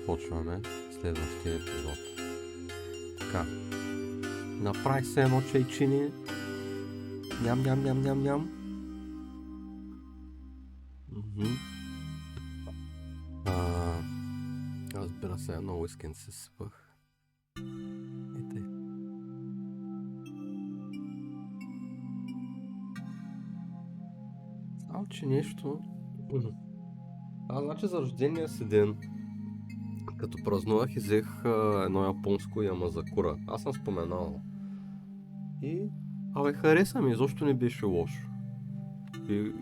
започваме следващия епизод. Така. Направих се едно чайчини. Ням. Разбира се, едно уискин се сипах. И тъй. Само, че нещо... значи за рождения си ден, като празнувах, взех едно японско ямазакура. Аз съм споменал. И... хареса ми, изобщо не беше лошо.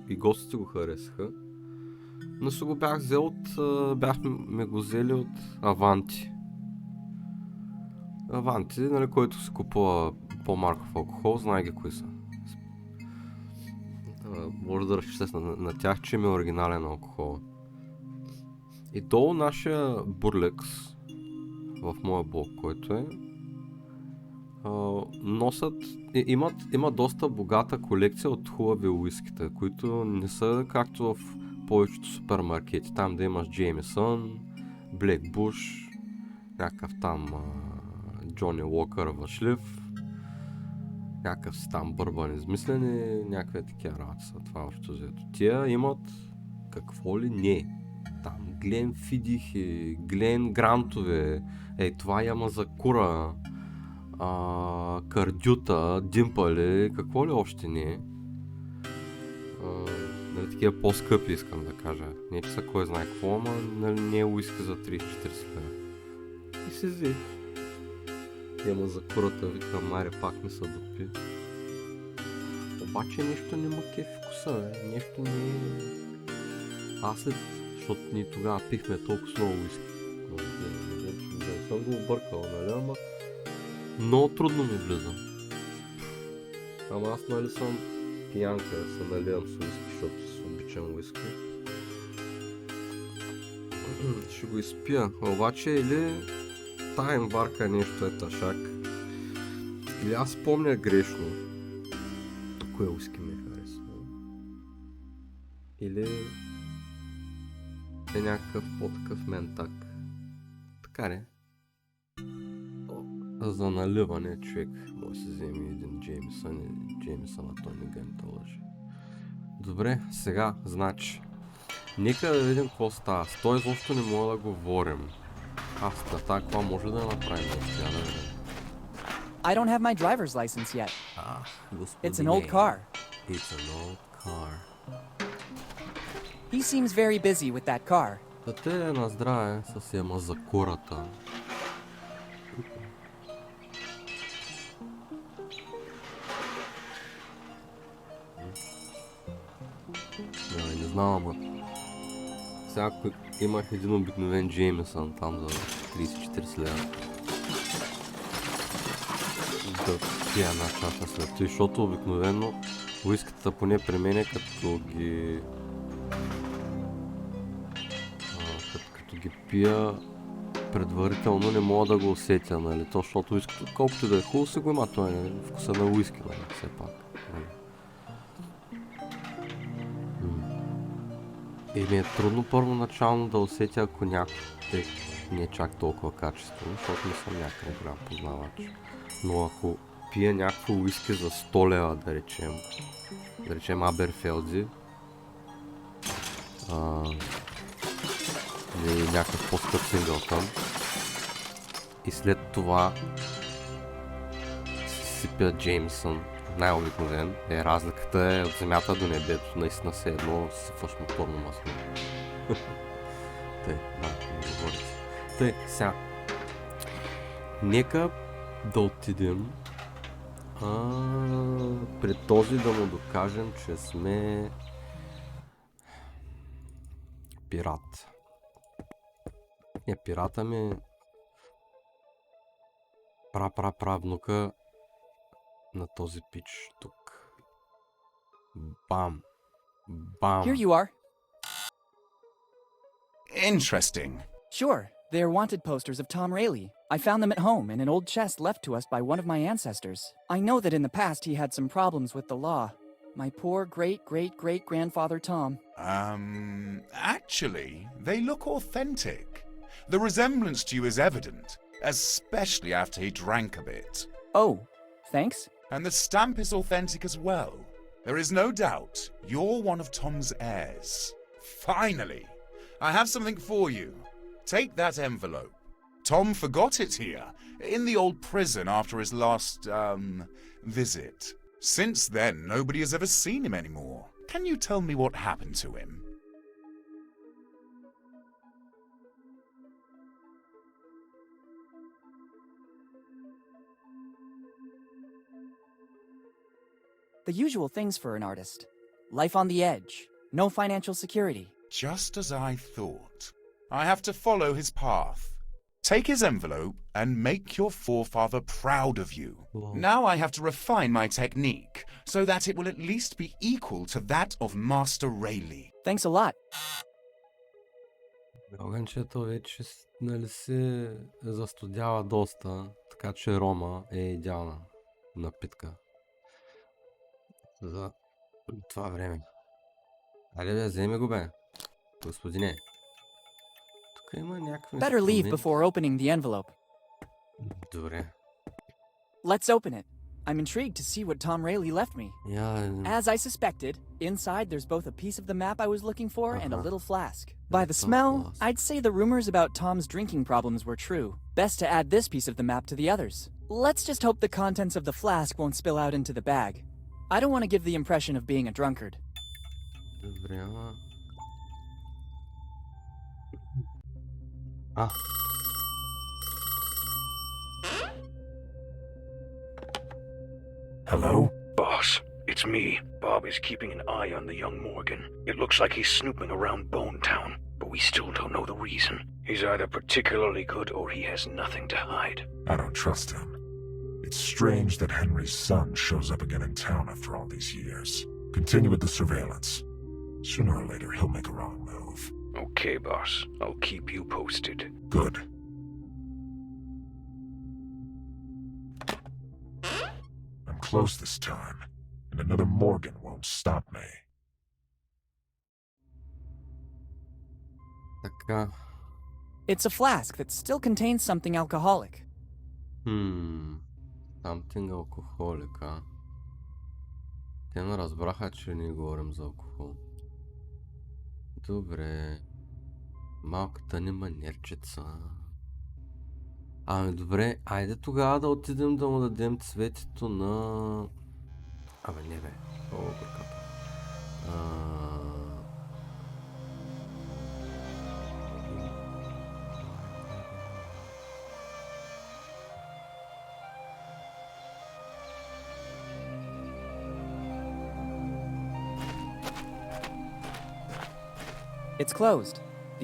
И гостите го харесаха. Но си го бях взел от... бяхме го взели от Аванти. Аванти, нали, който се купува по-марков алкохол, знае ги кои са. Може да разчиташ на тях, че ми е оригинален алкохол. И долу нашия бурлекс в моя блог, който е, носят, има доста богата колекция от хубави уиските, които не са както в повечето супермаркети. Там да имаш Джеймисън, Блек Буш, някакъв там Джони Уокър въшлив, някакъв си там бърбан измислени, някакви такива работи са това общо взето. Тия имат какво ли не. Там Глен Фидих и Глен Грантове, това ямазакура, кардюта, димпали, какво ли още не. Нали, такива по-скъпи искам да кажа. Не че са кой знае какво, ама нали, не е уиски за 30-40 лева. И се взе. Ямазакурата, викам, маре пак ми се допи. Обаче нещо не ма кефи вкуса, нещо не... Аз след... защото ние тогава пихме толкова много уиски. Не съм го объркал, нали, ама... Много трудно ми влизам. Ама аз нали съм пиянка, се наливам с уиски, защото си обичам уиски. Ще го изпия, обаче или таем варка нещо е тъшак, или аз помня грешно кое уиски ми е харесало, или е някакъв по-такъв ментак. Така ли? За наливане човек може да си вземе един Джеймисън и Джеймисън, а той не гънта лъжи. Добре, сега, значи, нека да видим какво става. С той изобщо не мога да говорим. Аз на тази какво може да направим? Да видим. I don't have my driver's license yet. It's an old car. It's an old car. He seems very busy with that car. Да те е на здраве с ямазакурата. Не знам, ама сега имах един обикновен Джеймисън там за 30-40 лева. Да пия една чаша след това, защото обикновено уиската поне при мен като ги пия предварително не мога да го усетя, нали, то, защото уиската, колкото да е хубаво се го има, той е вкуса на уиски, нали, все пак. И ми е трудно първоначално да усетя, ако някой не е чак толкова качествено, защото не съм някакъв голям познавач. Но ако пия някакво уиски за 100 лева, да речем Аберфелди, или някакъв по-скъп Синглтън, и след това сипя Джеймисън, най-обикновен, разликата е от земята до небето, наистина се едно сипваш моторно масло. Тъй, не говорите. Тъй, сега, нека да отидем пред този да му докажем, че сме пират. Пирата ми правнука на този пич тук. Бам! Бам! Here you are. Interesting. Sure, they are wanted posters of Tom Rayleigh. I found them at home in an old chest left to us by one of my ancestors. I know that in the past he had some problems with the law. My poor great-great-great-grandfather Tom. Actually, they look authentic. The resemblance to you is evident, especially after he drank a bit. Oh, thanks? And the stamp is authentic as well. There is no doubt you're one of Tom's heirs. Finally, I have something for you. Take that envelope. Tom forgot it here, in the old prison after his last, visit. Since then, nobody has ever seen him anymore. Can you tell me what happened to him? The usual things for an artist. Life on the edge. No financial security. Just as I thought. I have to follow his path. Take his envelope and make your forefather proud of you. Wow. Now I have to refine my technique so that it will at least be equal to that of Master Rayleigh. Thanks a lot. Огънчето вече нали се застудява доста, така че рома е идеална напитка за това време. Айде бе, вземи го бе, господине. Тук има някакви... Better leave before opening the envelope. Добре. Let's open it. I'm intrigued to see what Tom Rayleigh left me. As I suspected, inside there's both a piece of the map I was looking for and a little flask. By the smell, I'd say the rumors about Tom's drinking problems were true. Best to add this piece of the map to the others. Let's just hope the contents of the flask won't spill out into the bag. I don't want to give the impression of being a drunkard. Добре, ама... Hello? Boss, it's me. Bob is keeping an eye on the young Morgan. It looks like he's snooping around Bone Town, but we still don't know the reason. He's either particularly good or he has nothing to hide. I don't trust him. It's strange that Henry's son shows up again in town after all these years. Continue with the surveillance. Sooner or later, he'll make a wrong move. Okay, boss. I'll keep you posted. Good. I'm close this time, and another Morgan won't stop me. Така... It's a flask that still contains something alcoholic. Something alcoholic, а? Те не разбраха, че ние говорим за алкохол. Добре. Малката ни манерчица. Ами добре, айде тогава да отидем да му дадем цветето на... Абе не бе, бърката. It's closed.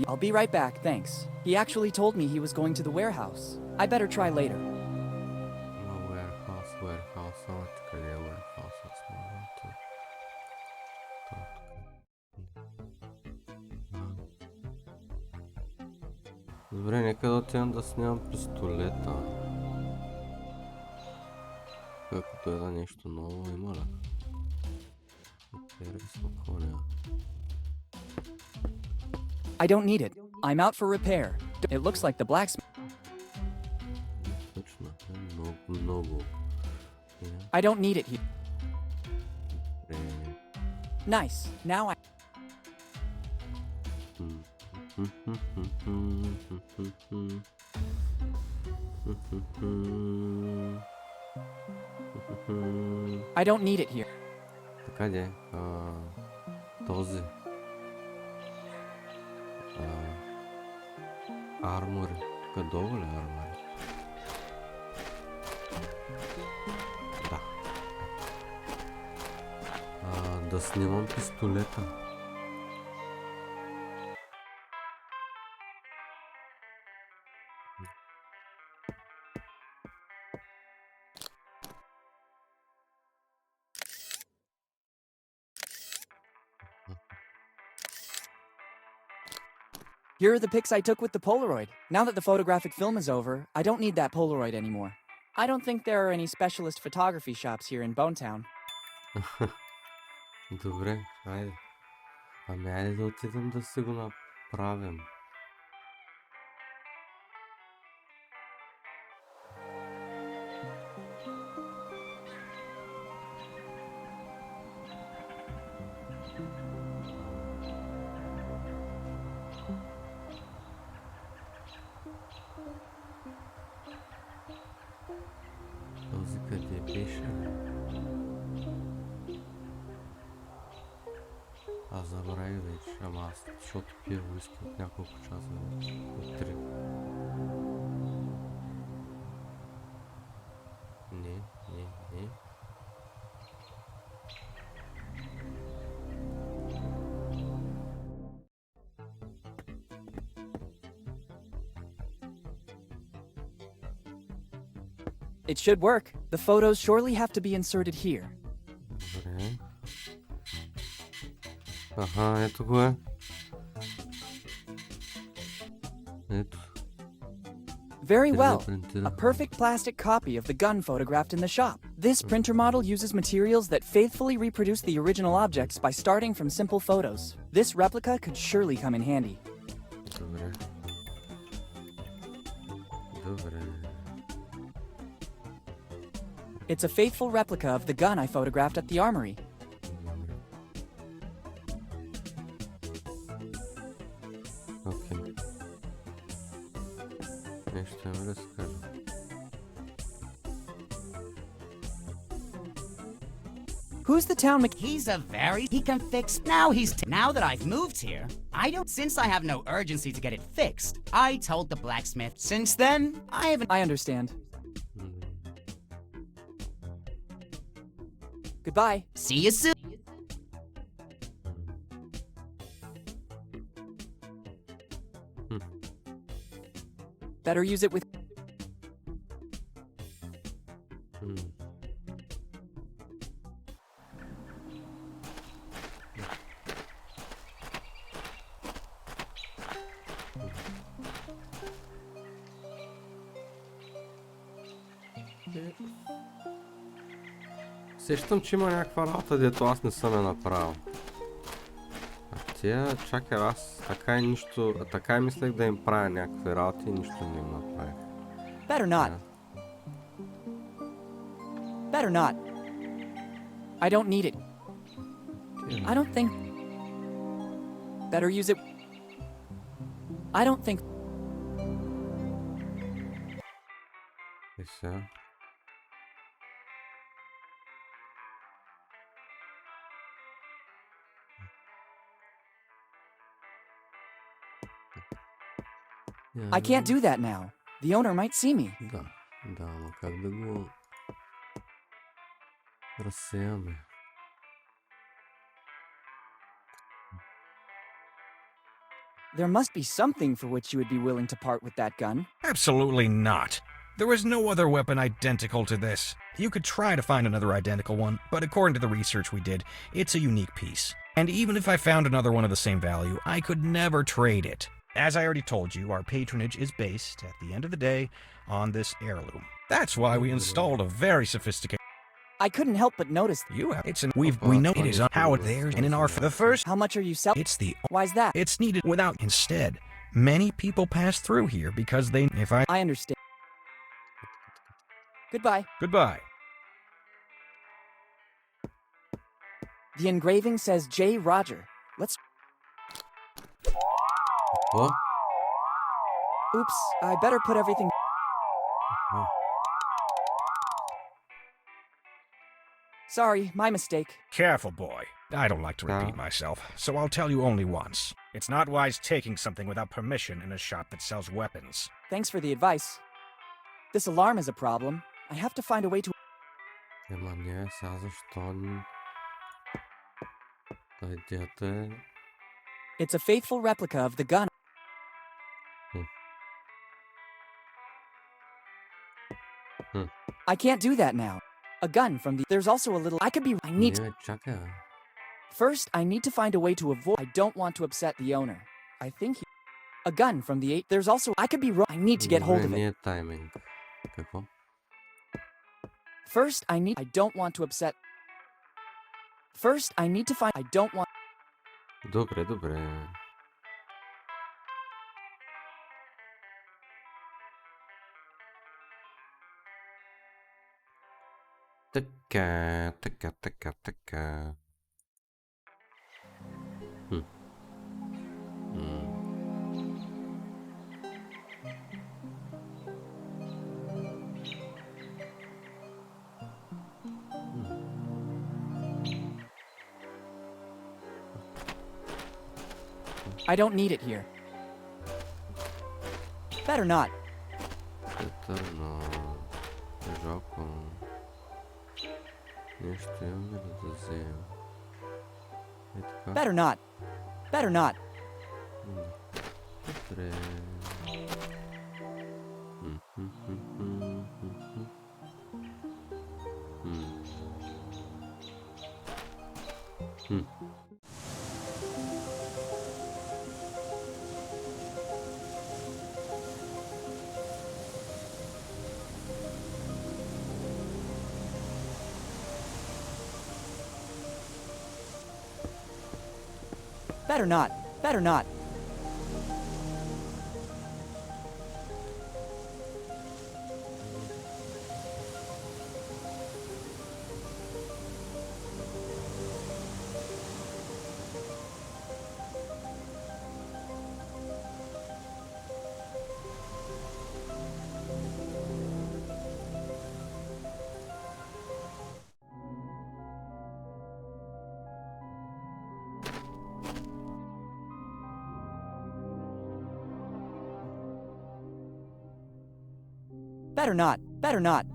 I'll be right back, thanks. He actually told me he was going to the warehouse. I better try later. Warehouse, къде е warehouse? Добре, нека да отидем да снимам пистолета. Както е да нещо ново, има ли? I don't need it. I'm out for repair. It looks like the blacksmith. Много. I don't need it here. Nice. Now I... I don't need it here. Така де, този армори, тук долу ли армори? Да. Да снимам пистолета. Here are the pics I took with the Polaroid. Now that the photographic film is over, I don't need that Polaroid anymore. I don't think there are any specialist photography shops here in Bonetown. Добре, айде. Ами айде да отидем да си го направим. беше, бе? Аз забравих вече, ама аз, защото пия уиски от няколко часа вече, от 3. Не. It should work. The photos surely have to be inserted here. Добре. Аха, ето го е. Ето. Very well. Принтира. A perfect plastic copy of the gun photographed in the shop. This printer model uses materials that faithfully reproduce the original objects by starting from simple photos. This replica could surely come in handy. Добре. Добре. It's a faithful replica of the gun I photographed at the armory. Окей. Нещо има да се кажа. Who's the town He's a very... He can fix... Now Now that I've moved here, I don't... Since I have no urgency to get it fixed, I told the blacksmith. Since then, I haven't... I understand. Goodbye. See you soon. Better use it with... Сещам, че има някаква работа, дето аз не съм я направил. А тя, чакай, аз така и нищо, така и мислех да им правя някакви работи и нищо не им направих. Better not. Better not. I don't need it. I don't think... Better use it... I don't think... И сега. I can't do that now. The owner might see me. Да, но как да го разсеяме? There must be something for which you would be willing to part with that gun. Absolutely not. There is no other weapon identical to this. You could try to find another identical one, but according to the research we did, it's a unique piece. And even if I found another one of the same value, I could never trade it. As I already told you, our patronage is based, at the end of the day, on this heirloom. That's why we installed a very sophisticated... I couldn't help but notice. You have... We know it is on how it theirs, and in our... The first... How much are you selling? It's the... Why's that? It's needed without... Instead, many people pass through here because they... I understand. Goodbye. Goodbye. The engraving says J. Roger. Let's... Какво? Oops, I better put everything... Sorry, my mistake. Careful, boy. I don't like to repeat myself, so I'll tell you only once. It's not wise taking something without permission in a shop that sells weapons. Thanks for the advice. This alarm is a problem. I have to find a way to... Ема не, сега защо ни... Идеята е... It's a faithful replica of the gun. I can't do that now. A gun from the... There's also a little... I could be... I need to... Чакай. First, I need to find a way to avoid... I don't want to upset the owner. I think he... A gun from the 8... There's also... I could be wrong. I need to get hold of Не it. е тайминг. Какво? First, I need... I don't want to upset... First, I need to find... I don't want... Добре, добре. Така. I don't need it here. Better not. Better not. Жалко. Нещо имаме ли да вземем? Е така. Better not. Better not. Добре. Better not. Better not. Better not. Better not.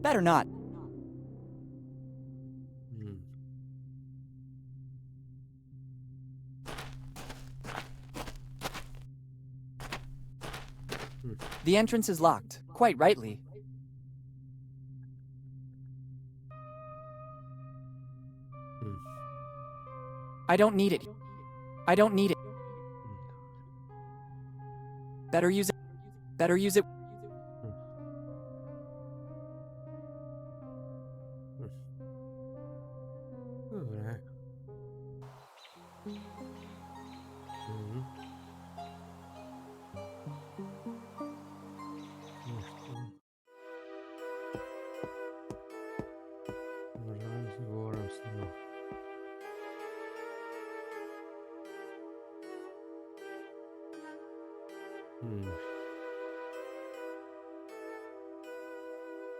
Better not. The entrance is locked, quite rightly. I don't need it. I don't need it. Better use it. Better use it. Добре. Можем да си говорим с него.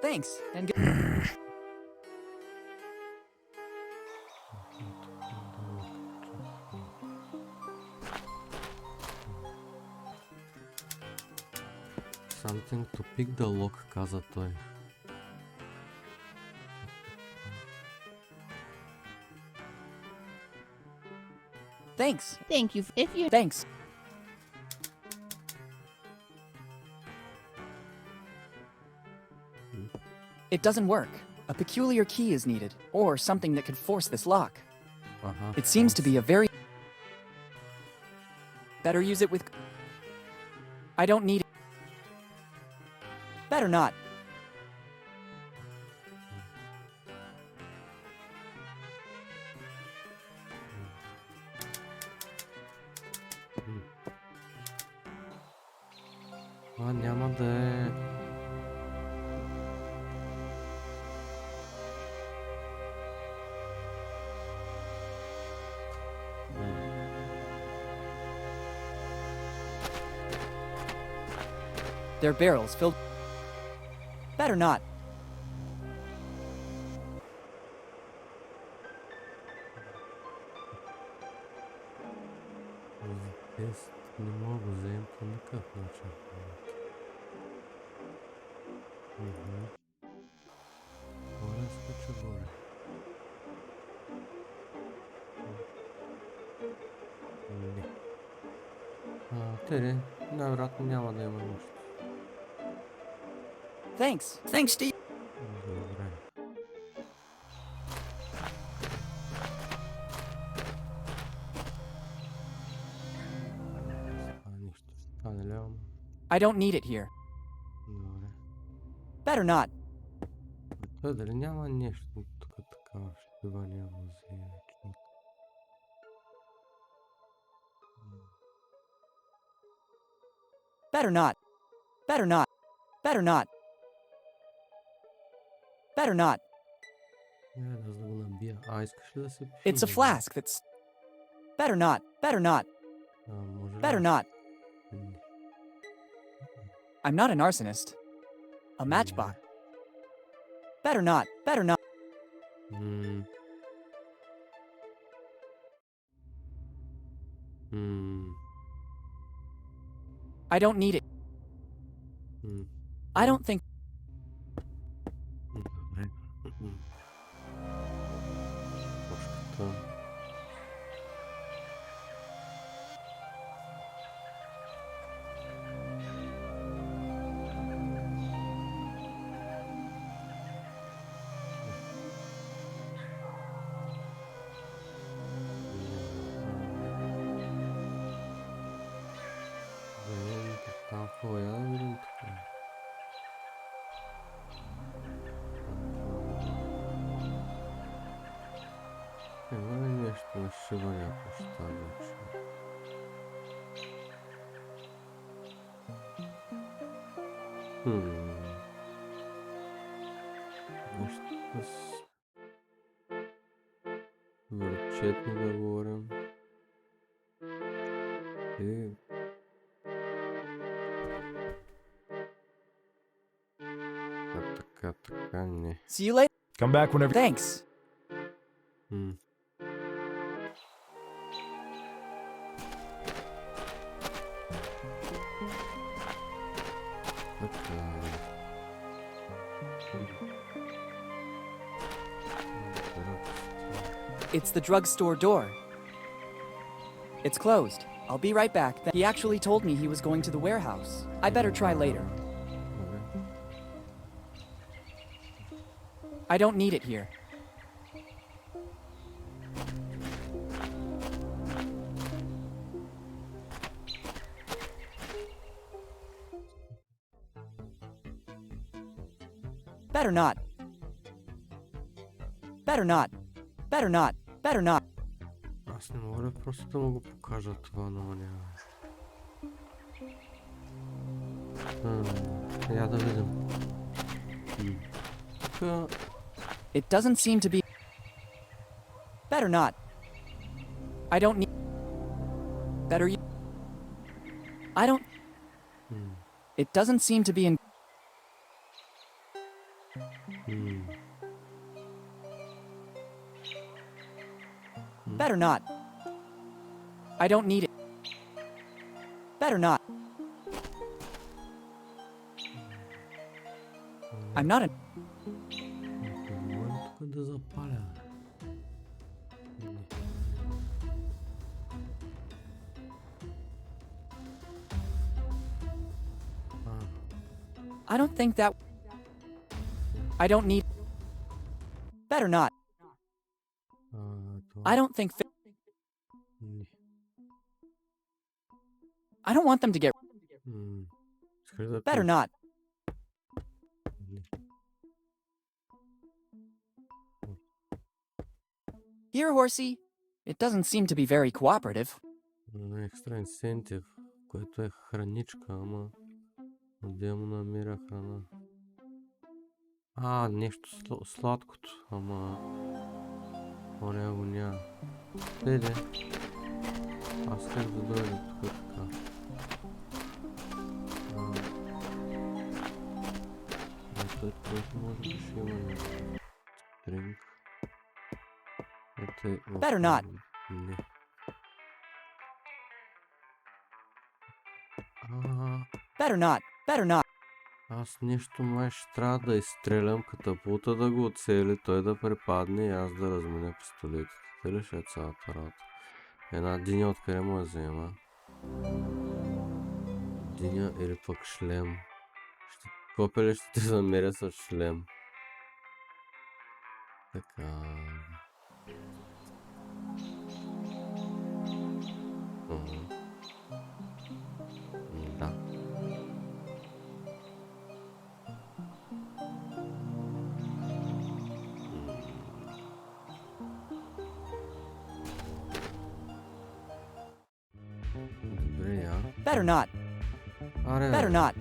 Thanks, and Something to pick the lock, каза той. thanks. Thank you. If you Thanks. It doesn't work. A peculiar key is needed, or something that could force this lock. It seems to be a very... Better use it with... I don't need it. Better not. Няма да е... Their barrels filled... Better not. Тест не мога да вземем по никакъв начин. Горе скоча горе. Не. Тере, най-вероятно няма да има нищо. Thanks. Thanks to you. Добре. Нищо. Стане ляво. I don't need it here. Добре. Better not. Той дали няма нещо тук така в Шивания музея? Better not. Better not. Better not. Better not. Да го набия. Искаш ли да се It's a flask that's... Better not. Better not. Може ли? Better not. I'm not an arsonist. A matchbot. Better not. Better not. I don't need it. I don't think... Добре. Кошката. Какво я да видим тук? Има ли нещо на шива някакво ще става? Нещо с... Градчето да говорим. И... Така, не. See you later. Come back whenever. Thanks. It's the drugstore door. It's closed. I'll be right back. He actually told me he was going to the warehouse. I better try later. I don't need it here. Better not. Better not. Better not. Better not. Аз не мога да просто да му го покажа това, но няма. Я да видим. Тук... It doesn't seem to be... Better not. I don't need... Better you... I don't... It doesn't seem to be in... Better not. I don't need it. Better not. I'm not a... Тук да запаля. I don't think that... I don't need... Better not. I don't think... I don't want them to get... Better not. Here, horsey. It doesn't seem to be very cooperative. Екстра инсентив, което е храничка, ама отделно намеря храна. Нещо сладкото, ама оня го няма. Леле, аз как да дойда тук така. Той просто може да ще има нещо. Стринг. Ето е... Better not. Не. Better not. Better not. Аз нещо май ще трябва да изстрелям катапулта да го оцели, той да препадне и аз да разменя пистолетите. Те ли ще е цялата работа? Една диня откъде му я взема? Диня или пък шлем? Копеле ще те замеря с шлем. Така... Да. Добре, я. Better not. Аре. Better not.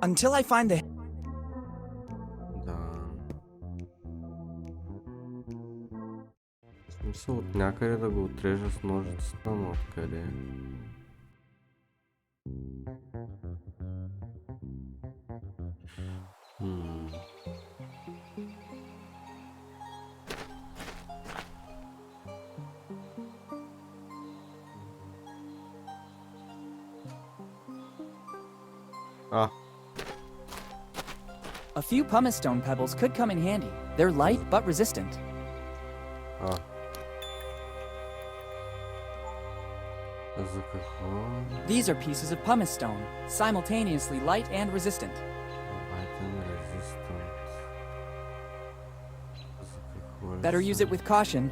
Until I find the... Да. В смисъл от някъде да го отрежа с ножицата, но откъде? A few pumice stone pebbles could come in handy. They're light but resistant. За какво? These are pieces of pumice stone, simultaneously light and resistant. Better use it with caution.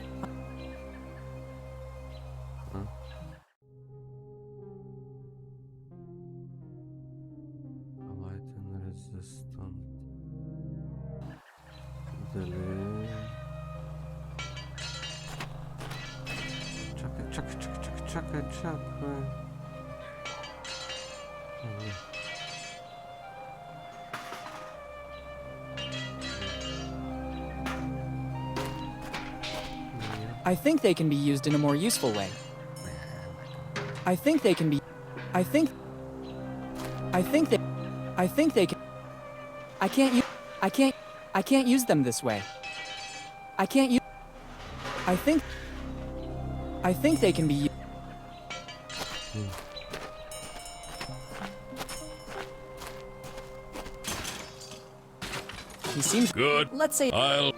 Чакай. I think they can be used in a more useful way. I think they can. I can't use them this way. I think they can be used. He seems good. Let's say I'll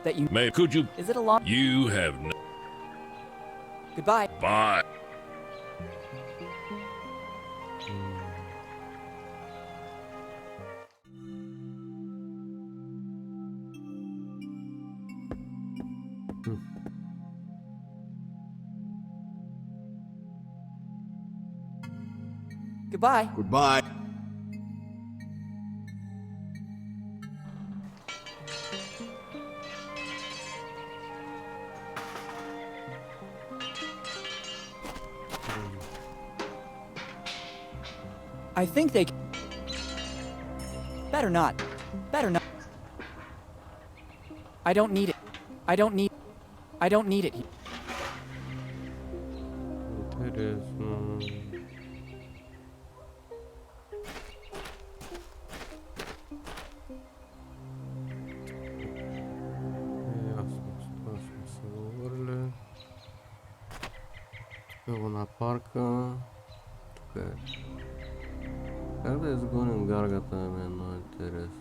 that you may. Could you? Is it a long? You have no. Goodbye. Bye. Goodbye. Goodbye. I think they better not. I don't need it. I don't need it. Интересно. Ясно, това сме се говорили. Тук го на парка. Тук е. Как да изгоним гаргата, ми е много интересно.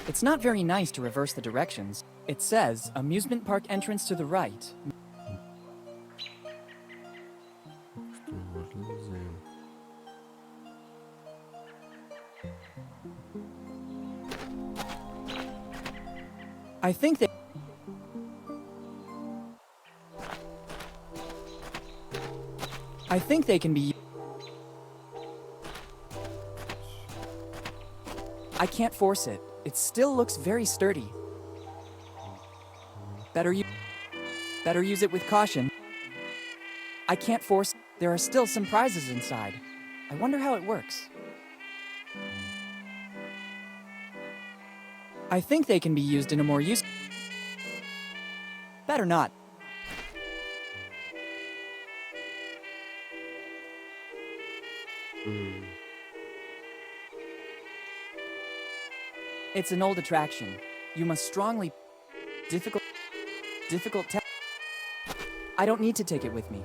It's not very nice to reverse the directions. It says, amusement park entrance to the right. Що може да вземем? I think they can be. I can't force it. It still looks very sturdy. Better use it with caution. I can't force. There are still some prizes inside. I wonder how it works. I think they can be used in a more useful. Better not. It's an old attraction. You must strongly... Difficult I don't need to take it with me.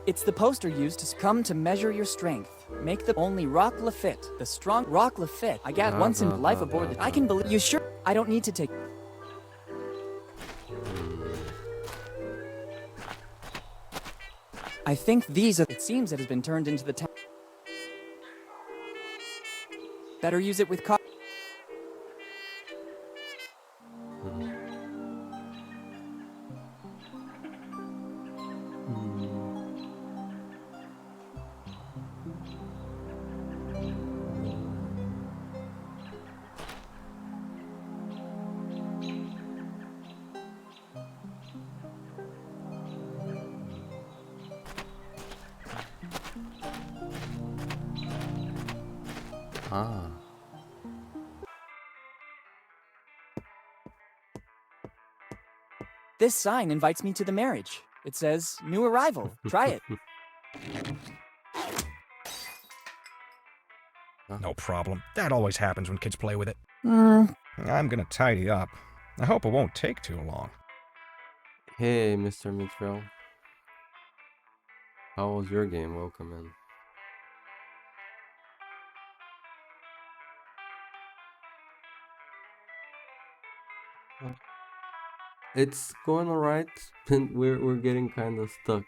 It's the poster used to come to measure your strength. Make the only rock Lafitte, the strong rock Lafitte I got once in life aboard the... I can believe... You sure? I don't need to take... I think these are... It seems it has been turned into the town. Better use it with caution. Ah. This sign invites me to the marriage. It says, new arrival. Try it. No problem. That always happens when kids play with it. Hmm. I'm gonna tidy up. I hope it won't take too long. Hey, Mr. Mitchell. How was your game? Welcome in. It's going alright, and we're getting kind of stuck.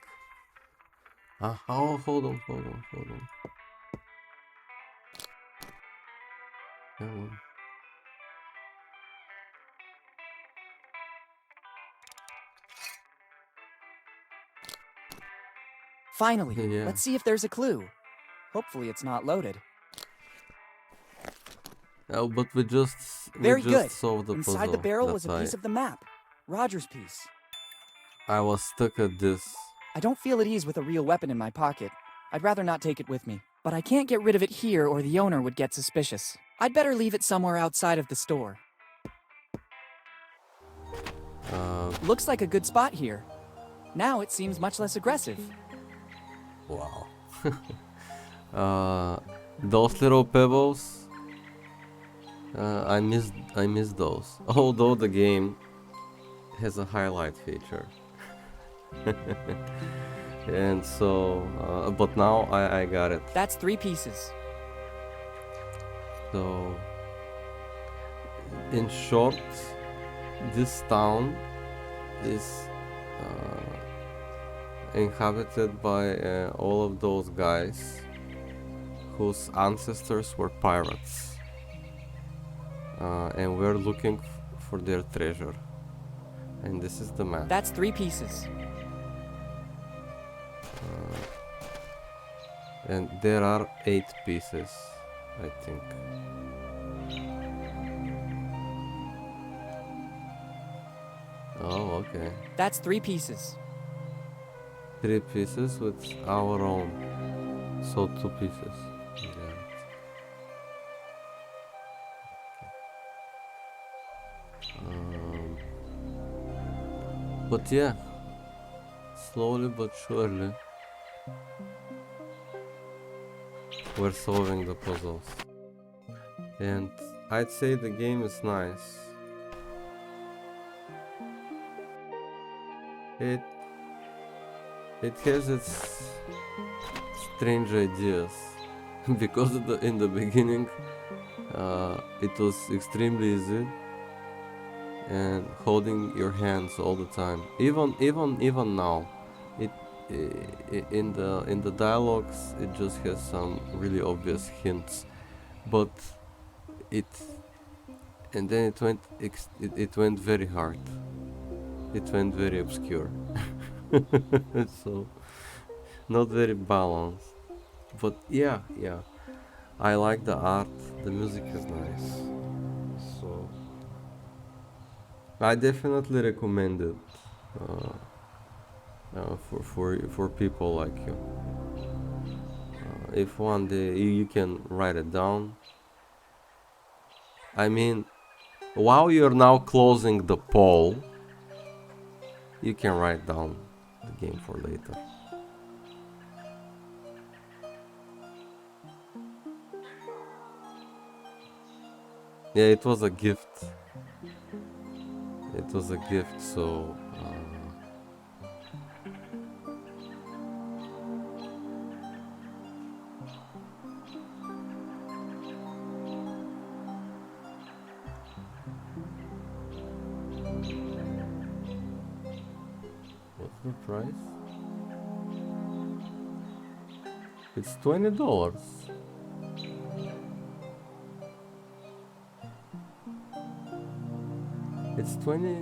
Oh, hold on. Come on. Finally, Yeah. let's see if there's a clue. Hopefully it's not loaded. Oh, but we just Very good. solved the puzzle. Inside the barrel was a That's piece of the map. Roger's piece. I was stuck at this. I don't feel at ease with a real weapon in my pocket. I'd rather not take it with me. But I can't get rid of it here or the owner would get suspicious. I'd better leave it somewhere outside of the store. Looks like a good spot here. Now it seems much less aggressive. Wow. Those little pebbles. I miss those. Although the game has a highlight feature. And so, but now I got it. That's 3 pieces. So, in short, this town is inhabited by all of those guys whose ancestors were pirates. And we're looking for their treasure. And this is the map. That's 3 pieces. And there are 8 pieces, I think. Oh, okay. That's 3 pieces. 3 pieces with our own. So 2 pieces. Yeah. But yeah, slowly but surely, we're solving the puzzles. And I'd say the game is nice. It has its strange ideas because in the beginning it was extremely easy and holding your hands all the time. Even now, in the dialogues it just has some really obvious hints, but and then it went very hard. It went very obscure. So not very balanced. But yeah, I like the art. The music is nice. So I definitely recommend it for people like you. If one day you can write it down. I mean, while you're now closing the poll, you can write down the game for later. Yeah, it was a gift. It was a gift, so what's the price? It's $20.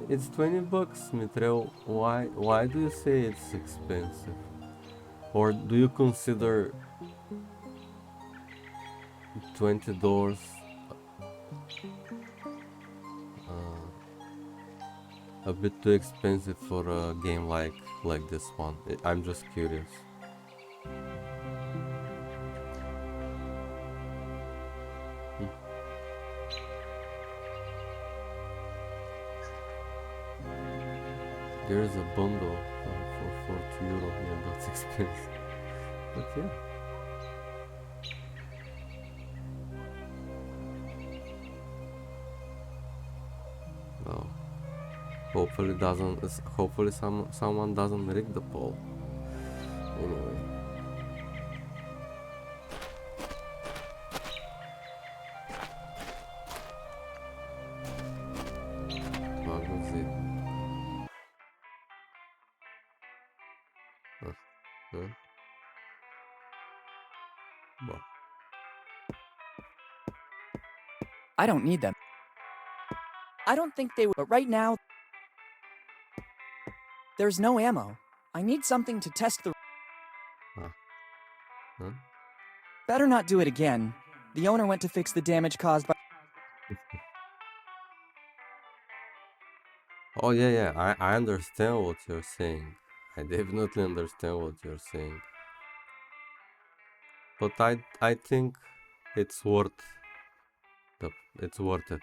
It's 20 bucks, Mitrel. Why do you say it's expensive? Or do you consider $20 a bit too expensive for a game like this one? I'm just curious. There is a bundle for €40. Yeah, that's expensive. But yeah. Well, hopefully someone doesn't rig the poll. Anyway. What was it? Huh? Well. I don't need them. I don't think they would, but right now, there's no ammo. I need something to test the... Huh? Better not do it again. The owner went to fix the damage caused by... Oh yeah, I understand what you're saying. I definitely understand what you're saying. But I think it's worth it.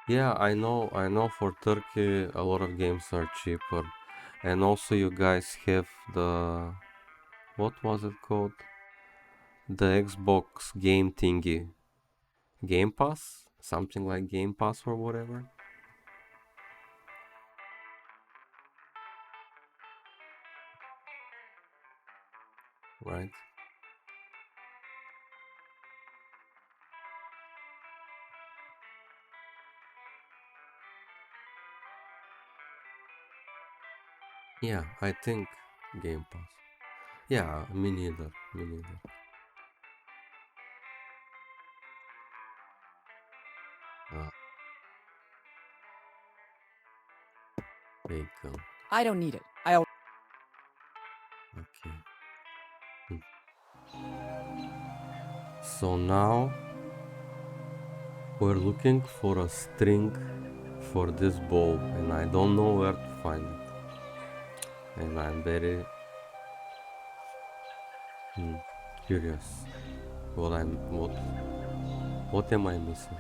Yeah, I know for Turkey a lot of games are cheaper. And also you guys have the... what was it called? The Xbox game thingy. Game Pass? Something like Game Pass or whatever. Right? Yeah, I think Game Pass. Yeah, me neither. Bacon. I don't need it. I'll... Okay. So now we're looking for a string for this bow, and I don't know where to find it. And I'm very curious what am I missing?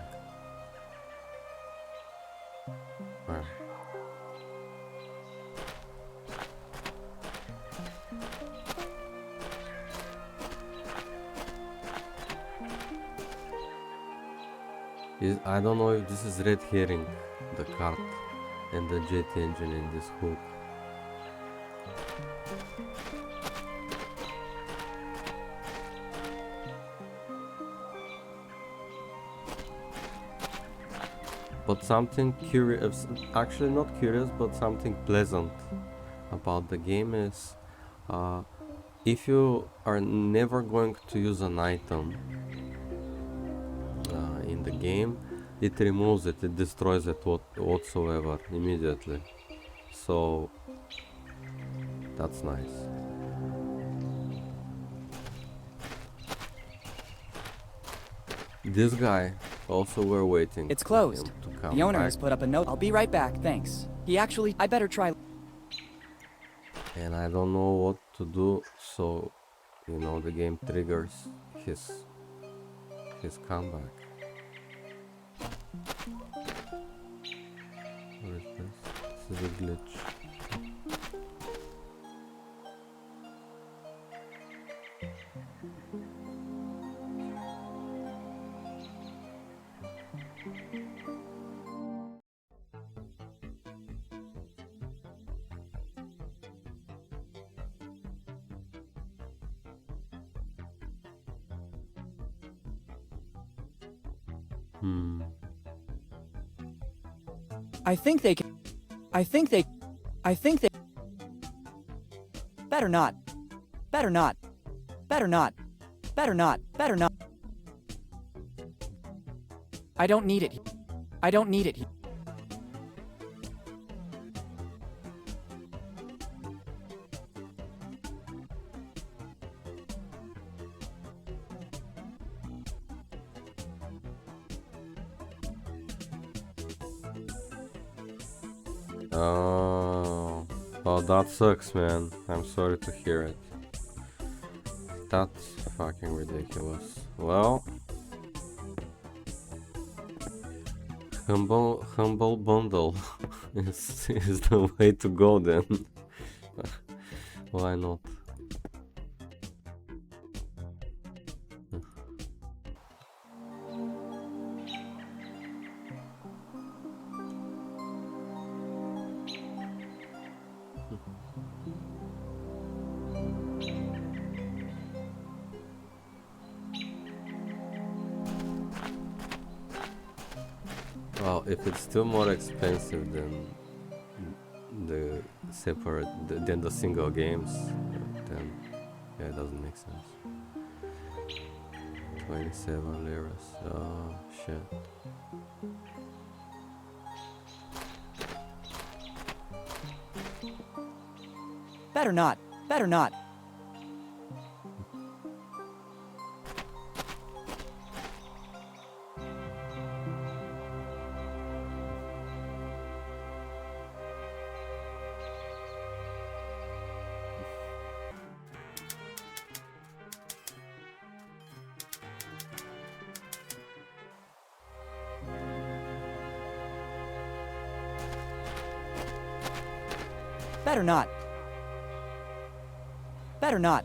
I don't know if this is red herring, the cart and the jet engine in this hook. But something curious, actually not curious, but something pleasant about the game is if you are never going to use an item in the game, it removes it, it destroys it whatsoever immediately. So that's nice. This guy also we're waiting. It's closed. To come the owner back. has put up a note. I'll be right back, thanks. I better try. And I don't know what to do, so you know the game triggers his comeback. What is this? This is a glitch. I think they better not. I don't need it. Oh, that sucks, man. I'm sorry to hear it. That's fucking ridiculous. Well, Humble bundle is the way to go then. Why not? Well, if it's still more expensive than the than the single games, then yeah, it doesn't make sense. 27 liras. Oh shit. Better not. Better not. Better not. Better not.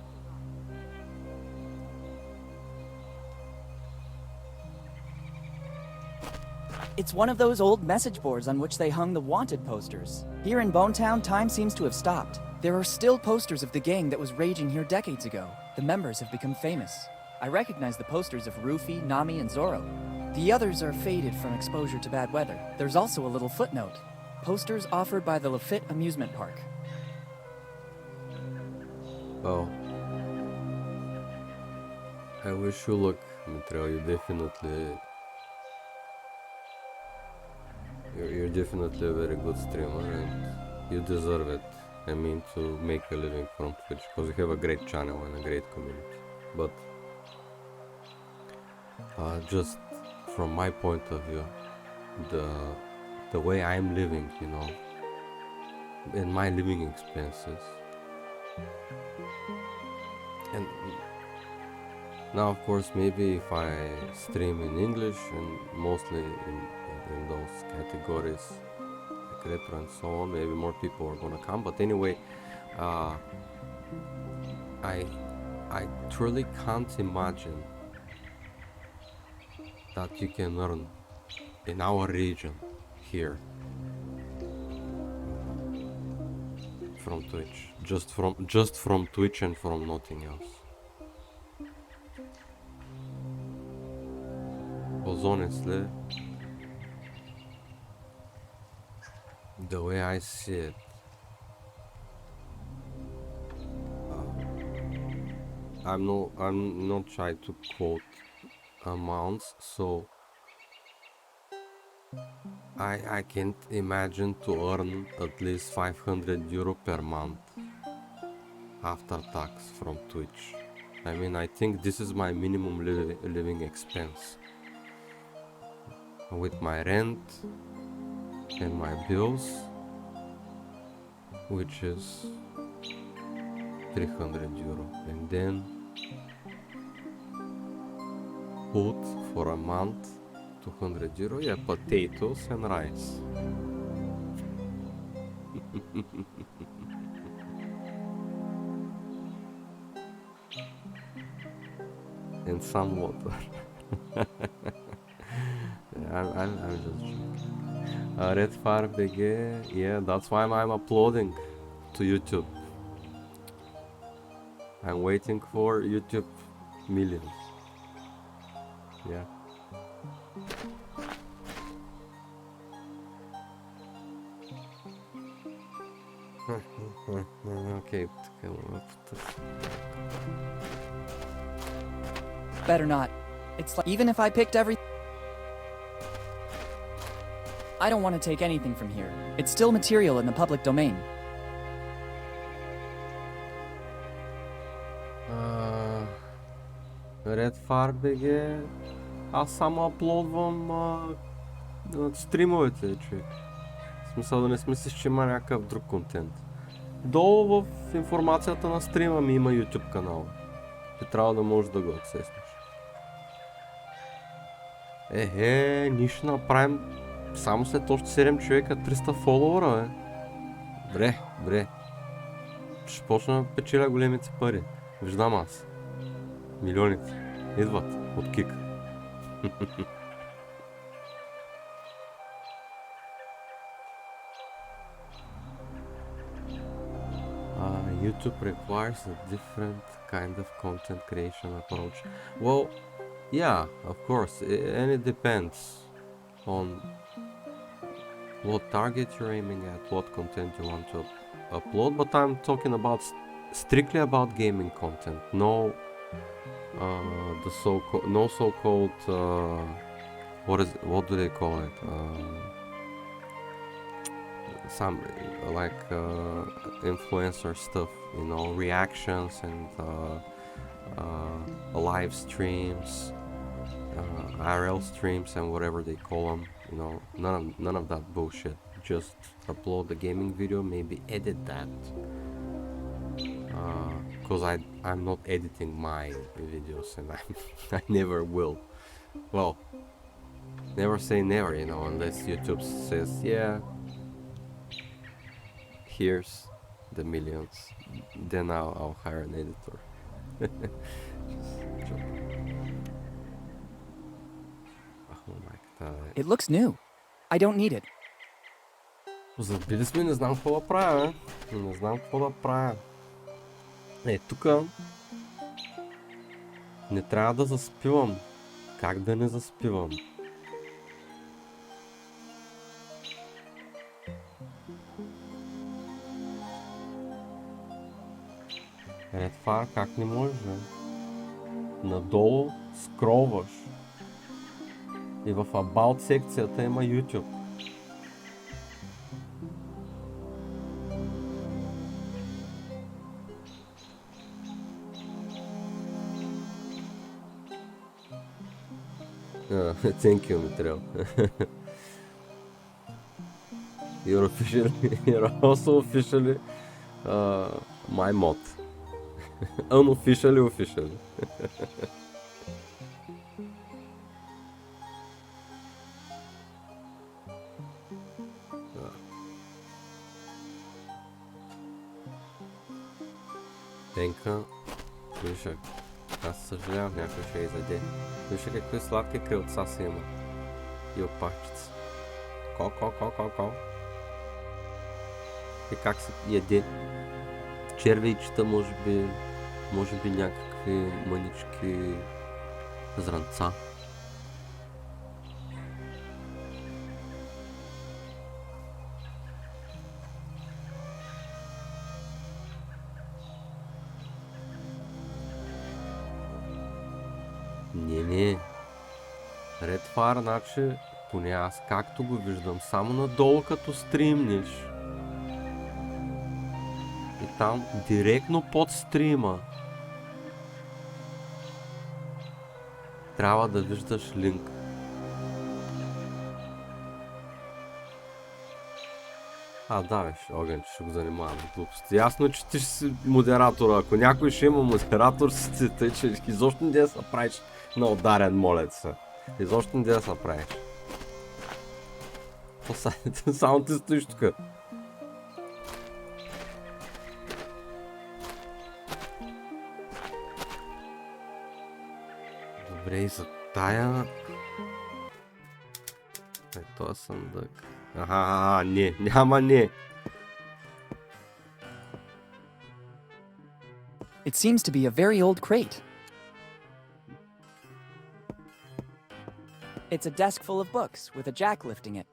It's one of those old message boards on which they hung the wanted posters. Here in Bonetown, time seems to have stopped. There are still posters of the gang that was raging here decades ago. The members have become famous. I recognize the posters of Rufy, Nami, and Zoro. The others are faded from exposure to bad weather. There's also a little footnote. Posters offered by the Lafitte Amusement Park. Oh. I wish you luck, Mitrail. You're definitely a very good streamer and you deserve it. I mean, to make a living from Twitch, because you have a great channel and a great community. But just from my point of view, the way I'm living, you know, and my living expenses, and now of course maybe if I stream in English and mostly in those categories like retro and so on, maybe more people are gonna come. But anyway, I truly can't imagine that you can earn in our region here from Twitch, just from Twitch and from nothing else. Because honestly, the way I see it, I'm not trying to quote amounts, so I can't imagine to earn at least 500 euro per month after tax from Twitch. I mean, I think this is my minimum living expense with my rent and my bills, which is 300 euro, and then food for a month, 200 euro, yeah, potatoes and rice. And some water. I'm just joking. Red Fire BG, yeah, that's why I'm uploading to YouTube. I'm waiting for YouTube millions. Yeah. Okay. Better not. It's like, even if I picked everything, I don't want to take anything from here. It's still material in the public domain. Red Fire BG, аз само аплодвам стримовете, човек. В смисъл да не смислиш, че има някакъв друг контент. Долу в информацията на стрима ми има YouTube канал. Ти трябва да можеш да го отсеснеш. Нищо направим само след още 7 човека 300 фолуара, бе. Бре. Ще почна да печеля големите пари. Виждам аз. Милионите идват от кик. YouTube requires a different kind of content creation approach. Well, yeah, of course, and it depends on what target you're aiming at, what content you want to upload, but I'm talking about strictly about gaming content, no so-called what do they call it? Some like influencer stuff, you know, reactions and live streams, IRL streams and whatever they call them, you know, none of that bullshit. Just upload the gaming video, maybe edit that, because I'm not editing my videos and I never will. Well, never say never, you know, unless YouTube says, yeah, here's the millions, then I'll hire an editor. It looks new. I don't need it. Забили сме, не знам какво да правя, не знам какво да правя. Тука не трябва да заспивам. Как да не заспивам? Това как не можеш, бе? Надолу скролваш и в About секцията има YouTube. Thank you, Митрел. You're also officially my mod. Unofficially officially. Денка, слушай, аз съжалявам, някой ще изяде. Слушай какви сладки крилца си има. И опашчица. Ко. И как се яде? Червейчета, може би някакви мънички зранца. Не. Red Fire, значи, поне аз както го виждам, само надолу като стримнеш. И там директно под стрима трябва да виждаш линк. Да, виж, Огън, ще го занимавам с глупости. Ясно, че ти ще си модератора. Ако някой ще има модератор, си ти, тъй че изобщо не да се правиш на ударен, моля се. Изобщо не да се правиш. Само ти стоиш тук. Добре, и за тая... Тоя съндък. Не, няма не. It seems to be a very old crate. It's a desk full of books with a jack lifting it.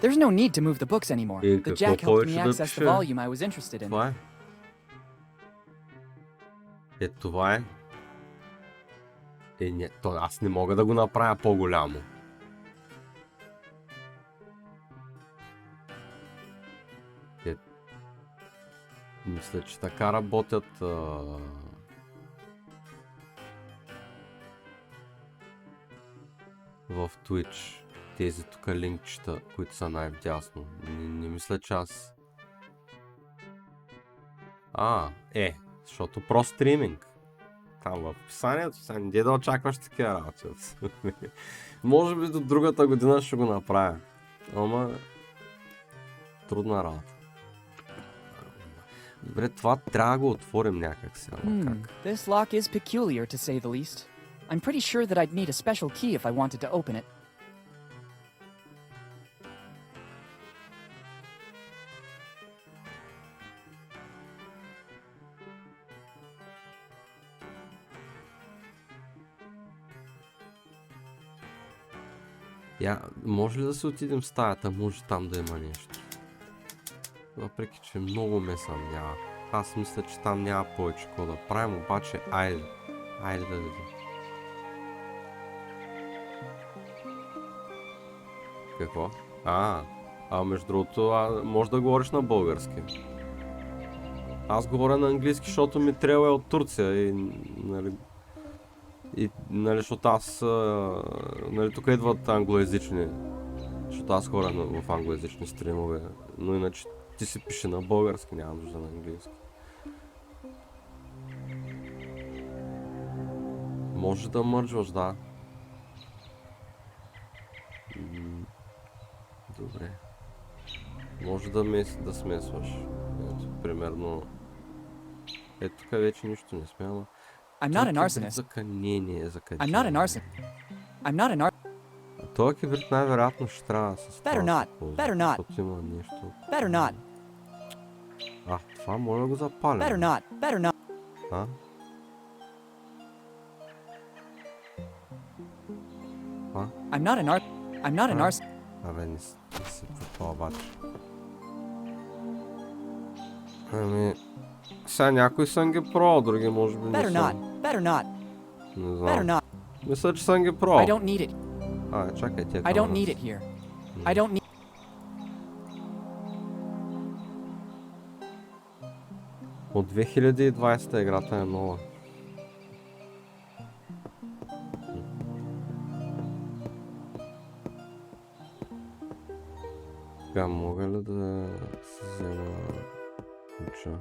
There's no need to move the books anymore. The jack helped me access the volume I was interested in. Това е. Това е. Аз не мога да го направя по-голямо. Мисля, че така работят в Twitch. Тези тук линкчета, които са най-вдясно. Не мисля, че аз... Защото про стриминг. там в описанието. Сега не да очакваш такива работи. Може би до другата година ще го направя. Ама трудна работа. Добре, това трябва да го отворим някак сега. Как? This lock is peculiar, to say the least. I'm pretty sure that I'd need a special key if I wanted to open it. Може ли да се отидем в стаята? Може там да има нещо. Въпреки, че много ме съмнява. Аз мисля, че там няма повече какво да правим, обаче айде да видим. Какво? Между другото, може да говориш на български. Аз говоря на английски, защото ми трябва от Турция и нали, защото аз, нали, тук идват англоязични, защото аз хора в англоязични стримове, но иначе ти си пише на български, няма нужда на английски. Може да мърджваш, да. Добре. Може да смесваш. Ето, примерно. Ето тук вече нищо не сме, ама. I'm not an arsonist. I'm not an arsonist. I'm not an arsonist. Този кибрид най-вероятно ще трябва да се Better not. Better not. защото има нещо. Better not. Това може да го запалим. Better not. Better not. I'm not an arsonist. Абе, не си това обаче. Ами, сега някой съм ги пробвал, други може би не Better съм. not. Better not. Не Better знам. not. Мисля, че съм ги пробвал. I don't need it. Чакай, тя I don't need it here. I don't need. От 2020 играта е нова. Сега мога ли да се взема ключа?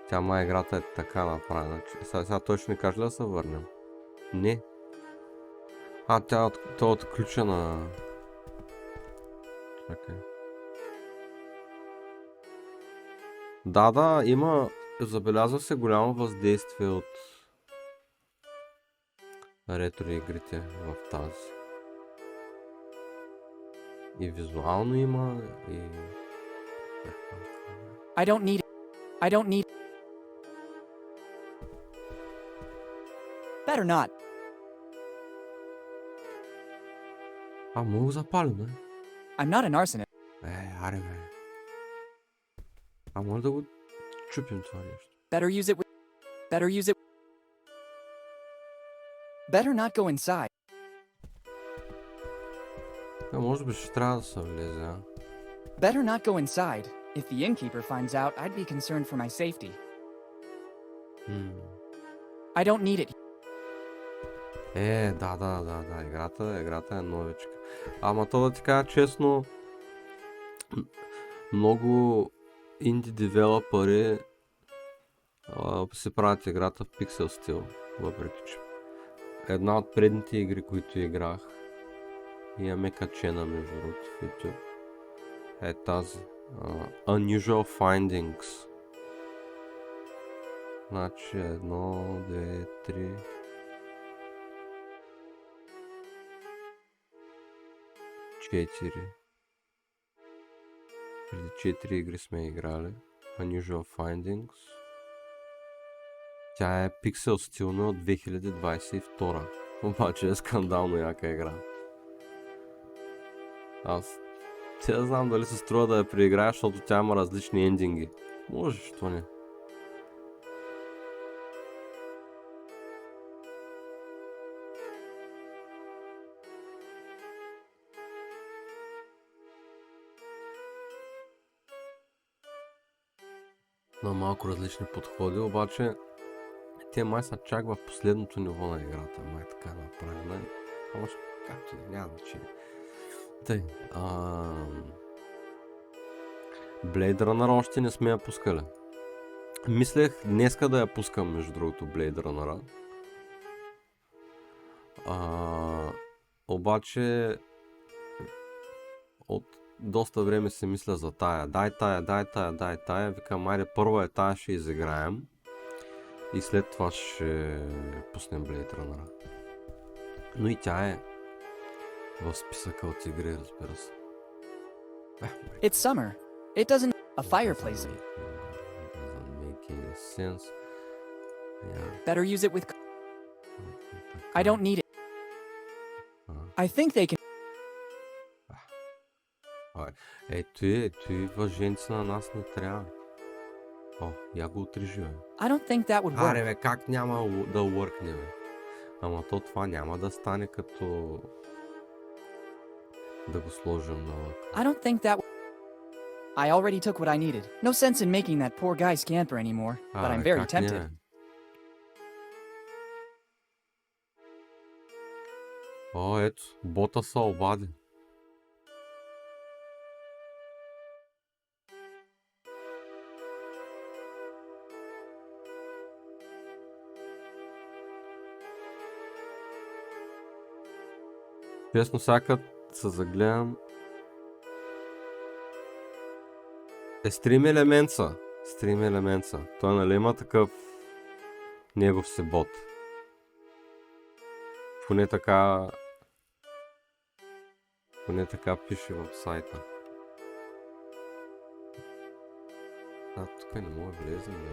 Тя играта е така направена. Сега той ще ни каже да се върнем. Не. Тя е отключена. Чакай. Да, има. Забелязва се голямо въздействие от ретро игрите в тази. И визуално има, и... I don't need it. I don't need. Better not. Мога го запалим, бе. I'm not an arsonist. Аре, бе. Може да го чупим това нещо. Better use it. Better use it. Better not go inside. Може би ще трябва да се влезе, Better not go inside. If the innkeeper finds out, I'd be concerned for my safety. I don't need it. Да. Играта е новичка. Ама то да ти кажа честно, много инди девелопери си правят играта в пиксел стил, въпреки че една от предните игри, които играх, имаме качена между другото в YouTube, е тази Unusual Findings. Значи 1, 2, 3 4. Преди 4 игри сме играли. Unusual Findings. Тя е пиксел стилна от 2022. Обаче е скандално яка игра. Те да знам дали се струва да я преиграеш, защото тя има различни ендинги. Може, що не. На малко различни подходи, обаче те май са чак в последното ниво на играта, май така направена. Ама както да няма значение. Тъй, Blade Runner още не сме я пускали. Мислех днеска да я пускам, между другото, Blade Runner. Обаче от доста време си мисля за тая. Дай тая. Викам, айде, първо е тая, ще изиграем. И след това ще пуснем Blade Runner. Но и тя е в списъка от игри, разбира се. It's summer. It doesn't... A fireplace. Doesn't make any sense. Yeah. Better use it with... I don't need it. I think they can... Ето и въженци на нас не трябва. О, я го отрижи, бе. I don't think that would work. Аре, бе, как няма да workне, бе? Ама то това няма да стане като... да го сложим на лък. I don't think that... I already took what I needed. No sense in making that poor guy scamper anymore, but I'm very tempted. О, ето, бота се обади. Честно, сега се загледам. Стрим елементса. Той нали има такъв негов си бот. Поне така пише в сайта. Тук не мога да влезем.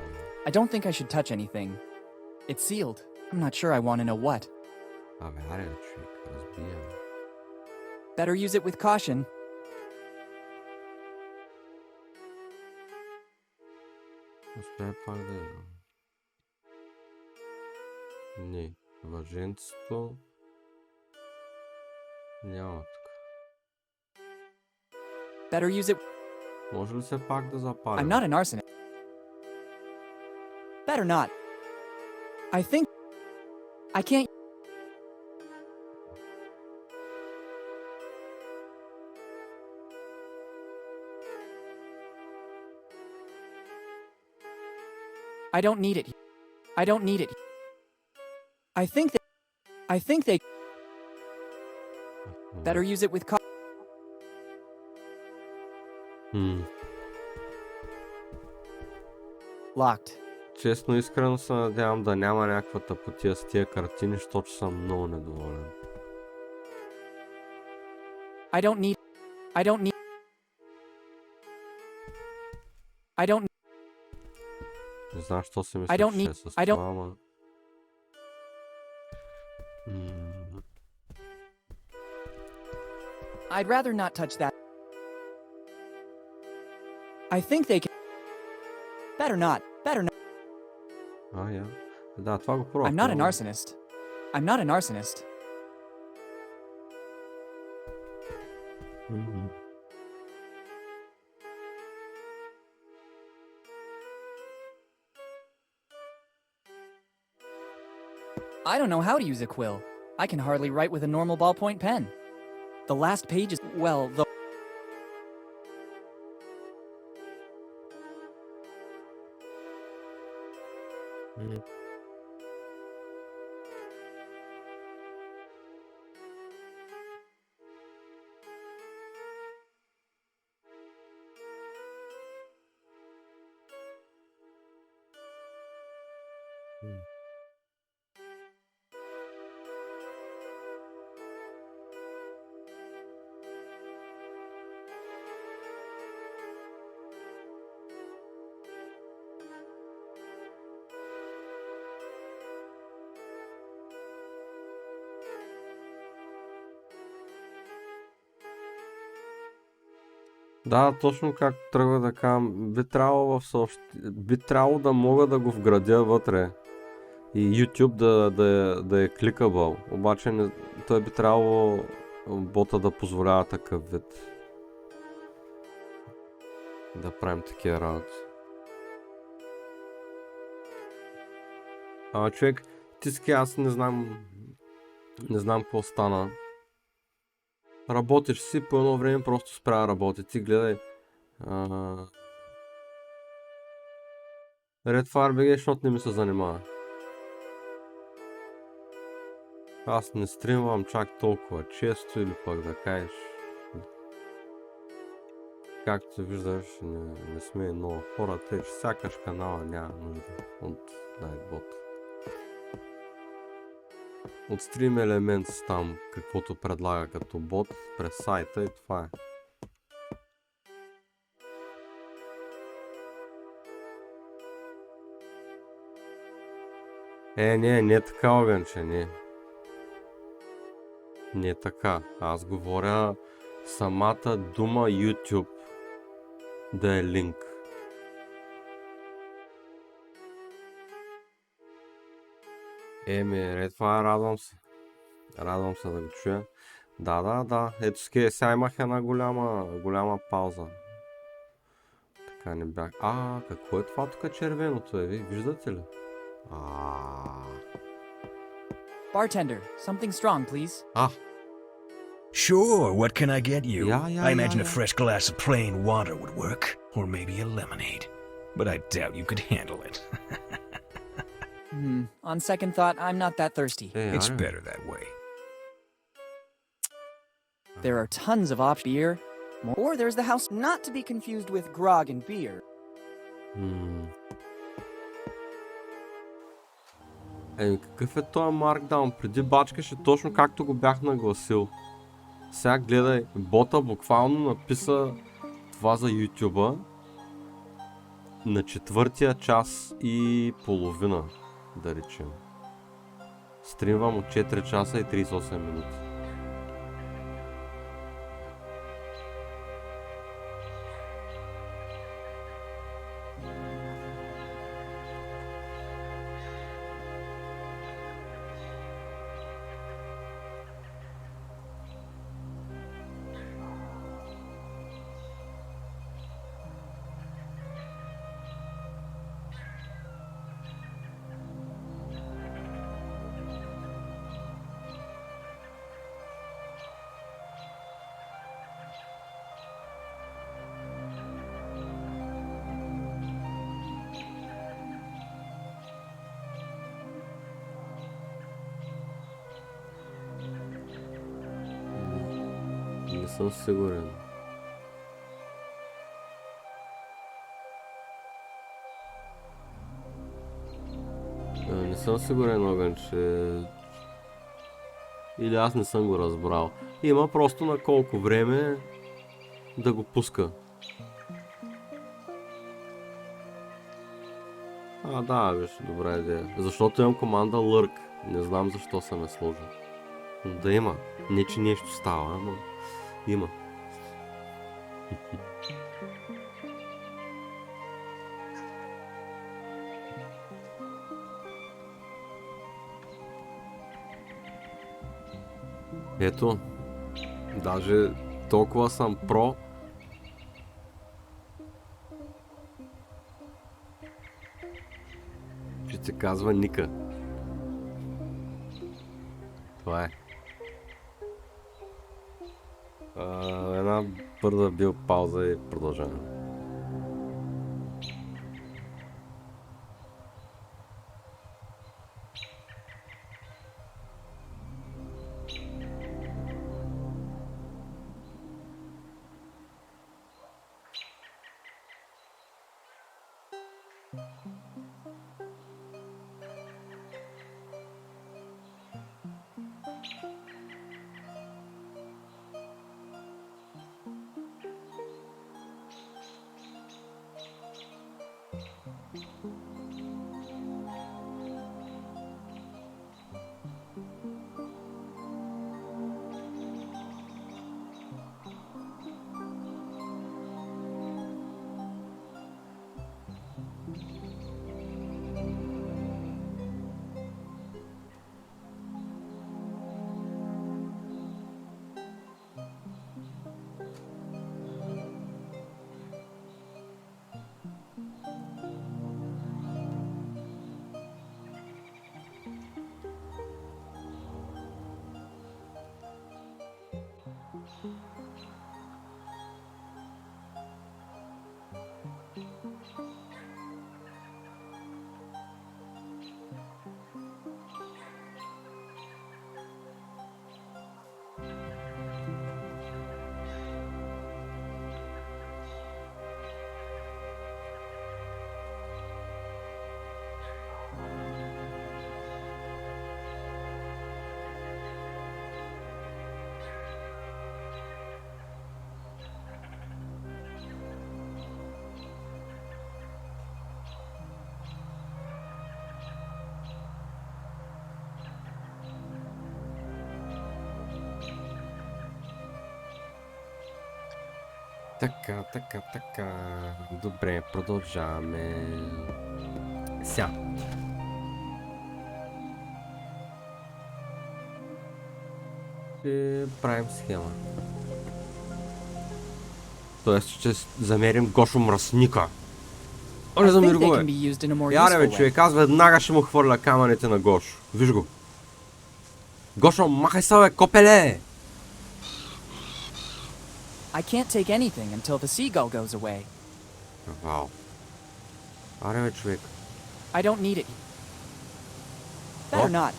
I don't think I should touch anything. It's sealed. I'm not sure I want to know what. Абе, аре, човек, разбия. Better use it with caution. Успее пак да е. Не, въженцето няма тук. Better use it... Може ли се пак да запалим? I'm not an arsonist. Better not. I think... I can't... I don't need it. I don't need it. I think they... Better use it with caution. Locked. Честно, искрено се надявам да няма някаква тъпотия с тия картини, защото съм много недоволен. I don't need... Не знам, що си мисля, че е с това, ама... I'd rather not touch that. I think they can... Better not. Я. Да, това го пробвам. I'm not an arsonist. I don't know how to use a quill. I can hardly write with a normal ballpoint pen. The last page is... well, the... Да, точно както тръгва да кажам, би трябвало да мога да го вградя вътре и YouTube да е кликабъл, обаче той би трябвало бота да позволява такъв вид да правим такива работи. Човек, тиски, аз не знам какво стана. Работиш си, по едно време просто спря да работи. Ти гледай. Red Fire BG, защото не ми се занимава. Аз не стримвам чак толкова често или пък да кажеш. Както виждаш, не сме много хора, тъй че сякаш канала няма нужда от Nightbot. От Stream Elements там, каквото предлага като бот през сайта и това е. Не така, огънче, не. Не така. Аз говоря самата дума YouTube да е линк. Това радвам се. Радвам се да го чуя. Да. Ето сега имах една голяма пауза. Така не бях. Какво е това тук червеното ви? Виждате ли? Bartender, something strong, please. Sure, what can I get you? Yeah, I imagine yeah. a fresh glass of plain water would work, or maybe a lemonade. But I doubt you could handle it. On second thought, I'm not that thirsty. It's better that way. There are tons of options. Beer, or there's the house, not to be confused with grog and beer. Какъв е този маркдаун? Преди бачкаше точно както го бях нагласил. Сега гледай, бота буквално написа това за YouTube на 4-тия час и половина, да речем. Стримвам от 4 часа и 38 минути. Не съм сигурен. Не съм сигурен, Огън, че... Или аз не съм го разбрал. Има просто на колко време да го пуска. Да, беше добра идея. Защото имам команда лърк. Не знам защо съм я сложил. Да има. Не, че нещо става, но има. Ето, даже толкова съм про, че се казва Ника. Това е. Една бърза биопауза и продължаваме. Така. Добре, продължаваме. Сега. Ще правим схема. Тоест ще замерим Гошо мръсника. Оле, замери го, бе. Яре, бе, човек, аз веднага ще му хвърля камъните на Гошо. Виж го. Гошо, махай се, бе, копеле! I can't take anything until the seagull goes away. Вау. Аре, бе, човек. I don't need it. Better not.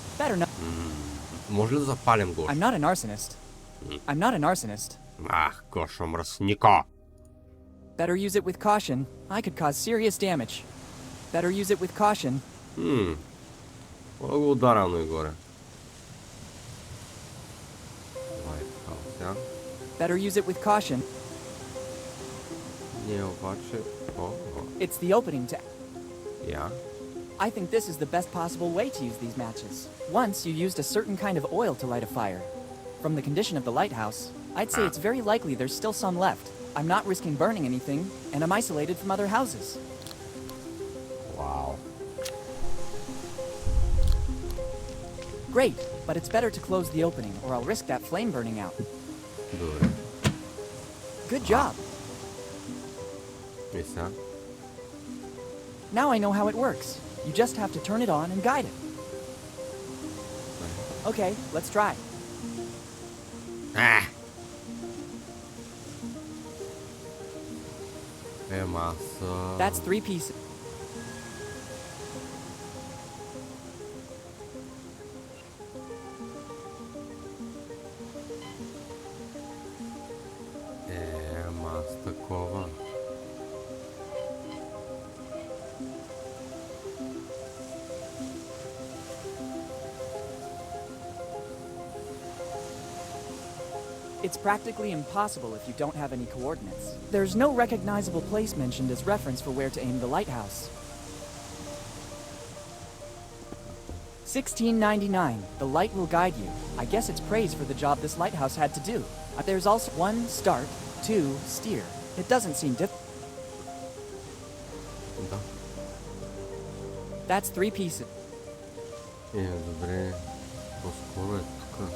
Може ли да запалим Гошо? I'm not an arsonist. Ах, Гошо мръсника. Better use it with caution. I could cause serious damage. Better use it with caution. Мога го ударя но и горе. Better use it with caution. Не, обаче... It's the opening to... Yeah. I think this is the best possible way to use these matches. Once you used a certain kind of oil to light a fire. From the condition of the lighthouse, I'd say it's very likely there's still some left. I'm not risking burning anything, and I'm isolated from other houses. Wow. Great, but it's better to close the opening, or I'll risk that flame burning out. Добре. Good job. И сега? Now I know how it works. You just have to turn it on and guide it. Okay, let's try. Маса. That's 3 pieces. Такова. It's practically impossible if you don't have any coordinates. There's no recognizable place mentioned as reference for where to aim the lighthouse. 1699. The light will guide you. I guess it's praise for the job this lighthouse had to do. There's also 1 start, 2 steer. It doesn't seem Да. That's 3 pieces. Добре. По-скоро е тук.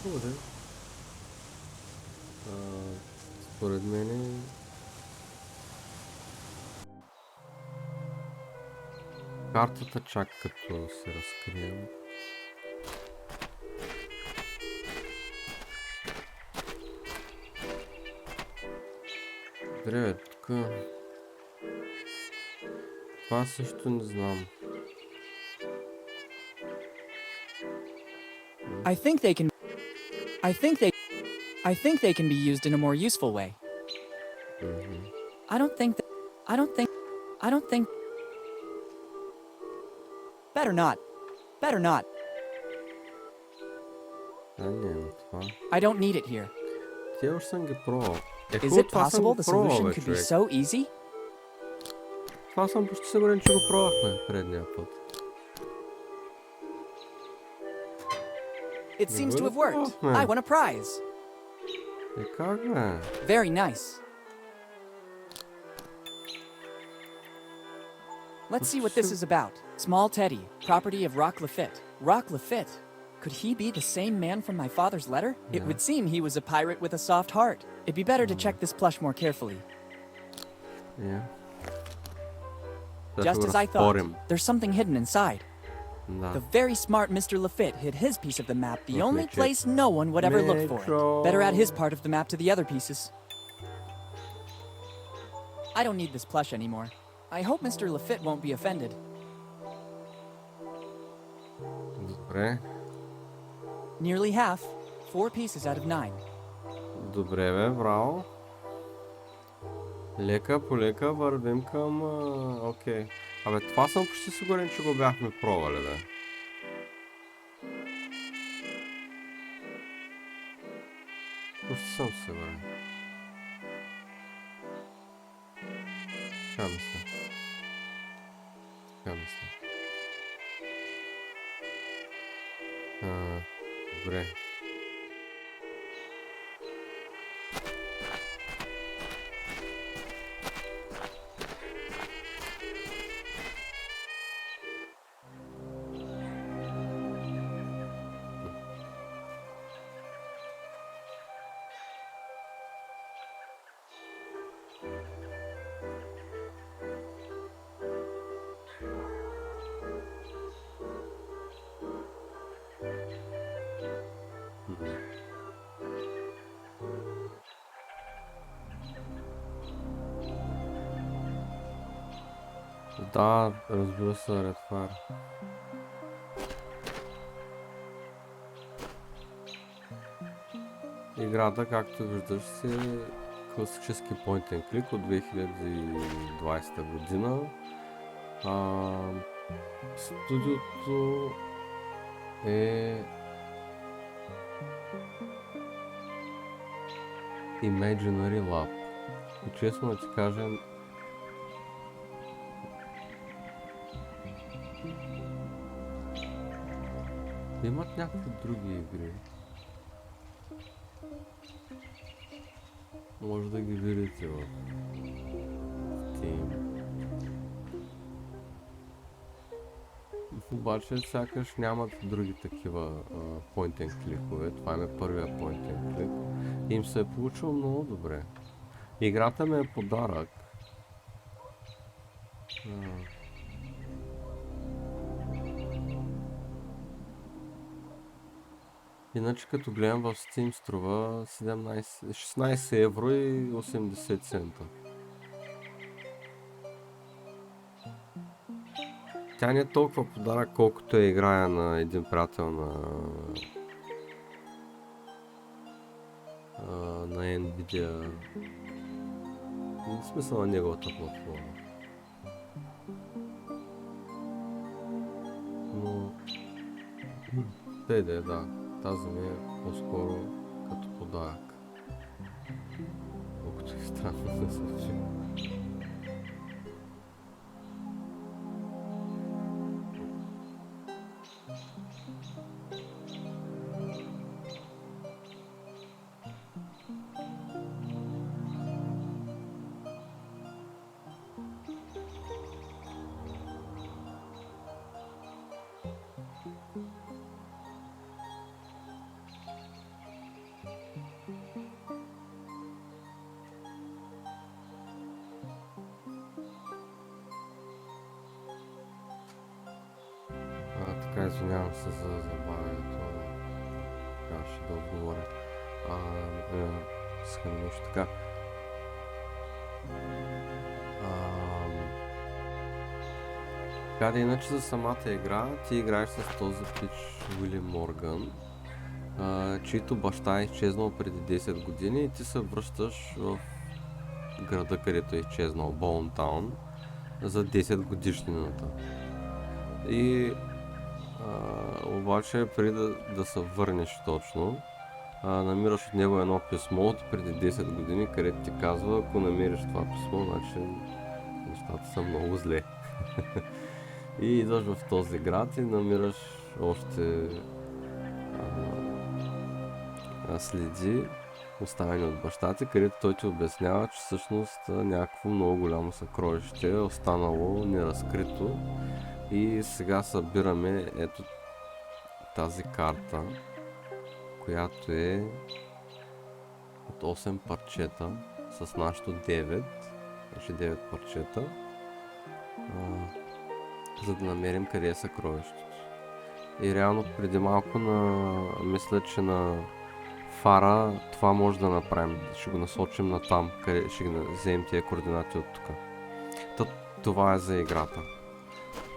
Добре. Според мен картата чак като се разкрием. Добре, тук това също не знам. I think they can be used in a more useful way. I don't think Better not. I don't need it here. Is it possible the solution could be so easy? Това съм почти сигурен, че го пробвахме предния път. It seems to have worked. I won a prize. Как бе? Very nice. Let's see what this is about. Small Teddy, property of Rock Lafitte. Rock Lafitte? Could he be the same man from my father's letter? Yeah. It would seem he was a pirate with a soft heart. It'd be better to check this plush more carefully. Yeah. Just as I thought, there's something hidden inside. No. The very smart Mr. Lafitte hid his piece of the map, the only place no one would ever look for it. Better add his part of the map to the other pieces. I don't need this plush anymore. I hope Mr. Lafitte won't be offended. Добре. Nearly half. 4 pieces out of 9. Добре бе, браво. Лека по лека вървим към... Окей. Абе, това съм почти сигурен, че го бяхме пробвали, да. Почти съм сигурен. Така мисля. Добре. Да, разбира се, Redfire. Играта, както виждаш, си класически point and click от 2020 година. Студиото е Imaginary Lab. И честно да ти кажа, имат някакви други игри. Може да ги видите в Steam. Обаче сякаш нямат други такива point and click-ове. Това е първия point and click. И им се е получило много добре. Играта ми е подарък. Иначе като гледам в Steam струва 16 евро и 80 цента. Тя не е толкова подарък, колкото е играя на един приятел на Nvidia. В смисъл на неговата платформа. Но... да. Тази ми е по-скоро като подарък. Колкото е странно да звучи. Така, извинявам се за забавянето. Трябваше да отговоря. Искам нещо така. Така да иначе за самата игра, ти играеш с този пич Willy Morgan, чийто баща е изчезнал преди 10 години и ти се връщаш в града, където е изчезнал, Боунтаун, за 10 годишнината. И обаче преди да се върнеш точно, намираш от него едно писмо от преди 10 години, където ти казва, ако намериш това писмо, значи нещата са много зле. И идваш в този град и намираш още следи, оставени от баща ти, където той ти обяснява, че всъщност някакво много голямо съкровище е останало неразкрито. И сега събираме ето тази карта, която е от 8 парчета с нашото 9, значи 9 парчета, за да намерим къде е съкровището. И реално преди малко мисля, че на фара това може да направим, ще го насочим на там, къде ще вземем тия координати от тук. Това е за играта.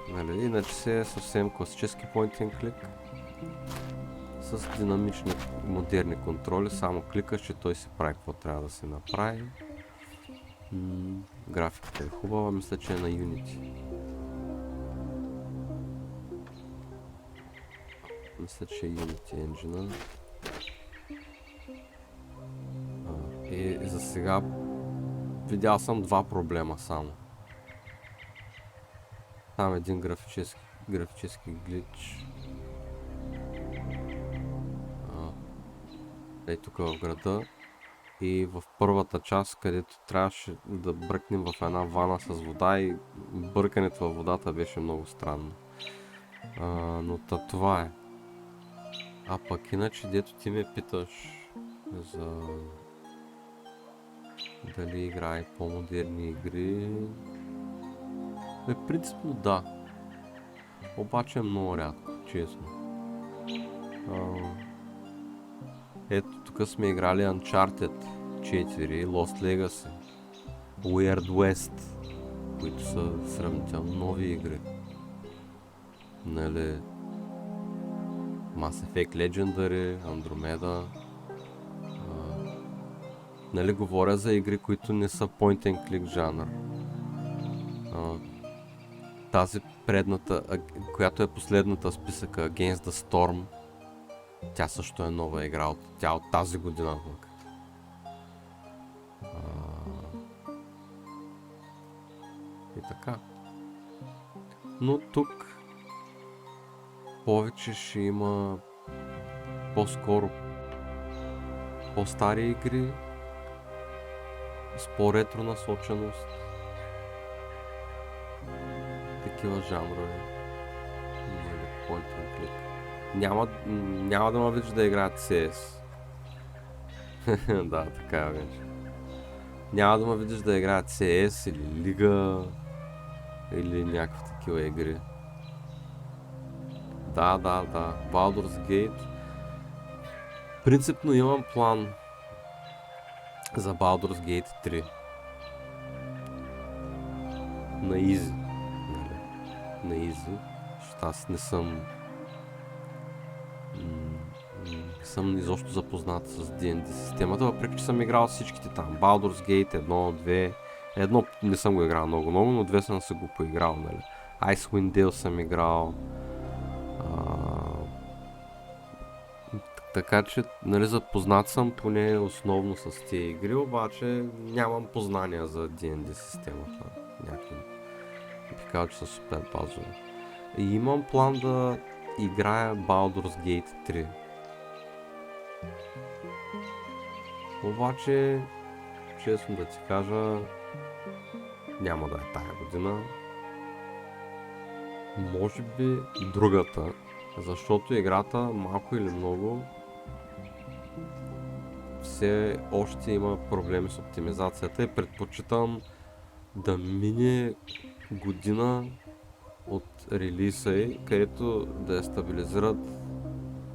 Нали? Иначе се е съвсем класически point and click с динамични модерни контроли, само кликаш, че той си прави какво трябва да се направи. Графиката е хубава, мисля, че е на Unity. Мисля, че Unity Engine. И за сега видял съм два проблема само. Там един графически глич. Ей тук в града. И в първата част, където трябваше да бръкнем в една вана с вода и бъркането във водата беше много странно. Но това е. А пък иначе, дето ти ме питаш за дали играе по-модерни игри, принципно да. Обаче е много рядко, честно. Ето тук сме играли Uncharted 4, Lost Legacy, Weird West, които са сравнително нови игри. Нали, Mass Effect Legendary, Andromeda. Нали, говоря за игри, които не са point and click жанр. Тази предната, която е последната в списъка, Against the Storm, тя също е нова игра, тя от тази година. И така. Но тук повече ще има по-скоро по-стари игри с по-ретро насоченост. Такива жанрове. Point and click. Няма да ме видиш да играят CS. Да, така вече. Няма да ме видиш да играят CS или Лига или някакви такива игри. Да. Baldur's Gate. Принципно имам план за Baldur's Gate 3. На Easy. На Easy. Защото аз не съм изобщо запознат с D&D системата, въпреки че съм играл всичките там. Baldur's Gate 1, 2. Едно не съм го играл много, но две съм се го поиграл, нали. Icewind Dale съм играл. Така че, нали, запознат съм поне основно с тези игри, обаче нямам познания за D&D системата. Някакви бих казал, че са супер базови. И имам план да играя Baldur's Gate 3. Обаче, честно да ти кажа, няма да е тая година. Може би другата, защото играта малко или много все още има проблеми с оптимизацията и предпочитам да мине година от релиза й, където да я стабилизират,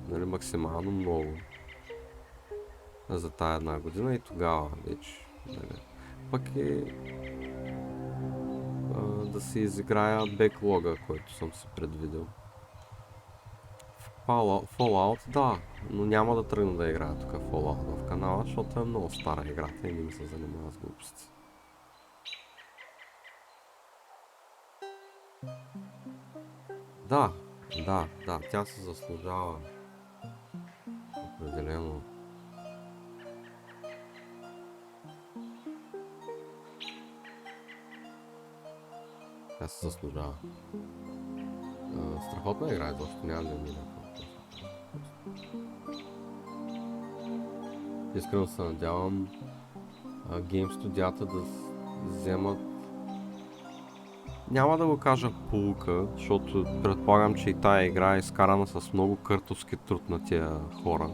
нали, максимално много за тая една година и тогава вече, нали. Пък да се изиграя беклога, който съм си предвидел. Fallout, да, но няма да тръгна да играя тук Fallout в канала, защото е много стара играта и не ми се занимава с глупости. Да, тя се заслужава. Определено. Тя се заслужава. Страхотна игра, защото няма да мина. Искрено се надявам гейм студията да вземат, няма да го кажа поука, защото предполагам, че и тая игра е изкарана с много къртовски труд на тия хора.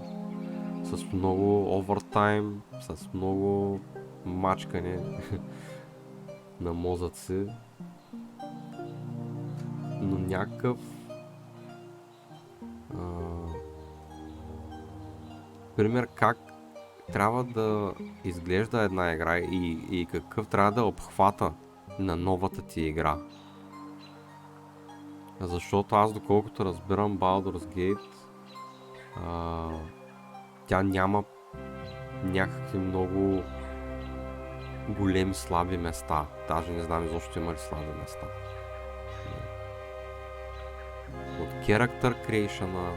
С много овертайм, с много мачкане на мозъци. Но някакъв пример как трябва да изглежда една игра и какъв трябва да е обхвата на новата ти игра. Защото аз, доколкото разбирам, Baldur's Gate тя няма някакви много големи слаби места. Даже не знам изобщо има ли слаби места. От character creation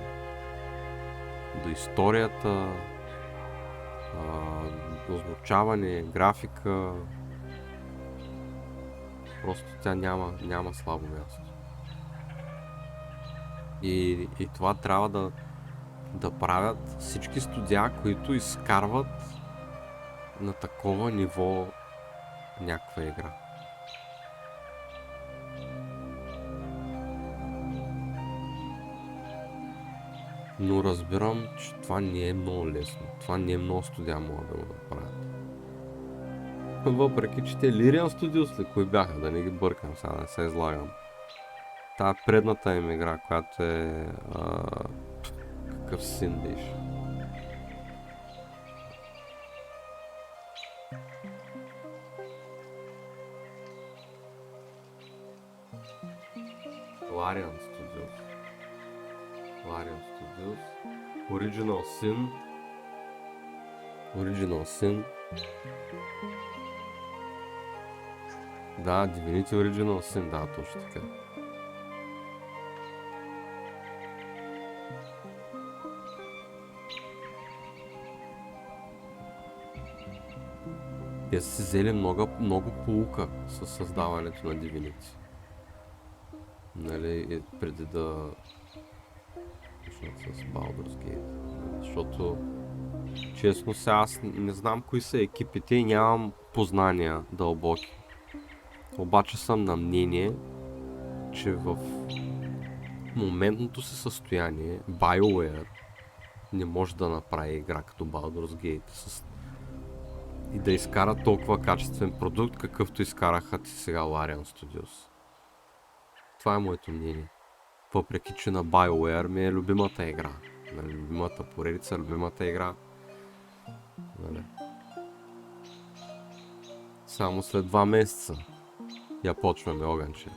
до историята, озвучаване, графика. Просто тя няма слабо място. И това трябва да правят всички студия, които изкарват на такова ниво някаква игра. Но разбирам, че това не е много лесно. Това не е много студия могат да го направят. Въпреки, че те Лириан Studios ли, кои бяха, да не ги бъркам сега, да не се излагам. Та предната им игра, която е... какъв син беше. Larian Studios. Original Sin. Да, Divinity Original Sin, да, точно така. Те са си взели много поука със създаването на Divinity. Нали, преди да почнат с Baldur's Gate. Защото, честно сега, аз не знам кои са екипите и нямам познания дълбоки. Обаче съм на мнение, че в моментното си състояние BioWare не може да направи игра като Baldur's Gate и да изкара толкова качествен продукт, какъвто изкараха ти сега Larian Studios. Това е моето мнение. Въпреки, че на BioWare ми е любимата игра. Нали, любимата поредица, любимата игра. Нали. Само след 2 месеца я почваме огънче.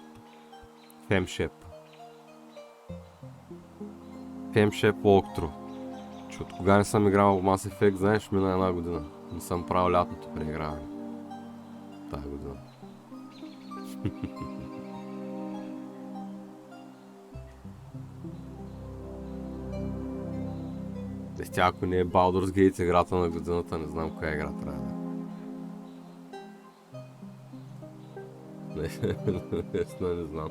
Femshep Walkthrough. Че от кога не съм играл в Mass Effect, знаеш, мина 1 година. Не съм правил лятното преиграване. Тая година. Тя, ако не е Baldur's Gate играта на годината, не знам коя игра трябва да е. Не знам.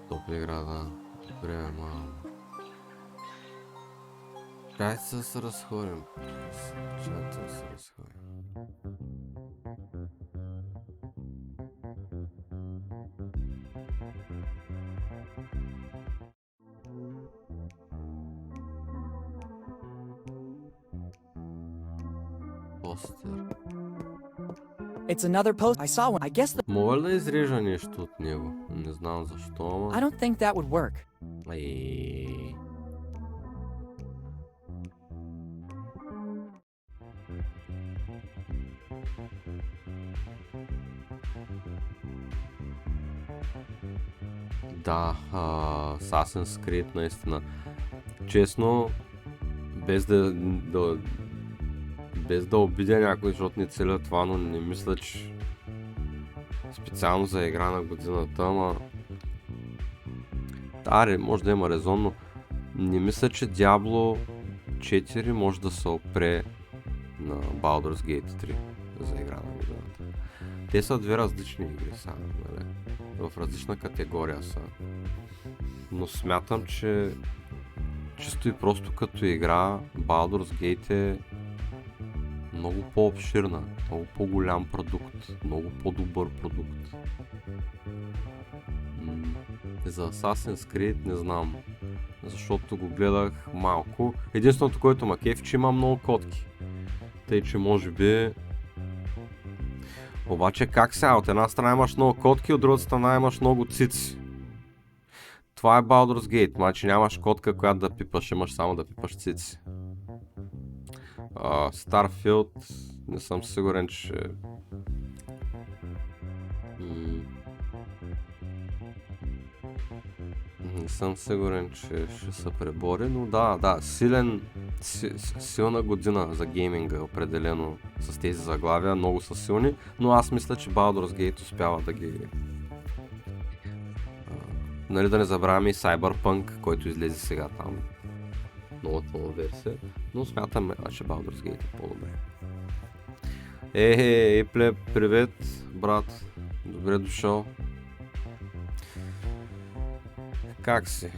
Топла игра, да. Добре, Чакайте да се разходим. It's another post I saw when I guess the... Мога ли да изрежа нещо от него? Не знам защо, ама... I don't think that would work. Да, Assassin's Creed наистина. Честно, без да обидя някой, защото не целя това, но не мисля, че специално за игра на годината, ама... Да, може да има резон, но не мисля, че Diablo 4 може да се опре на Baldur's Gate 3 за игра на годината. Те са две различни игри сега, нали? В различна категория са. Но смятам, че чисто и просто като игра Baldur's Gate е много по-обширна, много по-голям продукт, много по-добър продукт. За Assassin's Creed не знам, защото го гледах малко. Единственото, което ма кефи, че има много котки. Тъй, че може би... Обаче как сега? От една страна имаш много котки, от другата страна имаш много цици. Това е Baldur's Gate, значи нямаш котка, която да пипаш, имаш само да пипаш цици. Starfield, не съм сигурен, че... Не съм сигурен, че ще се пребори, но да, силна година за гейминга, определено с тези заглавия, много са силни, но аз мисля, че Baldur's Gate успява да ги... Нали да не забравяме и Cyberpunk, който излезе сега там, новата версия, но смятам, че Baldur's Gate е по-добре. Плеб, привет, брат, добре дошъл. Как си?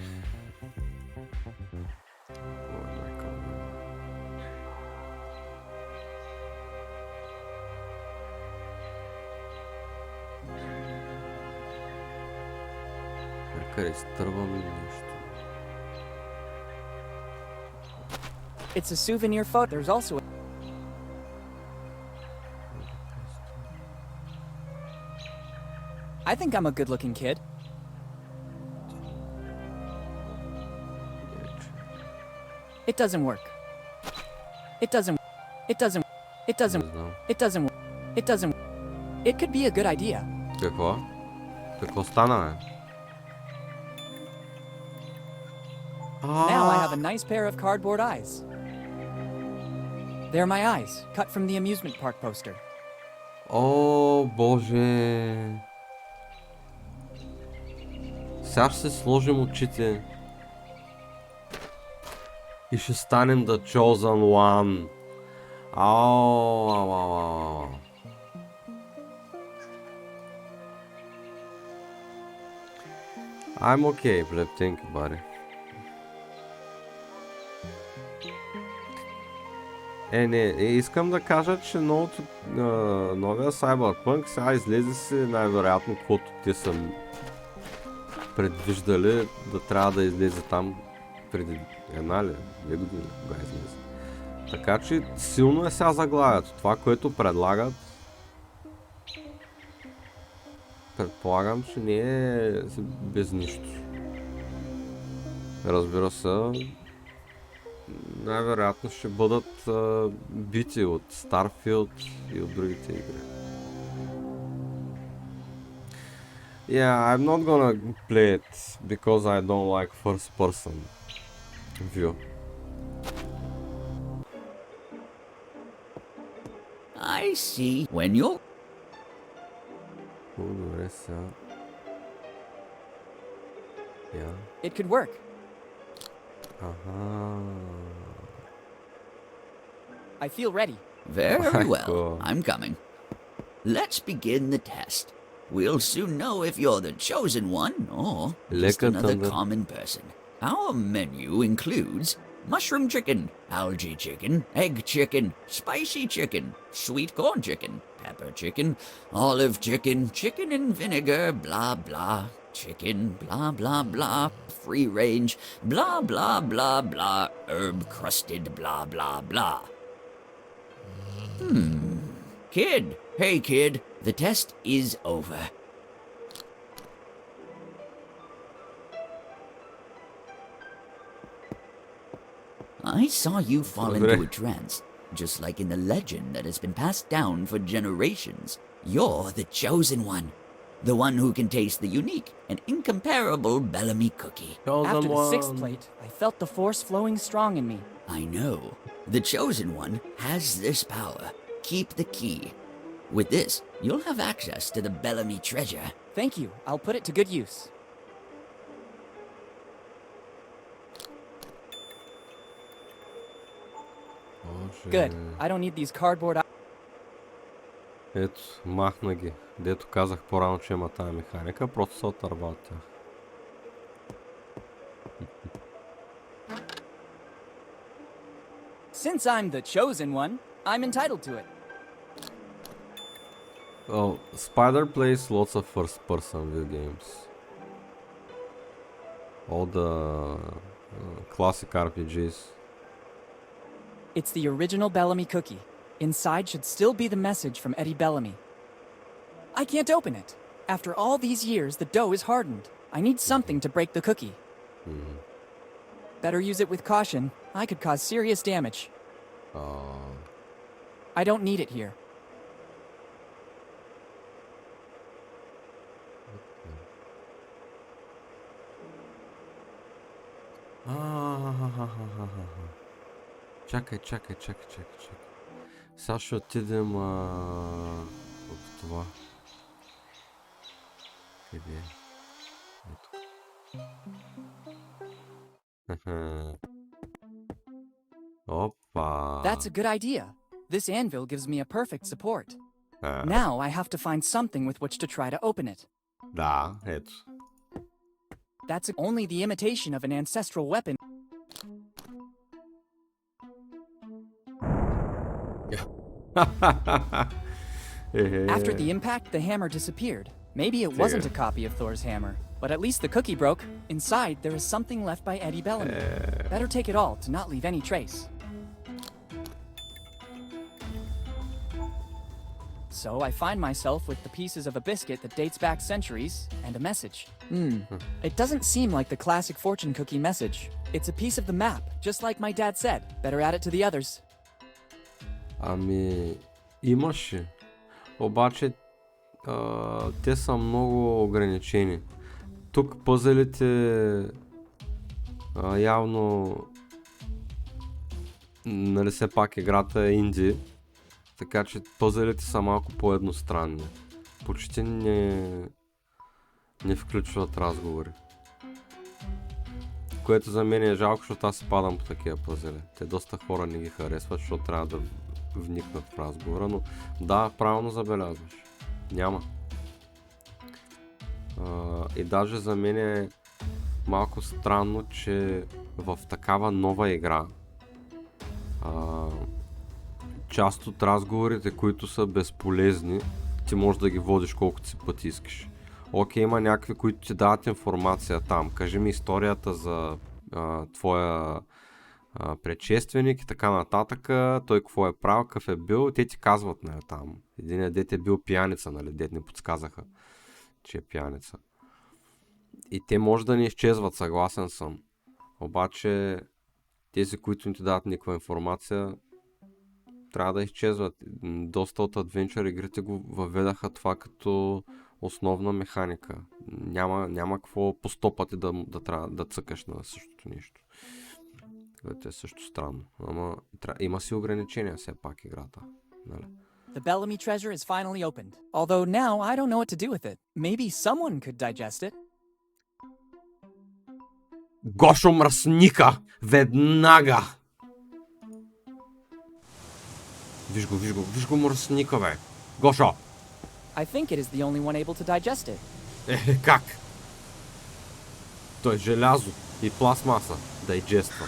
Къде изтървам нещо? It's a souvenir photo. There's also I think I'm a good-looking kid. It doesn't work. It doesn't. It doesn't. It doesn't. It doesn't. It doesn't. It could be a good idea. Какво? Какво стана, бе? Now I have a nice pair of cardboard eyes. They're my eyes, cut from the amusement park poster. О, боже! Сега ще се сложим очите и ще станем the chosen one. Ау. I'm okay, Bleb, think about it. Искам да кажа, че новия Cyberpunk сега излезе си най-вероятно, каквото те са предвиждали да трябва да излезе там преди една ли, 2 години, кога излезе. Така че силно е сега заглавието. Това, което предлагат, предполагам, че не е без нищо. Разбира се, най-вероятно ще бъдат бити от Starfield и от другите игри. Yeah, I'm not gonna play it because I don't like first person view. I see. When you're... Добре сега. It could work. I feel ready. Very well. I'm coming. Let's begin the test. We'll soon know if you're the chosen one or just another common person. Our menu includes mushroom chicken, algae chicken, egg chicken, spicy chicken, sweet corn chicken, pepper chicken, olive chicken, chicken and vinegar, blah blah, chicken, blah blah blah, free range, blah blah blah blah, herb crusted, blah blah blah. Kid, hey kid, the test is over. I saw you fall into a trance, just like in the legend that has been passed down for generations. You're the chosen one, the one who can taste the unique and incomparable Bellamy cookie. After the 6th plate, I felt the force flowing strong in me. I know. The chosen one has this power. Keep the key. With this, you'll have access to the Bellamy treasure. Thank you. I'll put it to good use. Good. I don't need these cardboard... Ето, махна ги. Дето казах по-рано, че има тая механика, просто се отърва от тях. Since I'm the chosen one, I'm entitled to it. Oh, Spider plays lots of first-person view games. All the classic RPGs. It's the original Bellamy cookie. Inside should still be the message from Eddie Bellamy. I can't open it. After all these years, the dough is hardened. I need something to break the cookie. Better use it with caution. I could cause serious damage. I don't need it here. Чакай. Сега ще отидем в това. Къде е? Ето. Опа! That's a good idea. This anvil gives me a perfect support. Now I have to find something with which to try to open it. Да, ето. That's only the imitation of an ancestral weapon. After the impact, the hammer disappeared. Maybe it wasn't a copy of Thor's hammer, but at least the cookie broke. Inside, there is something left by Eddie Bellamy. Better take it all to not leave any trace. So I find myself with the pieces of a biscuit that dates back centuries and a message. It doesn't seem like the classic fortune cookie message. It's a piece of the map, just like my dad said. Better add it to the others. Ами, имаше. Обаче, те са много ограничени. Тук пъзелите явно, нали все пак играта е инди, така че пъзелите са малко по-едностранни. Почти не включват разговори. Което за мен е жалко, защото аз падам по такива пъзели. Те доста хора не ги харесват, защото трябва да вникнат в разговора, но да, правилно забелязваш. Няма. И даже за мен е малко странно, че в такава нова игра част от разговорите, които са безполезни, ти можеш да ги водиш колкото си пъти искаш. Окей, има някакви, които ти дават информация там. Кажи ми историята за твоя предшественик и така нататък, той какво е правил, какъв е бил, те ти казват, нали, там. Един дете е бил пияница, нали, дете не подсказаха, че е пияница. И те може да не изчезват, съгласен съм. Обаче тези, които не ти дават никаква информация, трябва да изчезват. Доста от адвенчър игрите го въведаха това като основна механика. Няма какво по 100 пъти да трябва да цъкаш на същото нещо. Това е също странно. Ама има си ограничения все пак играта. Нали? The Bellamy treasure is finally opened. Although now I don't know what to do with it. Maybe someone could digest it. Гошо мръсника! Веднага! Виж го мръсника, бе! Гошо! I think it is the only one able to digest it. Как? Той е желязо и пластмаса. Дайджества.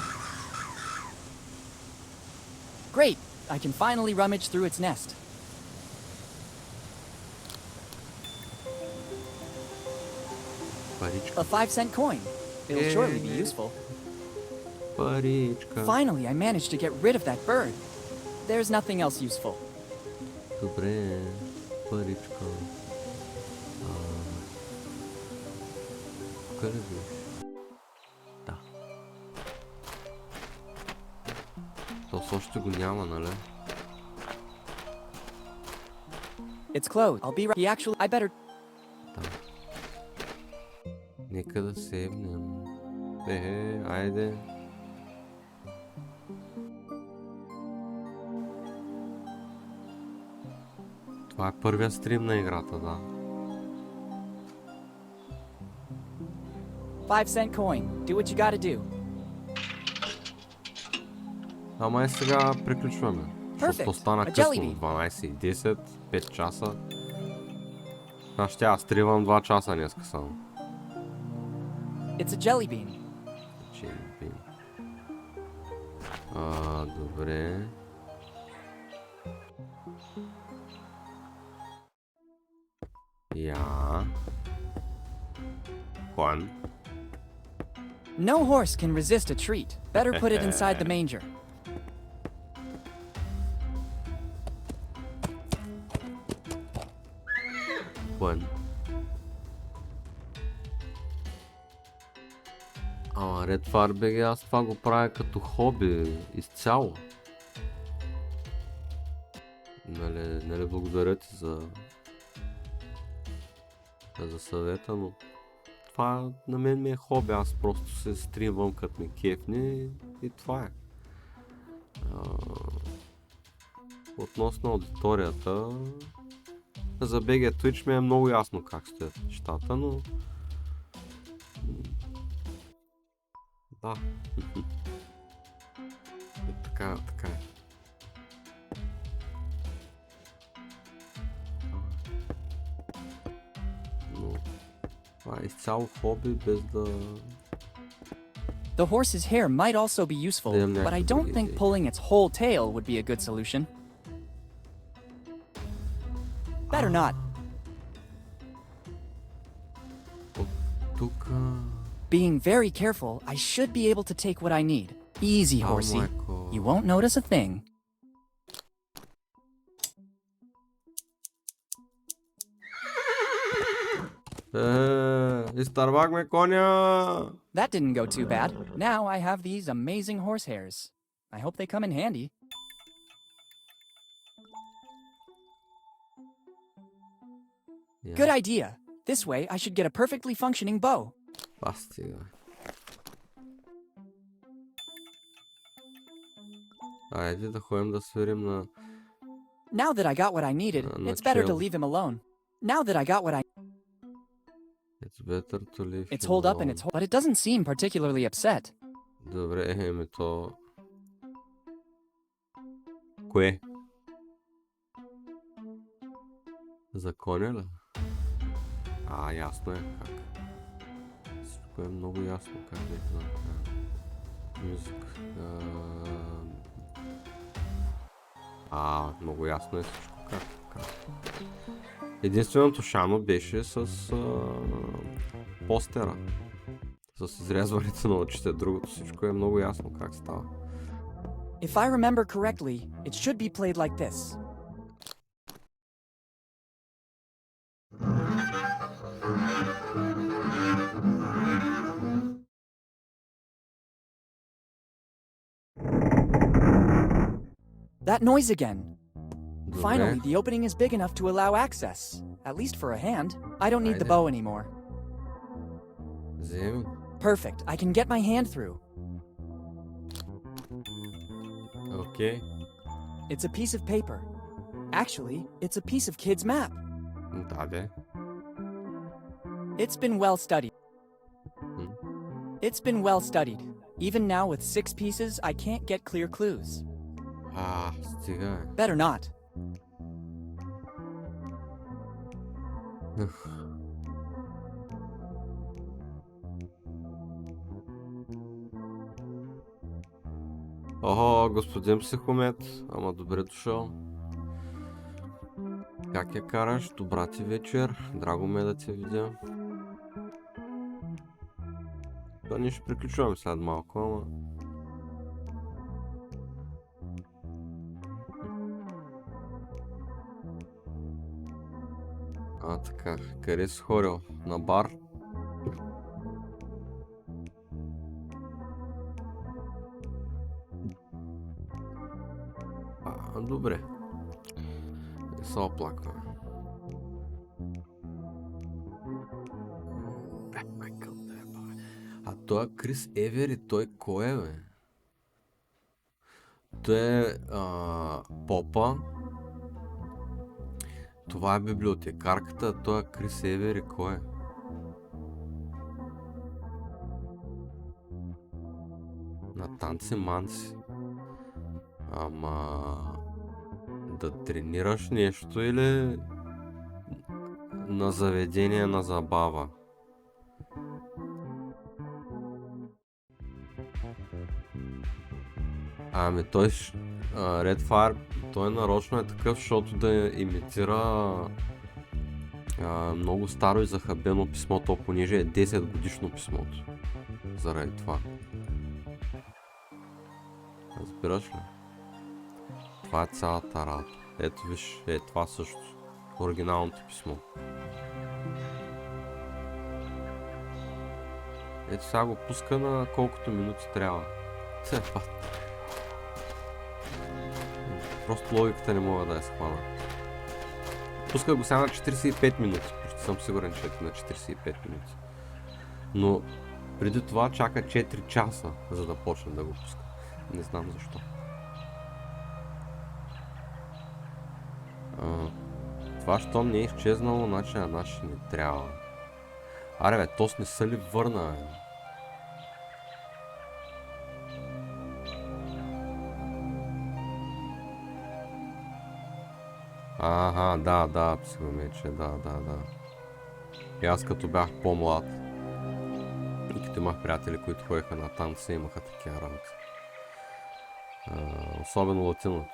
Great! I can finally rummage through its nest. Паричка. A 5-cent coin. It'll surely be useful. Паричка. Finally, I managed to get rid of that bird. There's nothing else useful. Добре. Паричка. Къде биш? Да. То още го няма, нали? It's closed. I'll be right. I better. Да. Нека да седнем. Айде. Това е първия стрим на играта, да. 5-cent coin. Do what you gotta do. Ама и сега приключваме. Защото стана късно, 12:10, 5 часа. Аз стривам 2 часа днеска само. It's a jelly bean. Добре. One. No horse can resist a treat. Better put it inside the manger. One. Ред Фарбеге, аз това го правя като хоби изцяло. Нали благодаря ти за съвета, но това на мен ми е хоби, аз просто се стримвам като ми кефни и това е. Относно аудиторията, за BG Twitch ми е много ясно как стоят нещата, но да. Така е. Но това е изцяло хоби, без да... The horse's hair might also be useful, but I don't think pulling its whole tail would be a good solution. Better not. Being very careful, I should be able to take what I need. Easy, horsey. You won't notice a thing. Изтървахме коня! That didn't go too bad. Now I have these amazing horse hairs. I hope they come in handy. Good idea. This way I should get a perfectly functioning bow. Стига. Айде да ходим да свирим на... Now that I got what I needed, it's better to leave him alone. Now that I got what I... It's better to leave It's him holed up and alone. it's but it doesn't seem particularly upset. Добре, то... Кое? За коня ли? Ясно е как. Всичко е много ясно как да е мюзик. Много ясно е всичко как. Единственото шано беше с постера. С изрязването на очите. Другото всичко е много ясно как става. If I remember correctly, it should be played like this. That noise again. Finally, the opening is big enough to allow access. At least for a hand. I don't need the bow anymore. Perfect. I can get my hand through. Okay. It's a piece of paper. Actually, it's a piece of kid's map. It's been well studied. It's been well studied. Even now with 6 pieces, I can't get clear clues. Стига. Better not. Господин психомет, ама добре дошъл. Как я караш? Добра ти вечер. Драго ме да те видя. Ние ще приключваме след малко, ама... Така. Къде си ходил? На бар? Добре. Не се оплакваме. Той Крис Евери, той кой е, бе? Той е попа. Това е библиотекарката, той е Крис Евери, кой е? На танци-манци. Ама... Да тренираш нещо или... На заведение на забава? Той... Red Fire, той нарочно е такъв, защото да имитира много старо и захабено писмо, понеже е 10 годишно писмото. Заради това. Разбираш ли? Това е цялата работа. Ето виж, това също. Оригиналното писмо. Ето сега го пуска на колкото минути трябва. Просто логиката не мога да я схвана. Пуска го сега на 45 минути. Почти съм сигурен, че е на 45 минути. Но преди това чака 4 часа, за да почне да го пуска. Не знам защо. Това, щом не е изчезнало, значи на нашия не трябва. Аре бе, Тос не са ли върна, бе? Ага, да, психомече, да. И аз като бях по-млад и като имах приятели, които ходеха на танца, имаха такива работи. Особено латиното.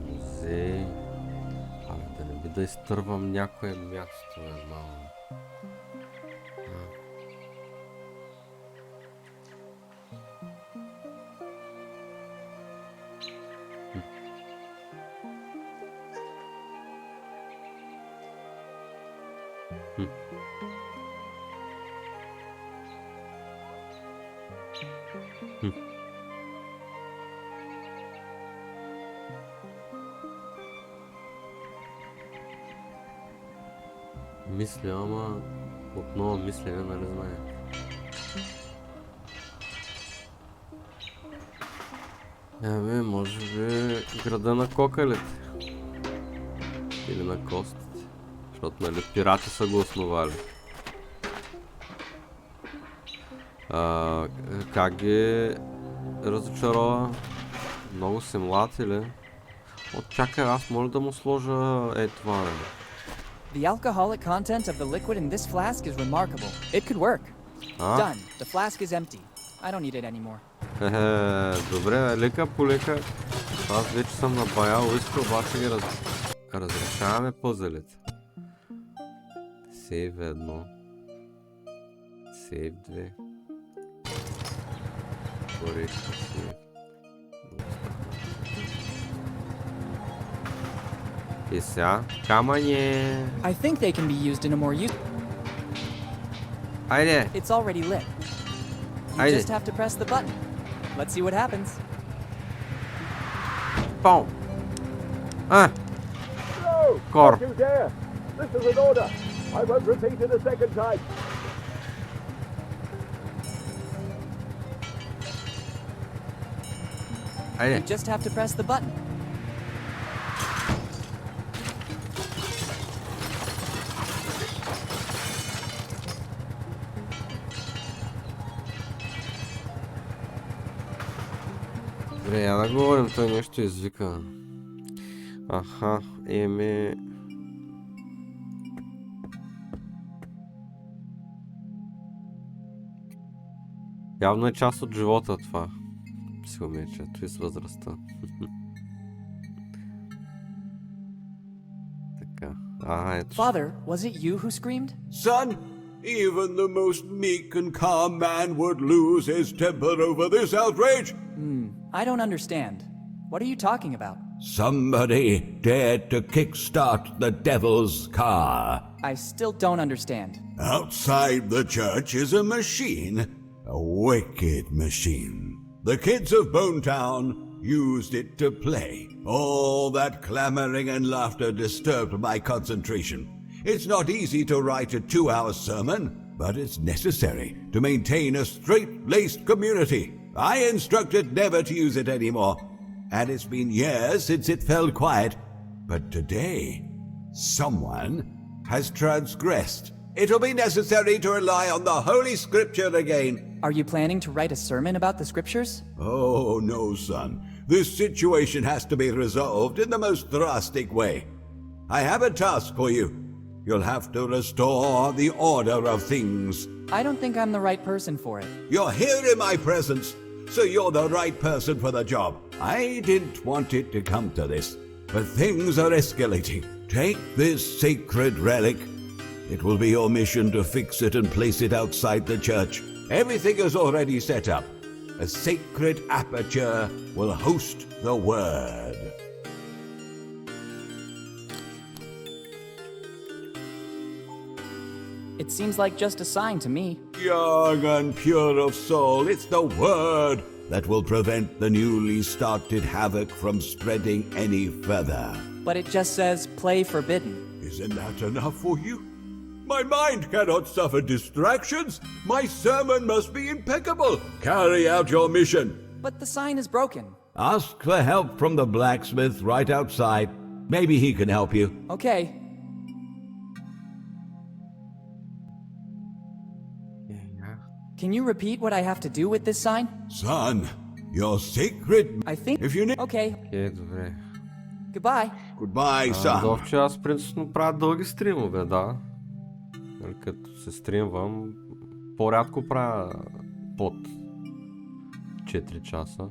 Музей... да не би да изтървам някое място, малко. Мисля, ама отново мислене, нали знае. Ами, може би града на кокалите. Или на костите. Защото, нали, пирати са го основали. Как ги разочарова? Много си млад или? Чакай, аз моля да му сложа това, нали? The alcoholic content of the liquid in this flask is remarkable. It could work. Done. The flask is empty. I don't need it anymore. Добре, лека по лека. Аз вече съм набаял уиски, обаче ги разрешаваме пъзелите. Сейв 1. Сейв 2. Коректно сейв. И сега, камъне. I think they can be used in a more useful. Айде. It's already lit. You just have to press the button. Let's see what happens. Пау. Кор. This is an order. I won't repeat it a second time. You just have to press the button. Добре, я да говорим, той нещо извика. Аха, явно е част от живота това. Психомечето и с възрастта. Така. Ето. Father, was it you who screamed? Son, even the most meek and calm man would lose his temper over this outrage. I don't understand. What are you talking about? Somebody dared to kickstart the devil's car. I still don't understand. Outside the church is a machine. A wicked machine. The kids of Bonetown used it to play. All that clamoring and laughter disturbed my concentration. It's not easy to write a 2-hour sermon, but it's necessary to maintain a straight-laced community. I instructed never to use it anymore, and it's been years since it fell quiet. But today, someone has transgressed. It'll be necessary to rely on the Holy Scripture again. Are you planning to write a sermon about the Scriptures? Oh, no, son. This situation has to be resolved in the most drastic way. I have a task for you. You'll have to restore the order of things. I don't think I'm the right person for it. You're here in my presence, so you're the right person for the job. I didn't want it to come to this, but things are escalating. Take this sacred relic. It will be your mission to fix it and place it outside the church. Everything is already set up. A sacred aperture will host the word. It seems like just a sign to me. Young and pure of soul, it's the word that will prevent the newly started havoc from spreading any further. But it just says play forbidden. Isn't that enough for you? My mind cannot suffer distractions. My sermon must be impeccable. Carry out your mission. But the sign is broken. Ask for help from the blacksmith right outside. Maybe he can help you. Okay. Can you repeat what I have to do with this sign? Son, your sacred... I think... If you need... Okay. Добре. Goodbye. Goodbye, son. Довче аз принципно правя дълги стримове, да. Като се стримвам, по-рядко правя под 4 часа.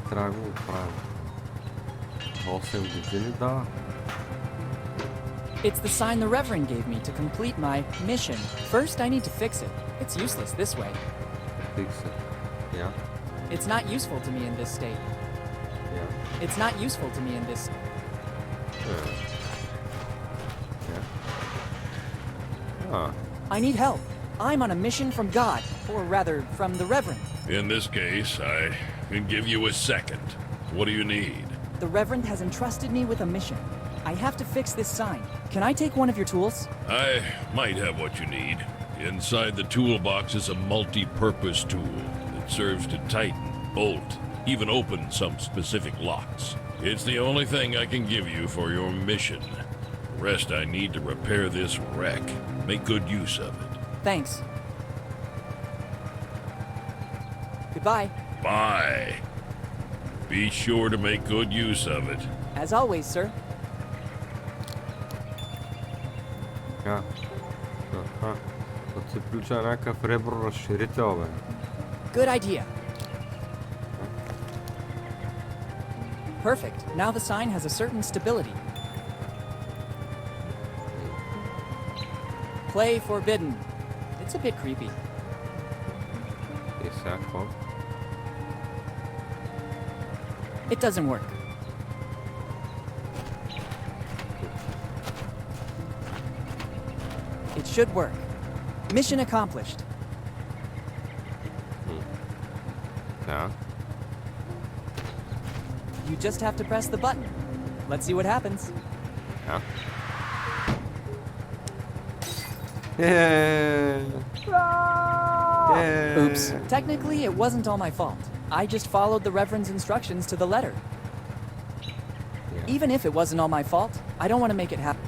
Трябва да го правя. 8 години, да. It's the sign the Reverend gave me to complete my mission. First, I need to fix it. It's useless this way. Fix it. Yeah. It's not useful to me in this state. Yeah. It's not useful to me in this... Yeah. Ah. I need help. I'm on a mission from God, or rather, from the Reverend. In this case, I can give you a second. What do you need? The Reverend has entrusted me with a mission. I have to fix this sign. Can I take one of your tools? I might have what you need. Inside the toolbox is a multi-purpose tool that serves to tighten, bolt, even open some specific locks. It's the only thing I can give you for your mission. The rest I need to repair this wreck. Make good use of it. Thanks. Goodbye. Bye. Be sure to make good use of it. As always, sir. Така. Аха. Като се включа някакъв реброразширител, бе. Good idea. Perfect. Now the sign has a certain stability. Play forbidden. It's a bit creepy. И сега какво? It doesn't work. It should work. Mission accomplished. Yeah. You just have to press the button. Let's see what happens. Yeah. Yeah. Oops. Technically, it wasn't all my fault. I just followed the Reverend's instructions to the letter. Yeah. Even if it wasn't all my fault, I don't want to make it happen.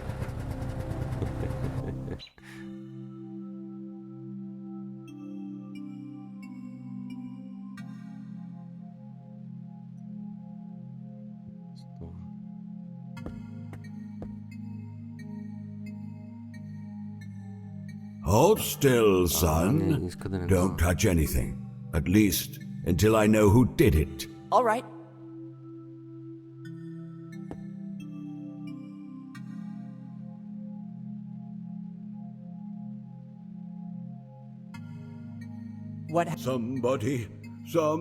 Hold still, son. Don't touch anything. At least until I know who did it. All right. What? Some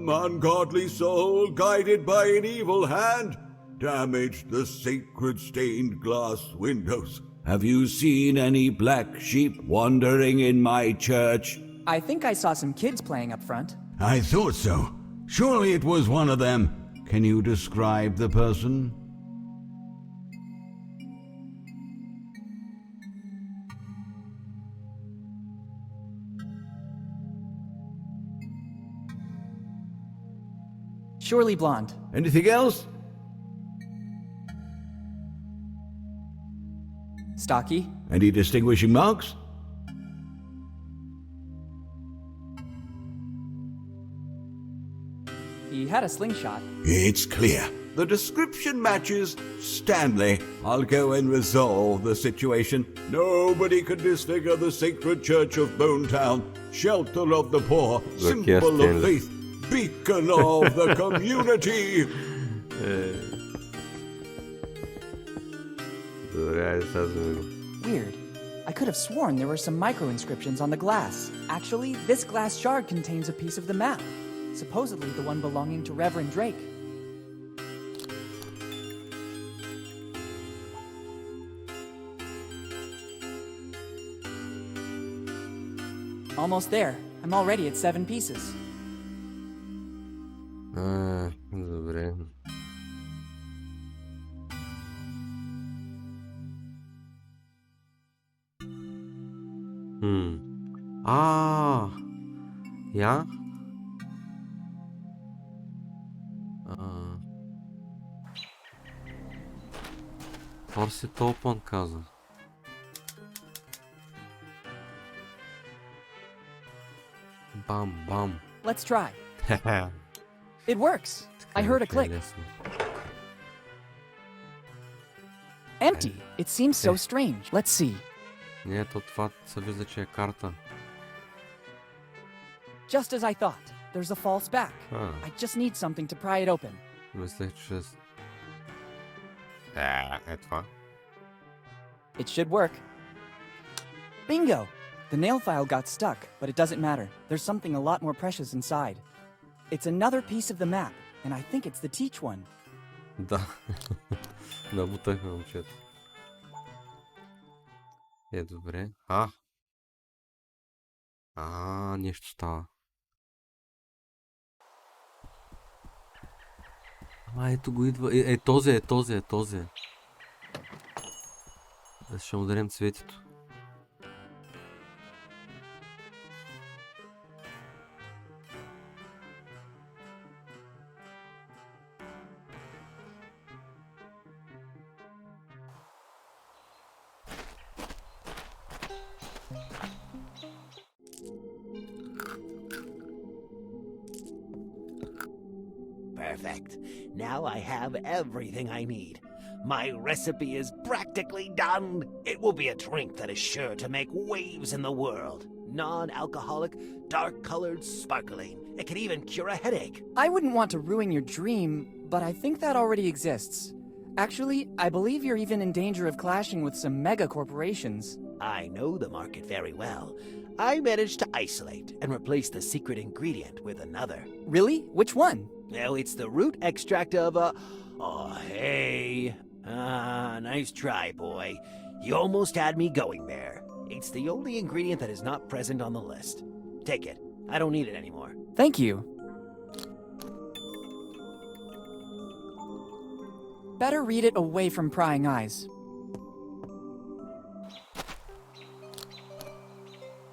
ungodly soul, guided by an evil hand, damaged the sacred stained glass windows. Have you seen any black sheep wandering in my church? I think I saw some kids playing up front. I thought so. Surely it was one of them. Can you describe the person? Surely blonde. Anything else? Stocky. Any distinguishing marks? He had a slingshot. It's clear. The description matches Stanley. I'll go and resolve the situation. Nobody can disfigure the sacred church of Bonetown, shelter of the poor, symbol of faith, beacon of the community. Weird. I could have sworn there were some micro-inscriptions on the glass. Actually, this glass shard contains a piece of the map. Supposedly the one belonging to Reverend Drake. Almost there. I'm already at 7 pieces. Я? Force it open, каза. Бам. Let's try. It works. I heard a click. Empty. It seems so strange. Let's see. Не, това се вижда, че е карта. Just as I thought. There's a false back. I just need something to pry it open. Мислех, че... това. It should work. Bingo! The nail file got stuck, but it doesn't matter. There's something a lot more precious inside. It's another piece of the map, and I think it's the teach one. Да. Набутахме момчето. Добре. Нещо става. Ето го идва. Този. Ще му ударим цветето. Perfect. Now I have everything I need. My recipe is practically done. It will be a drink that is sure to make waves in the world. Non-alcoholic, dark-colored, sparkling. It can even cure a headache. I wouldn't want to ruin your dream, but I think that already exists. Actually, I believe you're even in danger of clashing with some mega corporations. I know the market very well. I managed to isolate and replace the secret ingredient with another. Really? Which one? Well, it's the root extract of Oh, hey. Nice try, boy. You almost had me going there. It's the only ingredient that is not present on the list. Take it. I don't need it anymore. Thank you. Better read it away from prying eyes.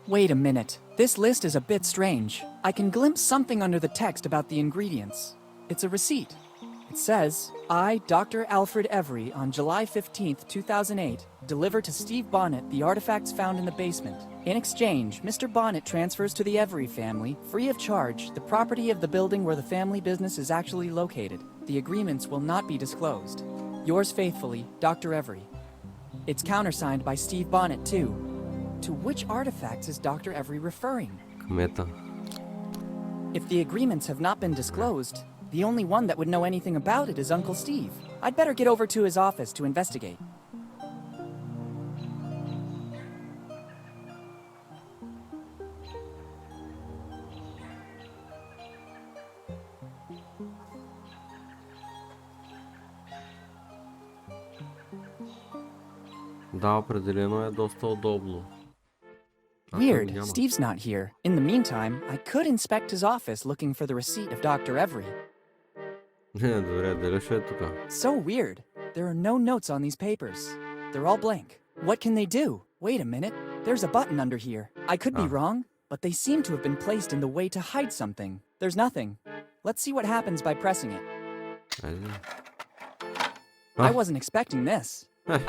Wait a minute. This list is a bit strange. I can glimpse something under the text about the ingredients. It's a receipt. It says, I, Dr. Alfred Every, on July 15th, 2008, deliver to Steve Bonnet the artifacts found in the basement. In exchange, Mr. Bonnet transfers to the Every family, free of charge, the property of the building where the family business is actually located. The agreements will not be disclosed. Yours faithfully, Dr. Every. It's countersigned by Steve Bonnet, too. To which artifacts is Dr. Every referring? Meta. If the agreements have not been disclosed, the only one that would know anything about it is Uncle Steve. I'd better get over to his office to investigate. Да, определено е доста удобно. Weird, Steve's not here. In the meantime, I could inspect his office looking for the receipt of Dr. Every. Добре, дали ще е тук? So weird. There are no notes on these papers. They're all blank. What can they do? Wait a minute. There's a button under here. I could be wrong, but they seem to have been placed in the way to hide something. There's nothing. Let's see what happens by pressing it. I wasn't expecting this.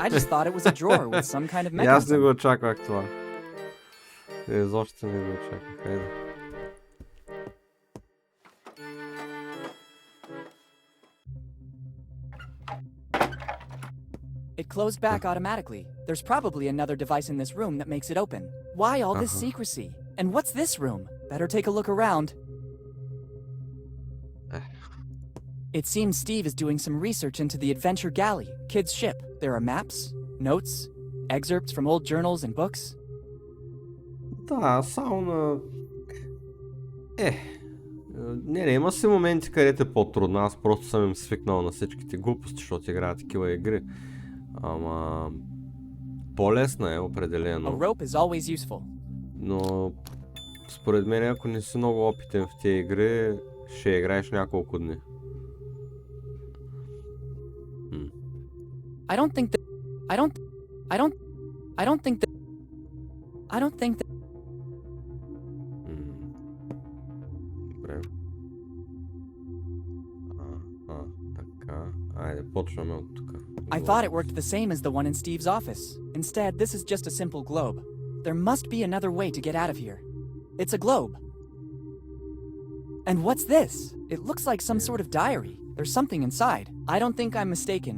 I just thought it was a drawer with some kind of mechanism. Аз не го очаквах това. Изобщо не го очаквах. Хайде. It closed back automatically. There's probably another device in this room that makes it open. Why all this secrecy? And what's this room? Better take a look around. It seems Steve is doing some research into the Adventure Galley, kid's ship. There are maps, notes, excerpts from old journals and books. Да, само на... Не, има си моменти, където е по-трудно. Аз просто съм им свикнал на всичките глупости, защото играя такива игри. Ама... По-лесна е, определено. A rope is always useful. Но... Според мен, ако не си много опитен в тези игри, ще играеш няколко дни. I don't think that I don't think that... Добре. Така. Айде, почваме от тук. I thought it worked the same as the one in Steve's office. Instead, this is just a simple globe. There must be another way to get out of here. It's a globe. And what's this? It looks like some sort of diary. There's something inside. I don't think I'm mistaken.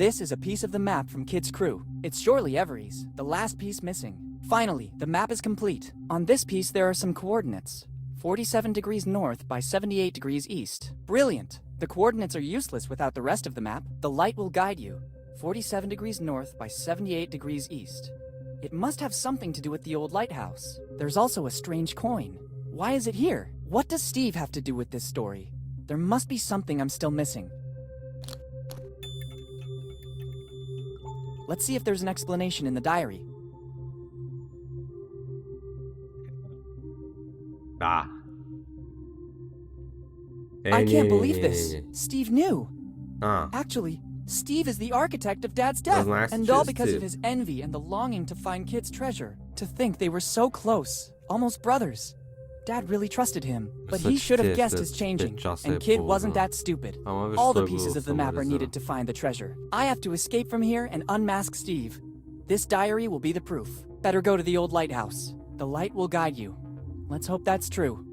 This is a piece of the map from Kid's crew. It's surely Every's, the last piece missing. Finally, the map is complete. On this piece there are some coordinates. 47 degrees north by 78 degrees east. Brilliant! The coordinates are useless without the rest of the map. The light will guide you. 47 degrees north by 78 degrees east. It must have something to do with the old lighthouse. There's also a strange coin. Why is it here? What does Steve have to do with this story? There must be something I'm still missing. Let's see if there's an explanation in the diary. I can't believe this. Steve knew. Actually, Steve is the architect of Dad's death, and all because of his envy and the longing to find Kid's treasure. To think they were so close, almost brothers. Dad really trusted him, but he should have guessed his changing, and Kid wasn't that stupid. All the pieces of the map are needed to find the treasure. I have to escape from here and unmask Steve. This diary will be the proof. Better go to the old lighthouse. The light will guide you. Let's hope that's true.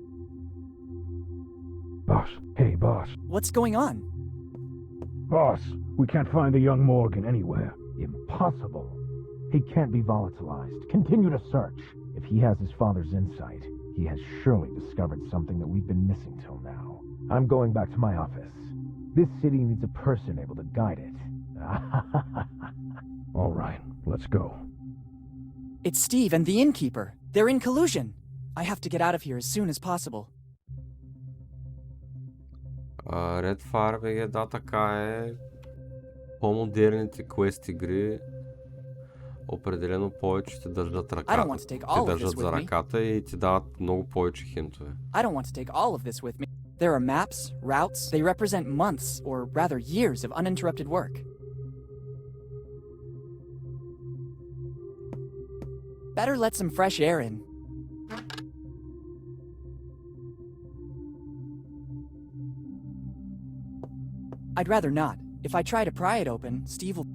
Boss. Hey, boss. What's going on? Boss, we can't find the young Morgan anywhere. Impossible. He can't be volatilized. Continue to search. If he has his father's insight, he has surely discovered something that we've been missing till now. I'm going back to my office. This city needs a person able to guide it. All right, let's go. It's Steve and the innkeeper. They're in collusion. I have to get out of here as soon as possible. Red Farbe, да, така е. По-модерните квест игри определено повече те държат ръката. Те държат за ръката и ти дават много повече хинтове. I don't want to take all of this with me. There are maps, routes. They represent months, or rather years of uninterrupted work. Better let some fresh air in. I'd rather not. If I try to pry it open, Steve will...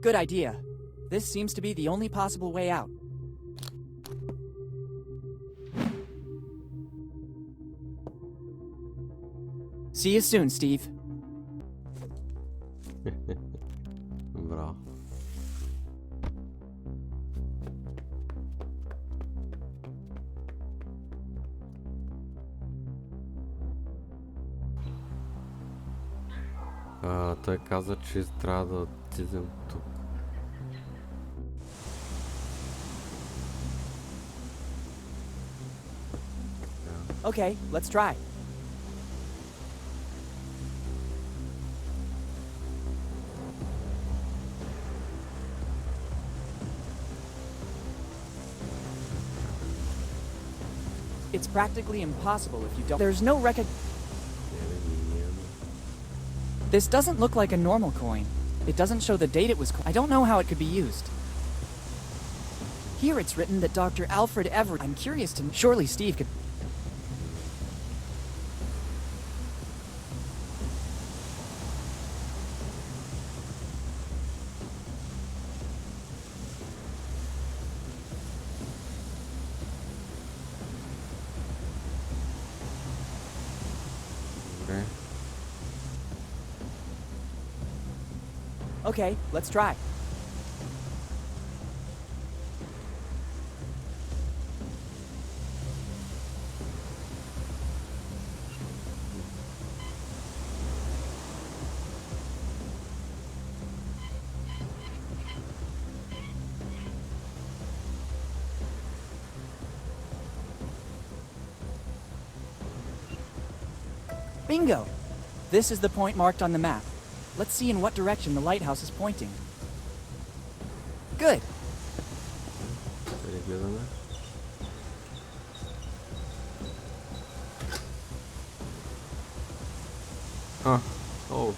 Good idea. This seems to be the only possible way out. See you soon, Steve. Браво. Той каза, че трябва да отидем тук. Okay, let's try. It's practically impossible if you don't... There's no record... This doesn't look like a normal coin. It doesn't show the date it was... I don't know how it could be used. Here it's written that Dr. Alfred Everett... I'm curious to... Surely Steve could... Okay, let's try. Bingo! This is the point marked on the map. Let's see in what direction the lighthouse is pointing. Good. О,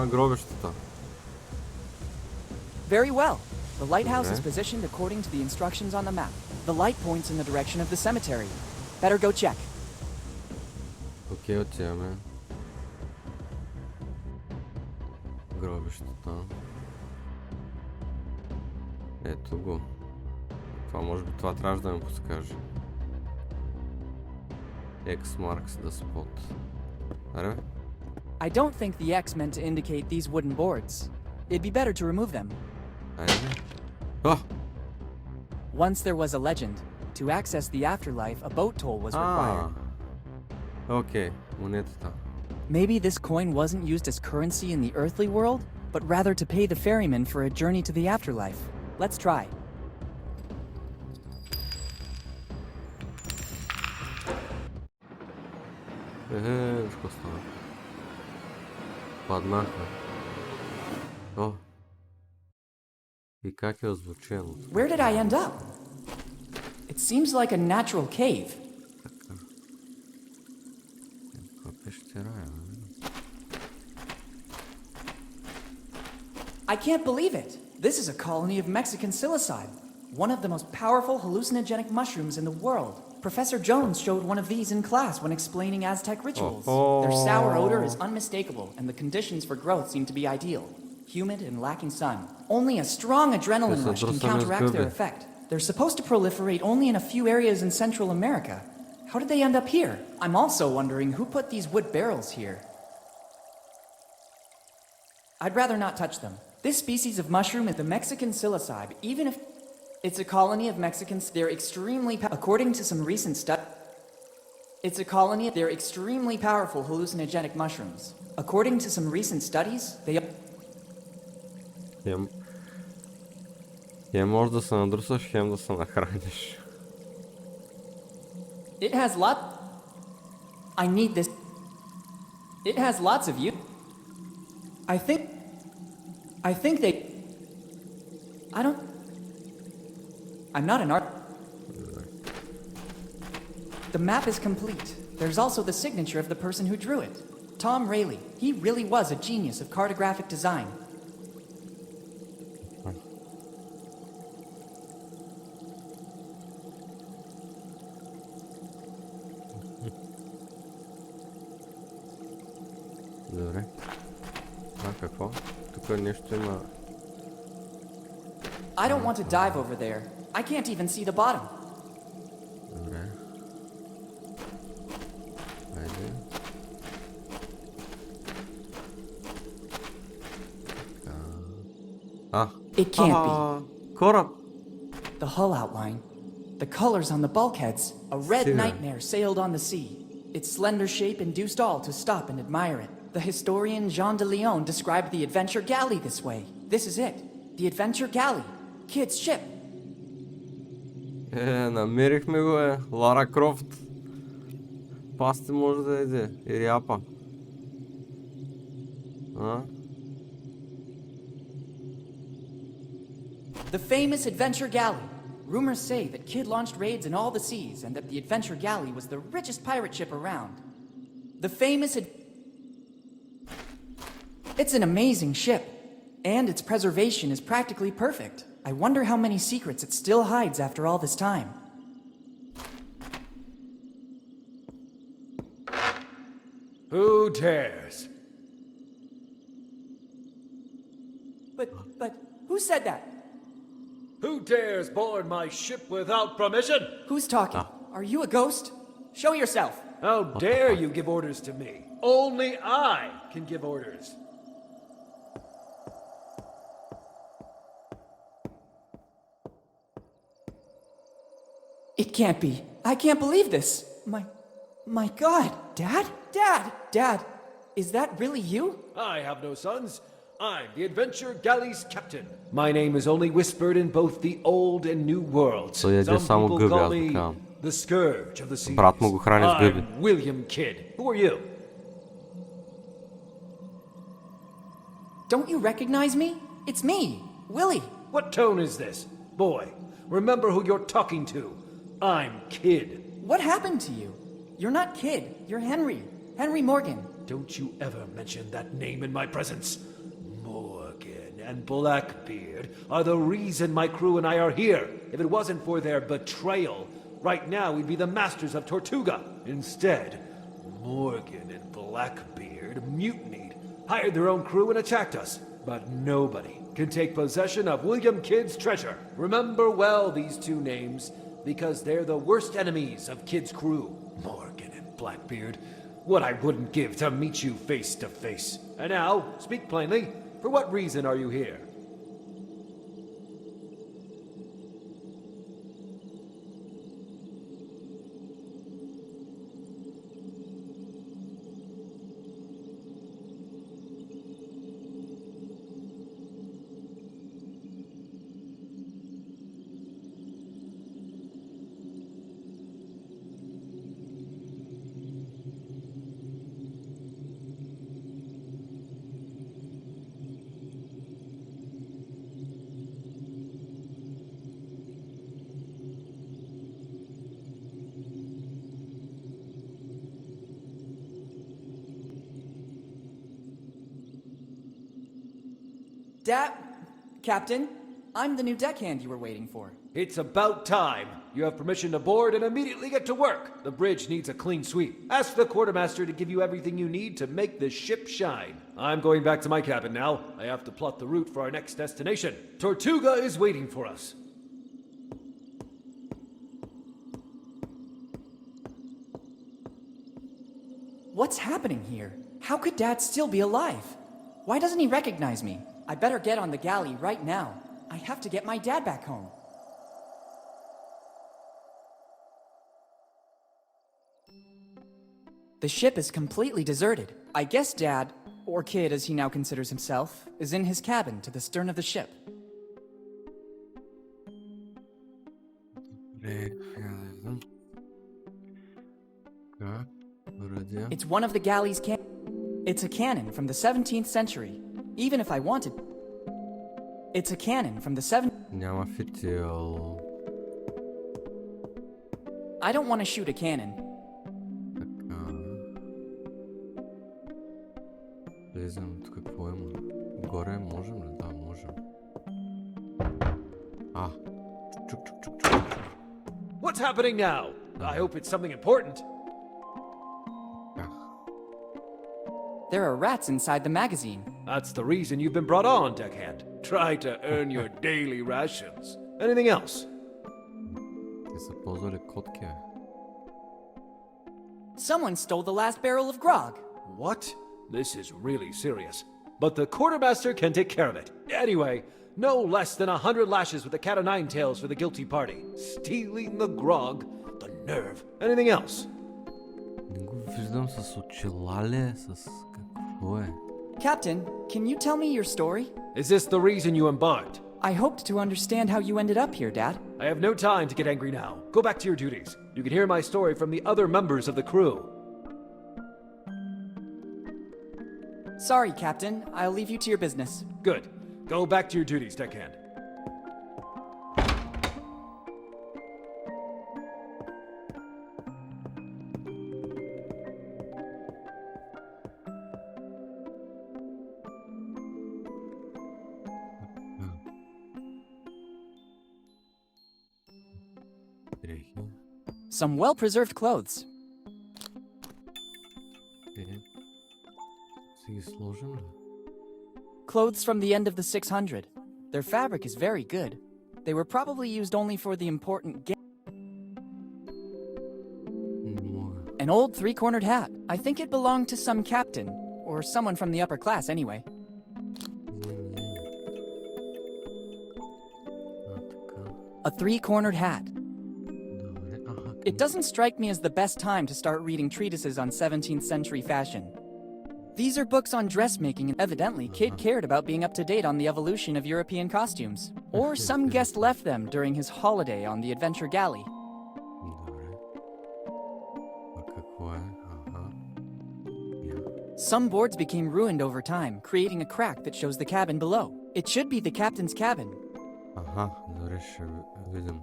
гробищата. Very well. The lighthouse is positioned according to the instructions on the map. The light points in the direction of the cemetery. Better go check. Окей, отиваме. Гробищата. Ето го. Това може би това трябваше да ми подскаже. X marks the spot. Аре? I don't think the X meant to indicate these wooden boards. It'd be better to remove them. Айде. О! Once there was a legend. To access the afterlife, a boat toll was required. Окей, монетата. Maybe this coin wasn't used as currency in the earthly world, but rather to pay the ferryman for a journey to the afterlife. Let's try. Какво става? Паднаха. О! И как е озвучено? Where did I end up? It seems like a natural cave. Каква пещера е? I can't believe it. This is a colony of Mexican psilocybe, one of the most powerful hallucinogenic mushrooms in the world. Professor Jones showed one of these in class when explaining Aztec rituals. Their sour odor is unmistakable, and the conditions for growth seem to be ideal. Humid and lacking sun. Only a strong adrenaline rush can counteract their effect. They're supposed to proliferate only in a few areas in Central America. How did they end up here? I'm also wondering who put these wood barrels here. I'd rather not touch them. This species of mushroom is the Mexican psilocybe, even if it's a colony of Mexicans. They're extremely, according to some recent it's a colony. They're extremely powerful hallucinogenic mushrooms. According to some recent studies, they. Хем може да се надрусаш, хем да се нахраниш. It has lot. I need this. It has lots of you. I think they. I don't. I'm not an art. The map is complete. There's also the signature of the person who drew it. Tom Rayleigh. He really was a genius of cartographic design. Добре. Какво? Тук нещо има. I don't want to dive over there. I can't even see the bottom. Добре. Айде. It can't be. Кораб! The hull outline. The colors on the bulkheads. A red nightmare sailed on the sea. Its slender shape induced all to stop and admire it. The historian Jean de Leon described the adventure galley this way. This is it. The adventure galley. Kid's ship. Намерихме го, Лара Крофт. Пасти може да иде. И ряпа. The famous adventure galley. Rumors say that Kid launched raids in all the seas and that the adventure galley was the richest pirate ship around. The famous It's an amazing ship, and its preservation is practically perfect. I wonder how many secrets it still hides after all this time. Who dares? But, who said that? Who dares board my ship without permission? Who's talking? Are you a ghost? Show yourself. How dare you give orders to me? Only I can give orders. It can't be. I can't believe this. My God. Dad? Dad. Is that really you? I have no sons. I'm the adventure galley's captain. My name is only whispered in both the old and new worlds. Some people call me the scourge of the seas. I'm William Kidd. Who are you? Don't you recognize me? It's me, Willy. What tone is this? Boy, remember who you're talking to. I'm Kidd. What happened to you? You're not Kidd. You're Henry. Henry Morgan. don't you ever mention that name in my presence. Morgan and Blackbeard are the reason my crew and I are here. If it wasn't for their betrayal, right now we'd be the masters of Tortuga. Instead, Morgan and Blackbeard mutinied, hired their own crew and attacked us. But nobody can take possession of William Kidd's treasure. Remember well these two names, because they're the worst enemies of Kidd's crew. Morgan and Blackbeard. What I wouldn't give to meet you face to face. And now, speak plainly, for what reason are you here? Captain, I'm the new deckhand you were waiting for. It's about time. You have permission to board and immediately get to work. The bridge needs a clean sweep. Ask the quartermaster to give you everything you need to make the ship shine. I'm going back to my cabin now. I have to plot the route for our next destination. Tortuga is waiting for us. What's happening here? How could Dad still be alive? Why doesn't he recognize me? I better get on the galley right now. I have to get my dad back home. The ship is completely deserted. I guess Dad, or Kid as he now considers himself, is in his cabin to the stern of the ship. It's one of the galley's It's a cannon from the 17th century. Even if I wanted... It's a cannon from the 7th... Няма фитил. I don't want to shoot a cannon. Така. Влезем тук, какво има? Горе можем ли? Да, можем. Чук. What's happening now? I hope it's something important. There are rats inside the magazine. That's the reason you've been brought on, deckhand. Try to earn your daily rations. Anything else? Те са ползвали котки, бе. Someone stole the last barrel of grog. What? This is really serious. But the quartermaster can take care of it. Anyway, no less than 100 lashes with the cat o' nine tails for the guilty party. Stealing the grog, the nerve. Anything else? Не го виждам с очила ли, с какво е? Captain, can you tell me your story? Is this the reason you embarked? I hoped to understand how you ended up here, Dad. I have no time to get angry now. Go back to your duties. You can hear my story from the other members of the crew. Sorry, Captain. I'll leave you to your business. Good. Go back to your duties, deckhand. Some well-preserved clothes. Clothes from the end of the 600. Their fabric is very good. They were probably used only for the important An old three-cornered hat. I think it belonged to some captain, or someone from the upper class anyway. A three-cornered hat. It doesn't strike me as the best time to start reading treatises on 17th century fashion. These are books on dressmaking, and evidently Kid cared about being up to date on the evolution of European costumes. Or some guest left them during his holiday on the Adventure Galley. Some boards became ruined over time, creating a crack that shows the cabin below. It should be the captain's cabin.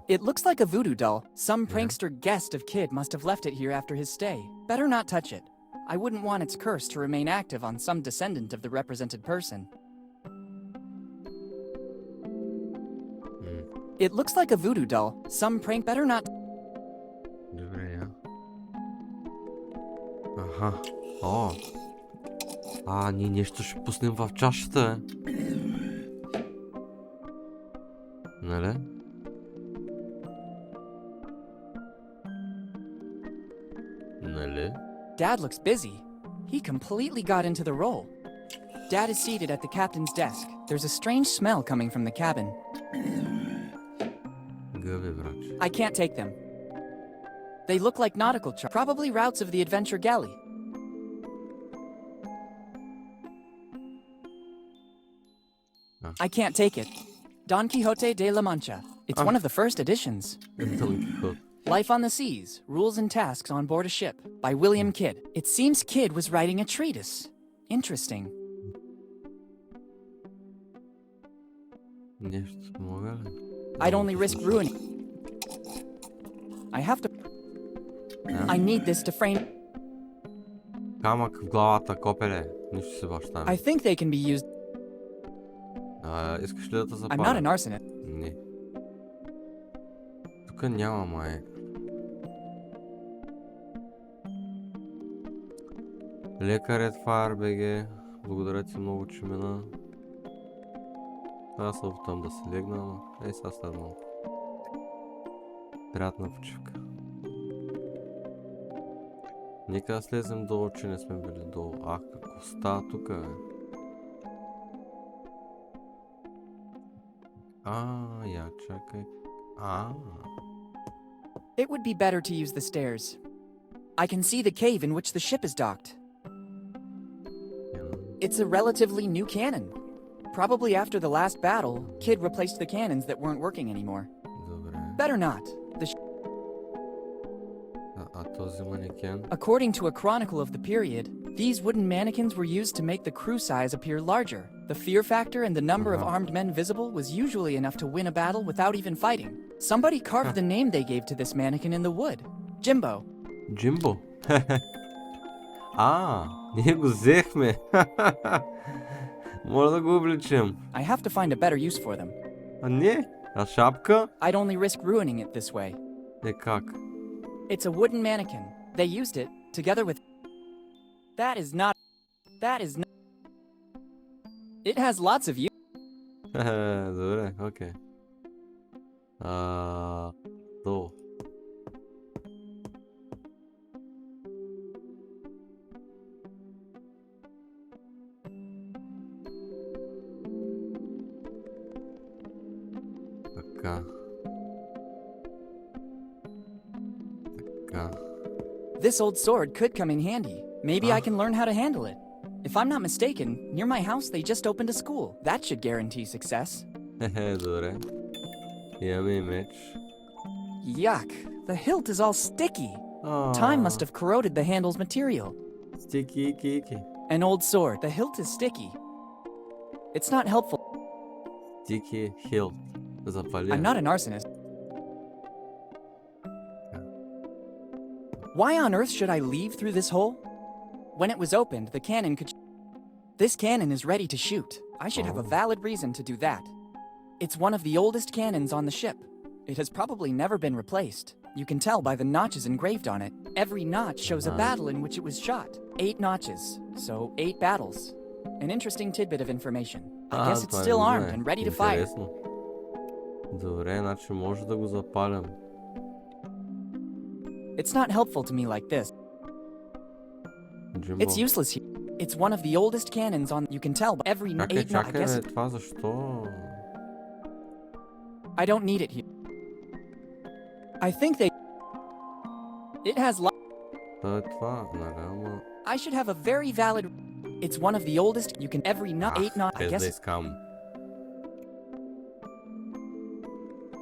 It looks like a voodoo doll. Some prankster guest of Kid must have left it here after his stay. Better not touch it. I wouldn't want its curse to remain active on some descendant of the represented person. It looks like a voodoo doll. Some prank better not. Добре, я. Аха. О. Ние нещо ще пуснем в чашата. Нали? Нали? Dad looks busy. He completely got into the role. Dad is seated at the captain's desk. There's a strange smell coming from the cabin. Гъби, брач. I can't take them. They look like nautical charts, probably routes of the adventure galley. I can't take it. Don Quixote de la Mancha. It's one of the first editions. Don Quixote. Life on the Seas, Rules and Tasks on Board a Ship by William Kidd. It seems Kidd was writing a treatise. Interesting. Нещо мога ли? I'd only risk ruining. I have to. I need this to frame. Камък в главата, копеле. Нищо се баща. I think they can be used. Искаш ли да те запаля? I'm not an arsonist. Не. Тук няма май. Лекарят ФАР-БГ. Благодаря ти много, че мина. Аз се опитам да се легна, но сега след малко. Приятна почивка. Нека да слезем долу, че не сме били долу. Какво става тук, бе? Я чакай. It would be better to use the stairs. I can see the cave in which the ship is docked. It's a relatively new cannon. Probably after the last battle, Kidd replaced the cannons that weren't working anymore. Better not. According to a chronicle of the period, these wooden mannequins were used to make the crew size appear larger. The fear factor and the number of armed men visible was usually enough to win a battle without even fighting. Somebody carved the name they gave to this mannequin in the wood. Jimbo. Jimbo? Ние го взехме. Може да го обличим. I have to find a better use for them. Не? Шапка? I'd only risk ruining it this way. Как? It's a wooden mannequin. They used it, together with... That is not... It has lots of use. Добре, окей. Долу. Така. This old sword could come in handy. Maybe I can learn how to handle it. If I'm not mistaken, near my house they just opened a school. That should guarantee success. Добре. Имаме меч. Yuck. The hilt is all sticky. Time must have corroded the handle's material. Sticky. An old sword. The hilt is sticky. It's not helpful. Sticky hilt. I'm not an arsonist. Why on earth should I leave through this hole? When it was opened, the cannon could... This cannon is ready to shoot. I should have a valid reason to do that. It's one of the oldest cannons on the ship. It has probably never been replaced. You can tell by the notches engraved on it. Every notch shows a battle in which it was shot. 8 notches, so 8 battles. An interesting tidbit of information. I guess it's still armed and ready to fire. Добре, значи може да го запалям. It's not helpful to me like this. Jimbo. It's useless here. It's one of the oldest cannons on... You can tell by every 8 I guess... Това защо? I don't need it here. I think they... It has... Това, наляма... I should have a very valid... It's one of the oldest... You can every 8 not... I guess...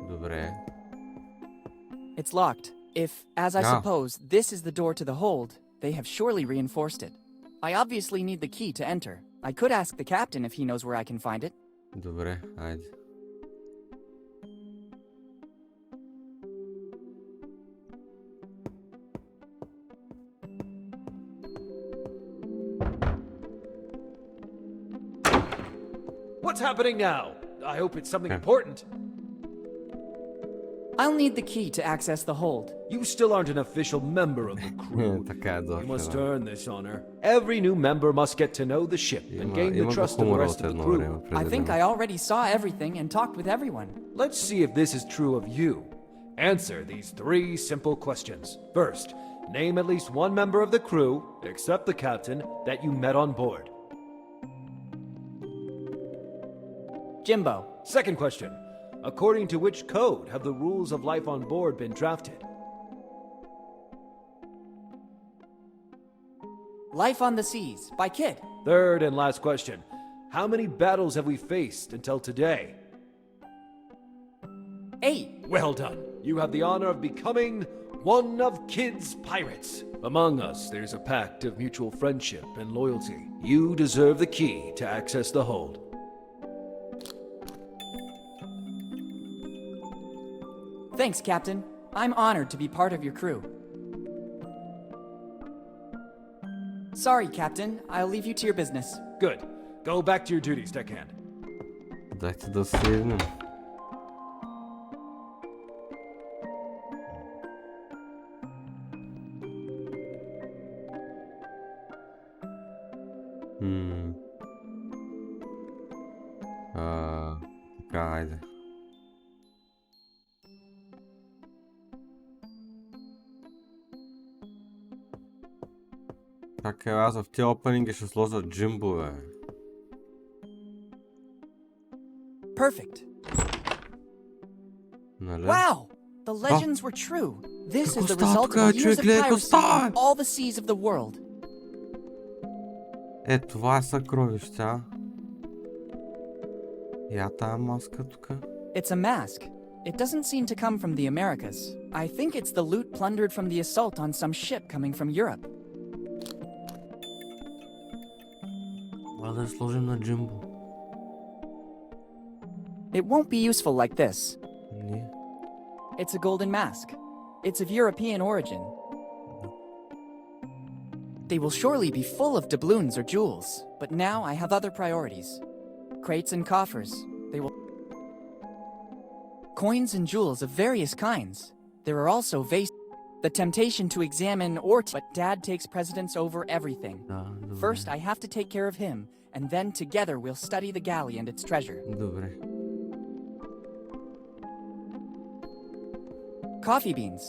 Добре. It's locked. If, as I suppose, this is the door to the hold, they have surely reinforced it. I obviously need the key to enter. I could ask the captain if he knows where I can find it. Добре, айде. What's happening now? I hope it's something important. I'll need the key to access the hold. You still aren't an official member of the crew. You must earn this honor. Every new member must get to know the ship and gain the trust of the rest of the crew. I think I already saw everything and talked with everyone. Let's see if this is true of you. Answer these 3 simple questions. First, name at least one member of the crew, except the captain, that you met on board. Jimbo. Second question. According to which code have the rules of life on board been drafted? Life on the Seas by Kid. Third and last question. How many battles have we faced until today? 8. Well done. You have the honor of becoming one of Kid's pirates. Among us, there's a pact of mutual friendship and loyalty. You deserve the key to access the hold. Thanks, Captain. I'm honored to be part of your crew. Sorry, Captain. I'll leave you to your business. Good. Go back to your duties, deckhand. Дайте да седнем. Така, айде. Така, аз в тия опенинги ще сложа Джимбо, бе. Perfect. Нали? Wow! The legends were true. This is the result of years of piracy on all the seas of the world. Това е съкровище, а? Я тая маска тука. It's a mask. It doesn't seem to come from the Americas. I think it's the loot plundered from the assault on some ship coming from Europe. Да я сложим на Джимбо. It won't be useful like this. Не. It's a golden mask. It's of European origin. They will surely be full of doubloons or jewels, but now I have other priorities. Crates and coffers. They will... Coins and jewels of various kinds. There are also vases. The temptation to examine or but Dad takes precedence over everything. First, I have to take care of him, and then together we'll study the galley and its treasure. Добре. Coffee beans.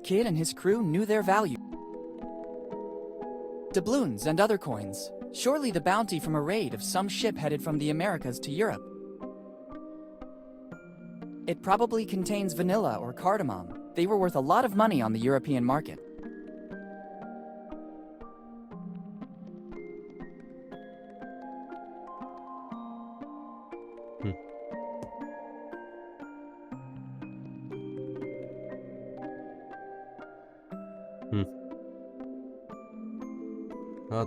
Kid and his crew knew their value. Doubloons and other coins. Surely the bounty from a raid of some ship headed from the Americas to Europe. It probably contains vanilla or cardamom. They were worth a lot of money on the European market.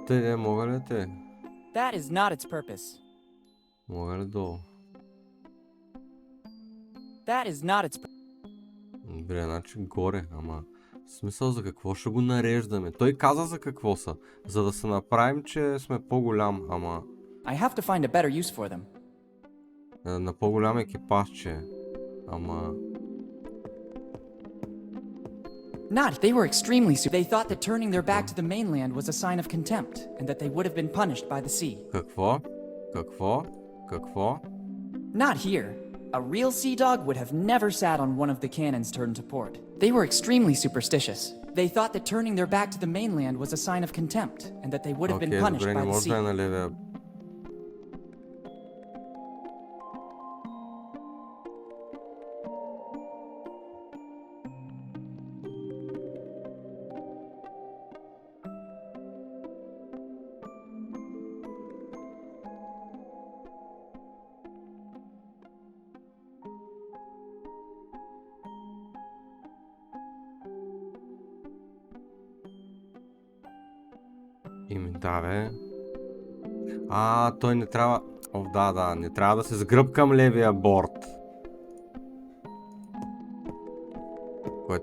Те не мога ли те? That is not its purpose. Мога ли долу? That is not its purpose. Добре, значи горе, ама в смисъл за какво ще го нареждаме? Той каза за какво са, за да се направим, че сме по-голям, ама... I have to find a better use for them. На по-голям екипажче, ама... Not, they were extremely They thought that turning their back to the mainland was a sign of contempt, and that they would have been punished by the sea. Какво? Какво? Какво? Not here. A real sea dog would have never sat on one of the cannons turned to port. They were extremely superstitious. They thought that turning their back to the mainland was a sign of contempt, and that they would have been punished by the sea. Да, бе. Той не трябва... да, не трябва да се сгръб към левия борд.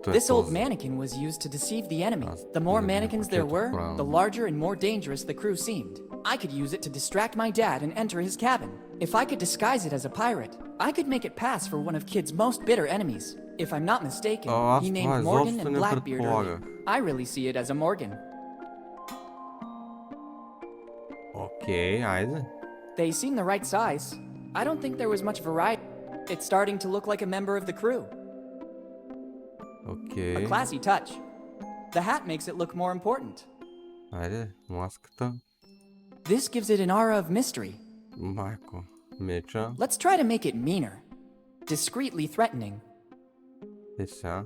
This old mannequin was used to deceive the enemy. The more mannequins there were, the larger and more dangerous the crew seemed. I could use it to distract my dad and enter his cabin. If I could disguise it as a pirate, I could make it pass for one of Kid's most bitter enemies. If I'm not mistaken, he named Morgan and Blackbeard earlier. I really see it as a Morgan. Okay, айде. They seem the right size. I don't think there was much variety. It's starting to look like a member of the crew. Okay. A classy touch. The hat makes it look more important. Айде, маската. This gives it an aura of mystery. Майко, меча. Let's try to make it meaner. Discreetly threatening. Сега.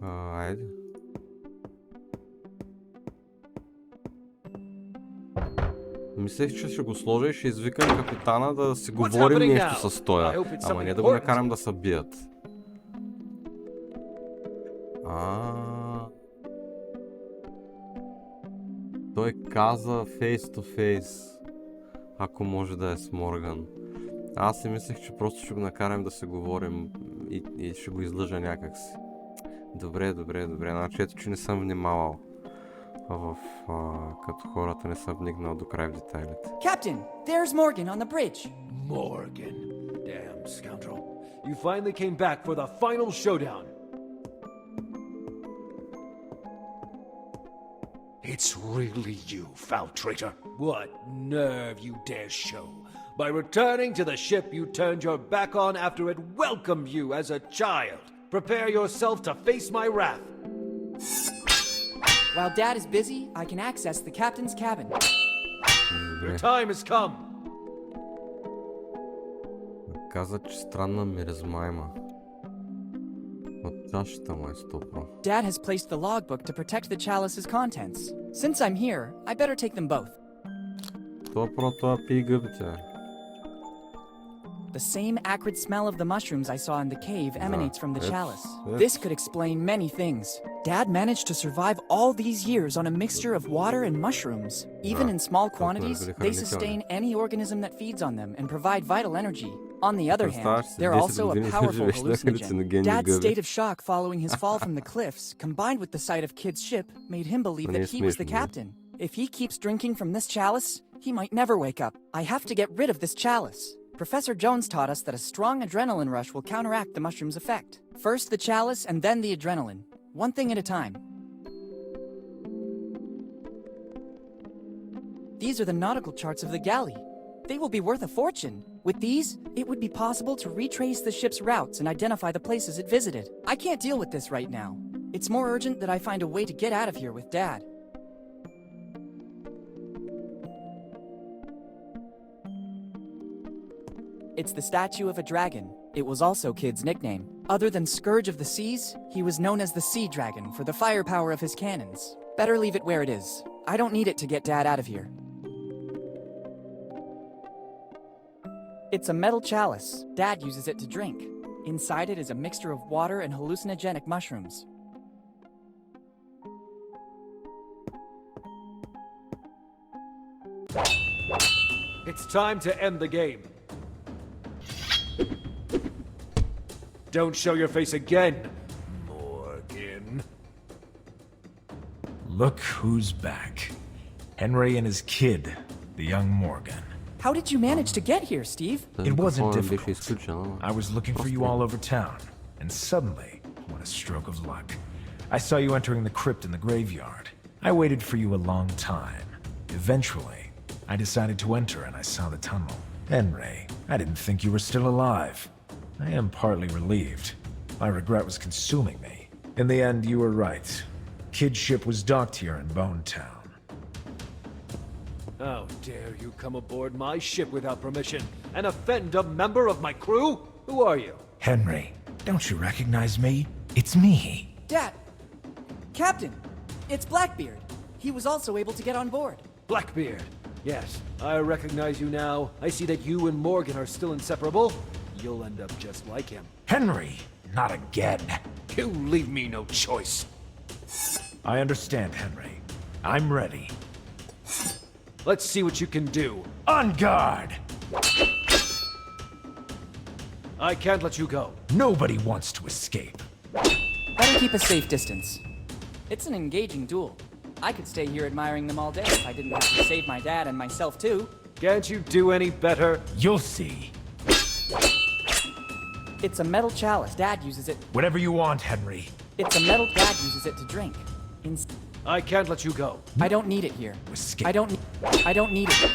Айде. Мислех, че ще го сложа и ще извикам капитана да си говорим нещо с тоя. Ама не да го накарам да се бият. Той каза face to face. Ако може да е с Морган. Аз си мислех, че просто ще го накарам да се говорим и ще го излъжа някакси. Добре. Значи ето, че не съм внимавал. Като хората не съм вникнал до край в детайлите. Captain, there's Morgan on the bridge. Morgan, damn scoundrel. You finally came back for the final showdown. It's really you, foul traitor. What nerve you dare show. By returning to the ship you turned your back on after it welcomed you as a child. Prepare yourself to face my wrath. While Dad is busy, I can access the captain's cabin. Your time has come. Каза, че странна миризма има. От чашата му е 100%. Dad has placed the logbook to protect the chalice's contents. Since I'm here, I better take them both. 100% пи гъбите. The same acrid smell of the mushrooms I saw in the cave emanates from the chalice. This could explain many things. Dad managed to survive all these years on a mixture of water and mushrooms. Even in small quantities, they sustain any organism that feeds on them and provide vital energy. On the other hand, they're also a powerful hallucinogen. Dad's state of shock following his fall from the cliffs, combined with the sight of Kid's ship, made him believe that he was the captain. If he keeps drinking from this chalice, he might never wake up. I have to get rid of this chalice. Professor Jones taught us that a strong adrenaline rush will counteract the mushroom's effect. First the chalice and then the adrenaline. One thing at a time. These are the nautical charts of the galley. They will be worth a fortune. With these, it would be possible to retrace the ship's routes and identify the places it visited. I can't deal with this right now. It's more urgent that I find a way to get out of here with Dad. It's the statue of a dragon. It was also Kid's nickname. Other than Scourge of the Seas, he was known as the Sea Dragon for the firepower of his cannons. Better leave it where it is. I don't need it to get Dad out of here. It's a metal chalice. Dad uses it to drink. Inside it is a mixture of water and hallucinogenic mushrooms. It's time to end the game. Don't show your face again, Morgan. Look who's back. Henry and his kid, the young Morgan. How did you manage to get here, Steve? It wasn't difficult. I was looking for you all over town, and suddenly, what a stroke of luck. I saw you entering the crypt in the graveyard. I waited for you a long time. Eventually, I decided to enter and I saw the tunnel. Henry, I didn't think you were still alive. I am partly relieved. My regret was consuming me. In the end, you were right. Kid's ship was docked here in Bone Town. How dare you come aboard my ship without permission and offend a member of my crew? Who are you? Henry, don't you recognize me? It's me. Dad! Captain! It's Blackbeard. He was also able to get on board. Blackbeard. Yes, I recognize you now. I see that you and Morgan are still inseparable. You'll end up just like him. Henry, not again. You leave me no choice. I understand, Henry. I'm ready. Let's see what you can do. On guard! I can't let you go. Nobody wants to escape. Better keep a safe distance. It's an engaging duel. I could stay here admiring them all day if I didn't have to save my dad and myself too. Can't you do any better? You'll see. It's a metal chalice. Dad uses it. Whatever you want, Henry. It's a metal. Dad uses it to drink. I can't let you go. I don't need it here. Escape. I don't need it.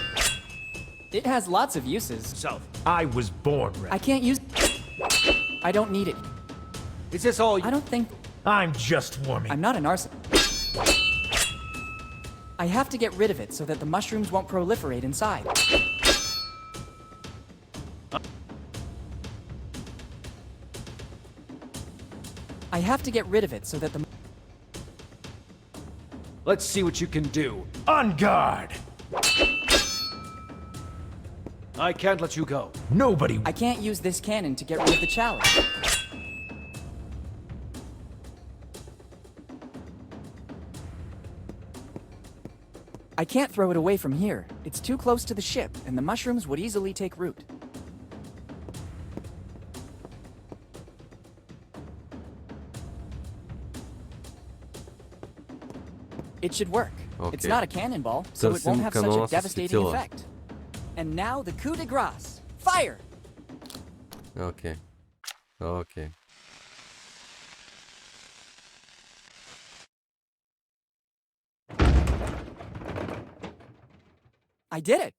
It has lots of uses. South. I was born ready. I can't use. I don't need it. Is this all you... I don't think. I'm just warming. I'm not an arson. I have to get rid of it so that the mushrooms won't proliferate inside. I have to get rid of it so that the... Let's see what you can do. On guard! I can't let you go. Nobody... I can't use this cannon to get rid of the chalice. I can't throw it away from here. It's too close to the ship, and the mushrooms would easily take root. It should work. Okay. It's not a cannonball, so it won't have such a devastating effect. And now the coup de grace. Fire! Okay. Okay. I did it!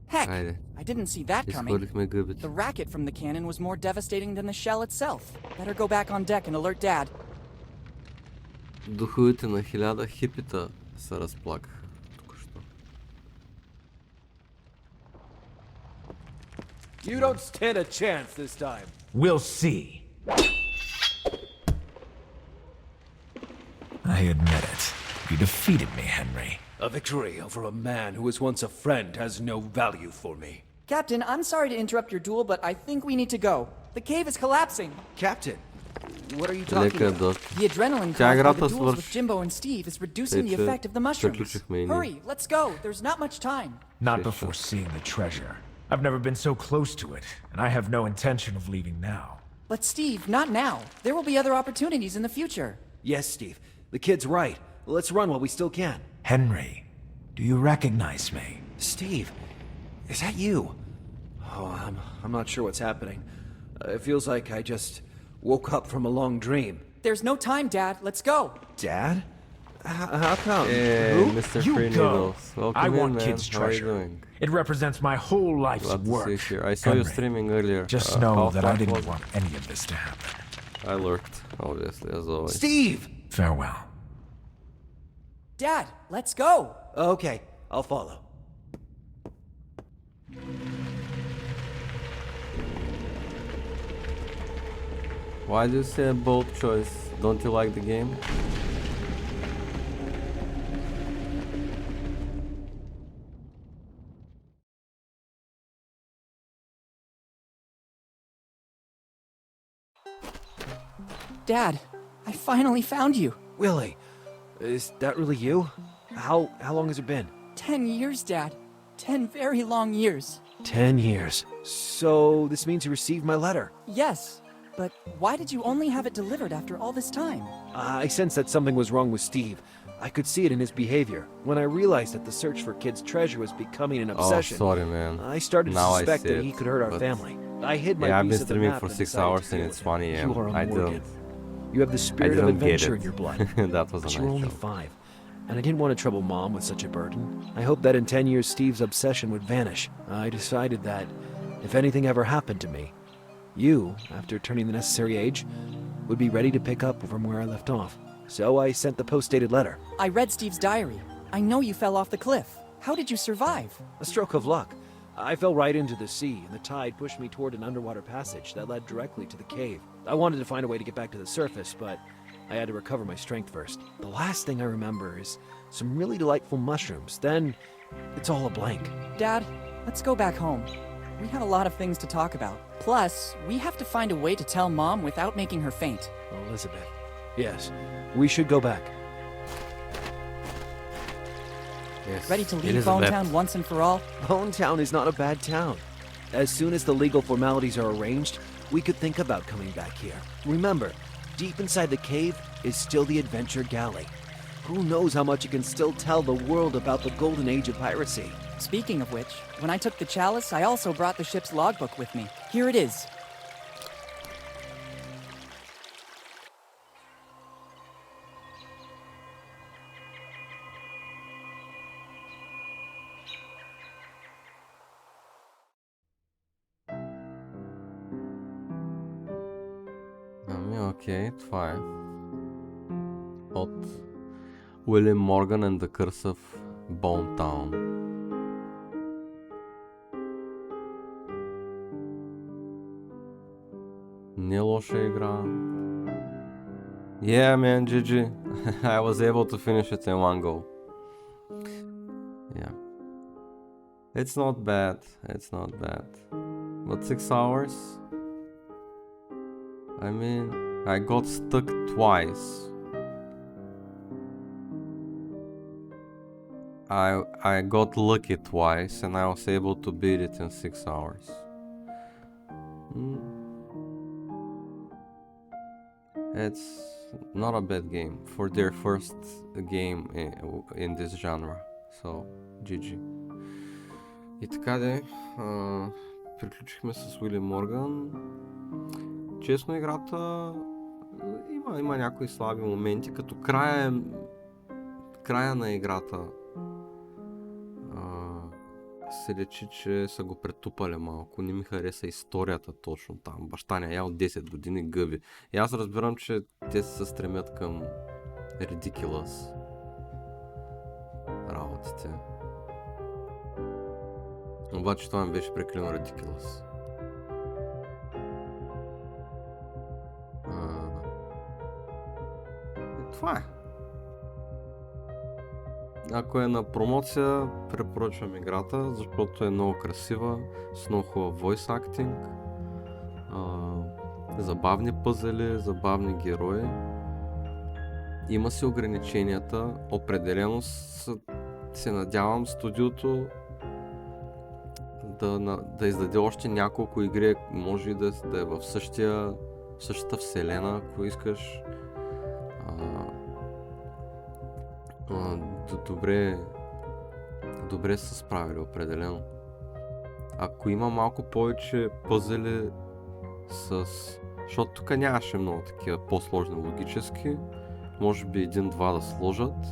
Heck, Хайде. I didn't see that coming. Изхвърлихме гъбите. The racket from the cannon was more devastating than the shell itself. Better go back on deck and alert Dad. Духовете на 1000 хипита се разплакаха току-що. You don't stand a chance this time. We'll see. I admit it. You defeated me, Henry. A victory over a man who was once a friend has no value for me. Captain, I'm sorry to interrupt your duel, but I think we need to go. The cave is collapsing. Captain, what are you talking about? The adrenaline caused by the duels with Jimbo and Steve is reducing the effect of the mushrooms. Hurry, let's go. There's not much time. Not before seeing the treasure. I've never been so close to it, and I have no intention of leaving now. But Steve, not now. There will be other opportunities in the future. Yes, Steve. The kid's right. Let's run while we still can. Henry, do you recognize me? Steve, is that you? Oh, I'm not sure what's happening. It feels like I just woke up from a long dream. There's no time, Dad. Let's go. Dad? How come? Hey, Who? Mr. You Free go. Needles. Welcome I want in, man. kids' How are you treasure. doing? It represents my whole life's Glad to work. see you here. I saw you Henry, streaming earlier. Just know that I didn't was it? want any of this to happen. I lurked, obviously, as always. Steve! Farewell. Dad, let's go. Okay, I'll follow. Why do you say a bold choice? Don't you like the game? Dad, I finally found you. Willie, is that really you? How long has it been? 10 years, Dad. 10 very long years. 10 years. So this means you received my letter. Yes, but why did you only have it delivered after all this time? I sensed that something was wrong with Steve. I could see it in his behavior. When I realized that the search for Kid's treasure was becoming an obsession, Oh, sorry, man. I started to Now I suspect see that it, he could hurt our but- family. I hid my Yeah, I've been piece of the streaming map for and 6 decided to hours and deal it's with funny, it. and You are a I Morgan. don't. You have the I spirit of didn't get adventure it. in your blood. That was a But nice you were only joke. 5, and I didn't want to trouble Mom with such a burden. I hoped that in 10 years Steve's obsession would vanish. I decided that if anything ever happened to me, you, after turning the necessary age, would be ready to pick up from where I left off. So I sent the post-dated letter. I read Steve's diary. I know you fell off the cliff. How did you survive? A stroke of luck. I fell right into the sea, and the tide pushed me toward an underwater passage that led directly to the cave. I wanted to find a way to get back to the surface, but I had to recover my strength first. The last thing I remember is some really delightful mushrooms. Then, it's all a blank. Dad, let's go back home. We have a lot of things to talk about. Plus, we have to find a way to tell Mom without making her faint. Oh, Elizabeth. Yes, we should go back. Yes. Ready to leave Elizabeth. Bonetown once and for all? Bonetown is not a bad town. As soon as the legal formalities are arranged, we could think about coming back here. Remember, deep inside the cave is still the adventure galley. Who knows how much it can still tell the world about the golden age of piracy. Speaking of which, when I took the chalice, I also brought the ship's logbook with me. Here it is. Окей, това е. От Willy Morgan and the Curse of Bone Town. Не лоша игра. Yeah, man, GG. I was able to finish it in one go. Yeah. It's not bad. It's not bad. But 6 hours? I mean, I got stuck twice. I got lucky twice and I was able to beat it in 6 hours. It's not a bad game for their first game in this genre. So, GG. И така де, приключихме с Willy Morgan. Честно, играта има някои слаби моменти, като края на играта се лечи, че са го претупали малко. Не ми хареса историята точно там. Баща не от 10 години гъби. И аз разбирам, че те се стремят към ridiculous работите. Обаче това ми беше прекалено ridiculous. Това е. Ако е на промоция, препоръчвам играта, защото е много красива, с много хубав voice acting, забавни пъзели, забавни герои. Има си ограниченията, определено се надявам студиото да издаде още няколко игри, може и да е в същата вселена, ако искаш. Добре са справили, определено. Ако има малко повече пъзели защото тук нямаше много такива по-сложни логически, може би един-два да сложат,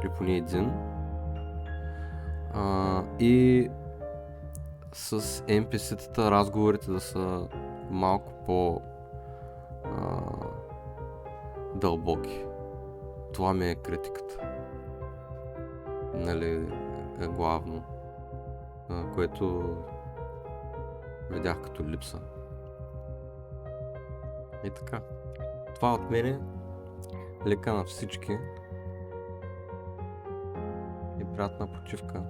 или поне един. И с NPC-тата разговорите да са малко по-дълбоки. Това ми е критиката. Нали, е главно. Което видях като липса. И така. Това от мене. Лека на всички. И приятна почивка.